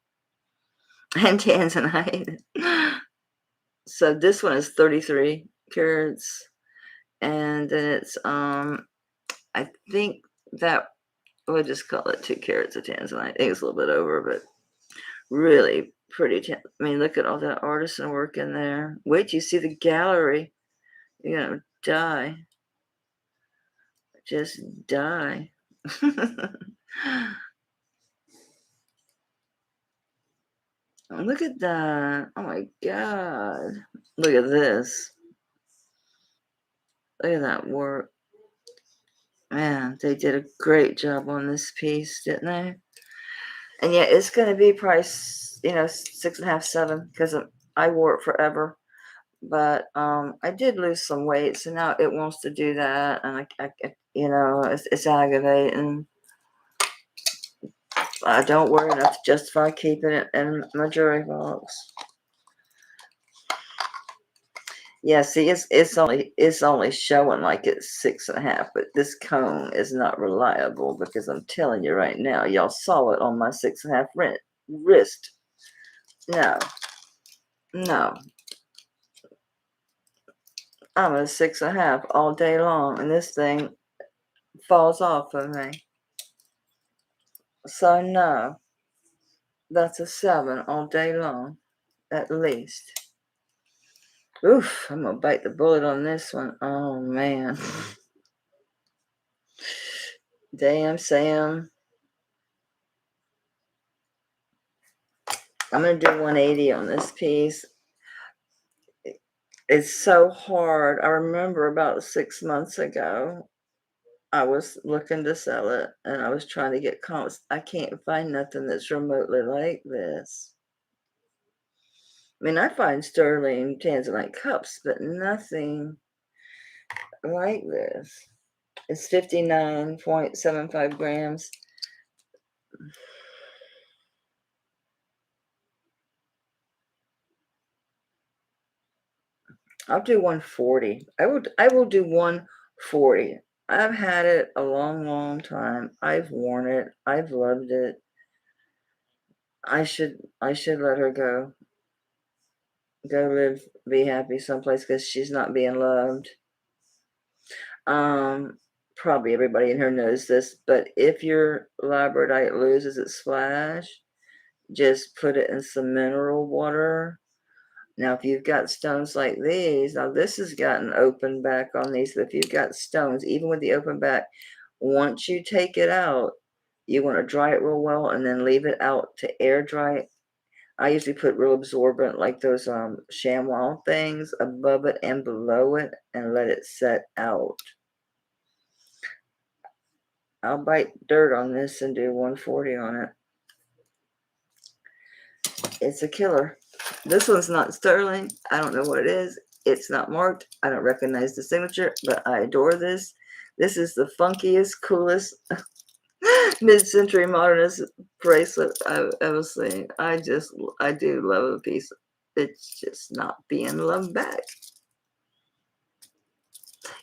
And Tanzanite. So this one is 33 carats. And then it's, I think that, we'll just call it 2 carats of Tanzanite. I think it's a little bit over, but really pretty. I mean, look at all that artisan work in there. Wait till you see the gallery. You're going to die. Just die. Look at that. Oh my God. Look at this. Look at that work. Man, they did a great job on this piece, didn't they? And yeah, it's going to be priced, 6.5, 7, because I wore it forever. But I did lose some weight, so now it wants to do that, and it's aggravating. I don't worry enough to justify keeping it in my jewelry box. Yeah, see, it's only showing like it's 6.5, but this cone is not reliable because I'm telling you right now, y'all saw it on my 6.5 wrist. No, no, I'm a 6.5 all day long, and this thing falls off of me. So no, that's a 7 all day long, at least. Oof, I'm gonna bite the bullet on this one. Oh man. Damn, Sam. I'm gonna do 180 on this piece. It's so hard. I remember about 6 months ago, I was looking to sell it, and I was trying to get comps. I can't find nothing that's remotely like this. I mean, I find sterling Tanzanite cups, but nothing like this. It's 59.75 grams. I'll do 140. I will do 140. I've had it a long, long time. I've worn it. I've loved it. I should let her go. Go live, be happy someplace because she's not being loved. Probably everybody in here knows this, but if your Labradorite loses its flash, just put it in some mineral water. Now, if you've got stones like these, now this has got an open back on these, but if you've got stones, even with the open back, once you take it out, you want to dry it real well and then leave it out to air dry it. I usually put real absorbent, like those chamois things, above it and below it, and let it set out. I'll bite dirt on this and do 140 on it. It's a killer. This one's not sterling. I don't know what it is. It's not marked. I don't recognize the signature, but I adore this. This is the funkiest, coolest mid-century modernist bracelet I've ever seen. I do love the piece. It's just not being loved back.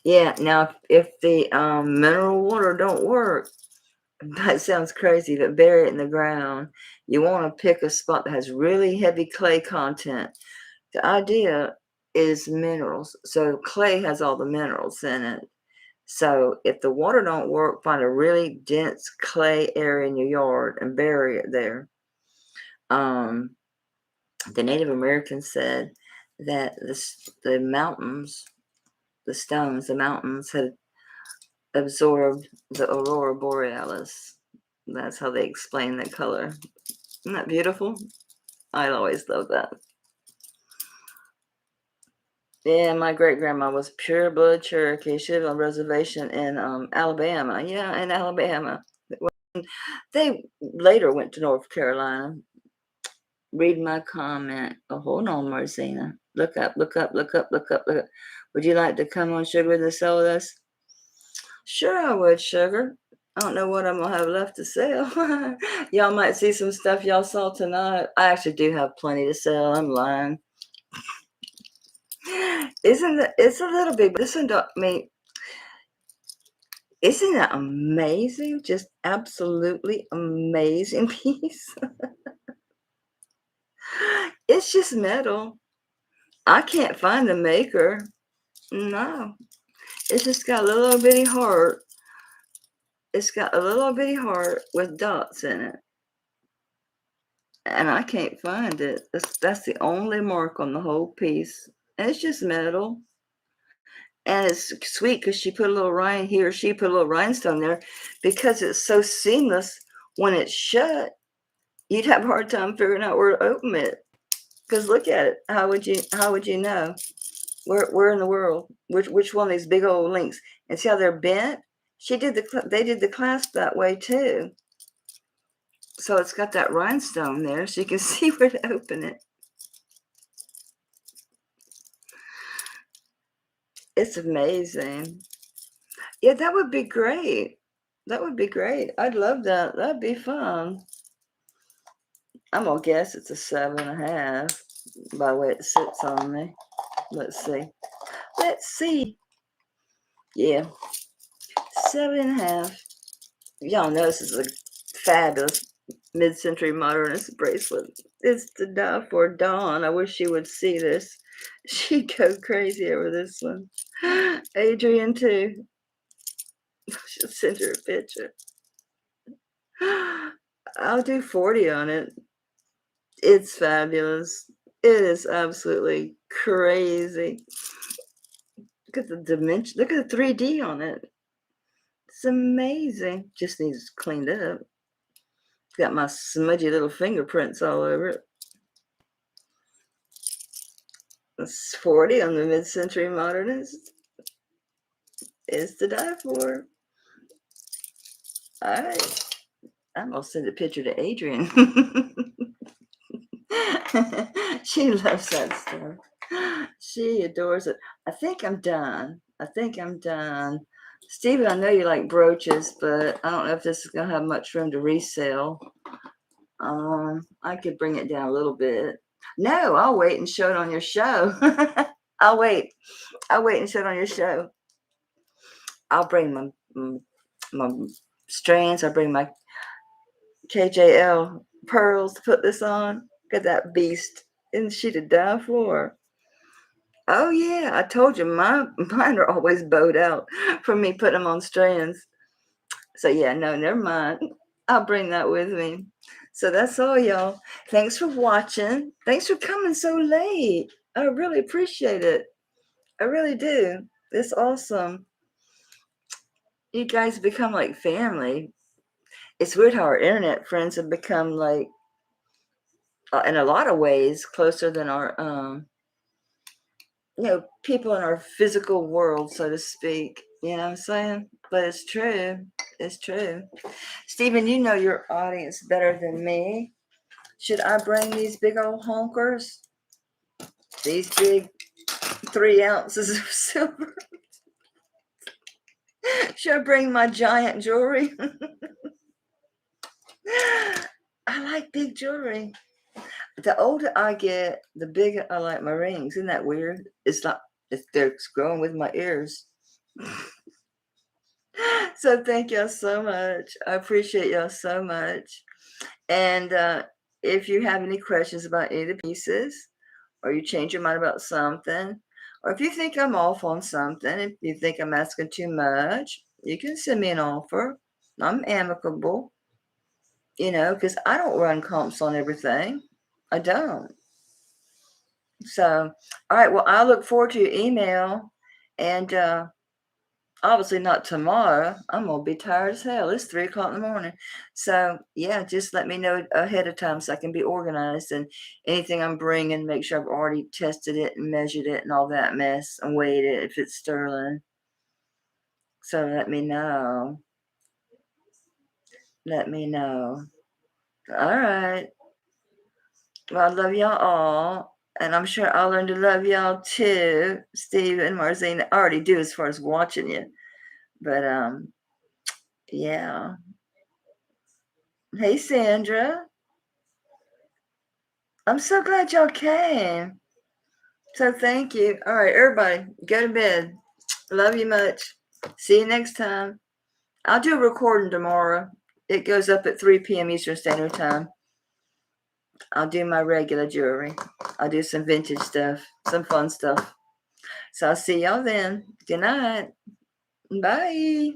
Yeah, now if the mineral water don't work, that sounds crazy, but bury it in the ground. You want to pick a spot that has really heavy clay content. The idea is minerals. So clay has all the minerals in it. So if the water don't work, find a really dense clay area in your yard and bury it there. The Native Americans said that the mountains, the stones, the mountains had absorbed the aurora borealis. That's how they explain the color. Isn't that beautiful? I always love that. Yeah, my great grandma was pure blood Cherokee. She lived on a reservation in Alabama. Yeah, in Alabama. They later went to North Carolina. Read my comment. Oh, hold on, Marcina. Look up, look up, look up, look up, look up. Would you like to come on Sugar with us, sell with us? Sure, I would, Sugar. I don't know what I'm going to have left to sell. Y'all might see some stuff y'all saw tonight. I actually do have plenty to sell. I'm lying. It's a little big, but this one don't mean. Isn't that amazing? Just absolutely amazing piece. It's just metal. I can't find the maker. No. It's just got a little bitty heart. It's got a little bitty heart with dots in it. And I can't find it. That's the only mark on the whole piece. And it's just metal. And it's sweet because she put a little she put a little rhinestone there because it's so seamless when it's shut. You'd have a hard time figuring out where to open it. Because look at it. How would you know? Where in the world? Which one of these big old links? And see how they're bent? They did the clasp that way too. So it's got that rhinestone there so you can see where to open it. It's amazing. Yeah, that would be great. That would be great. I'd love that. That'd be fun. I'm going to guess it's a 7.5 by the way it sits on me. Let's see. Let's see. Yeah, 7.5. Y'all know this is a fabulous mid-century modernist bracelet. It's to die for. Dawn. I wish she would see this. She'd go crazy over this one. Adrian too. She'll send her a picture. I'll do 40 on it. It's fabulous. It is absolutely crazy. Look at the dimension. Look at the 3D on it. It's amazing. Just needs cleaned up. Got my smudgy little fingerprints all over it. It's 40 on the mid-century modernist. It's to die for. All right. I'm going to send a picture to Adrian. She loves that stuff. She adores it. I think I'm done. Stephen, I know you like brooches, but I don't know if this is going to have much room to resell. I could bring it down a little bit. No, I'll wait and show it on your show. I'll wait and show it on your show. I'll bring my strands. I'll bring my KJL pearls to put this on. Look at that beast. Isn't she to die for? Oh yeah, I told you mine are always bowed out from me putting them on strands. So yeah, no, never mind. I'll bring that with me. So that's all, y'all. Thanks for watching. Thanks for coming so late. I really appreciate it. I really do. It's awesome. You guys become like family. It's weird how our internet friends have become like, in a lot of ways, closer than our, people in our physical world, so to speak. You know what I'm saying? But it's true. It's true. Stephen, you know your audience better than me. Should I bring these big old honkers? These big 3 ounces of silver? Should I bring my giant jewelry? I like big jewelry. The older I get, the bigger I like my rings. Isn't that weird? They're growing with my ears. So thank y'all so much. I appreciate y'all so much. And if you have any questions about any of the pieces, or you change your mind about something, or if you think I'm off on something, if you think I'm asking too much, you can send me an offer. I'm amicable, because I don't run comps on everything. I don't. So, all right. Well, I look forward to your email, and obviously not tomorrow. I'm gonna be tired as hell. It's 3 o'clock in the morning. So yeah, just let me know ahead of time so I can be organized, and anything I'm bringing, make sure I've already tested it and measured it and all that mess and weighed it if it's sterling. So let me know. Let me know. All right. Well, I love y'all all. And I'm sure I'll learn to love y'all too, Steve and Marzine. I already do as far as watching you. But yeah. Hey Sandra. I'm so glad y'all came. So thank you. All right, everybody, go to bed. Love you much. See you next time. I'll do a recording tomorrow. It goes up at 3 p.m. Eastern Standard Time. I'll do my regular jewelry. I'll do some vintage stuff, some fun stuff. So I'll see y'all then. Good night. Bye.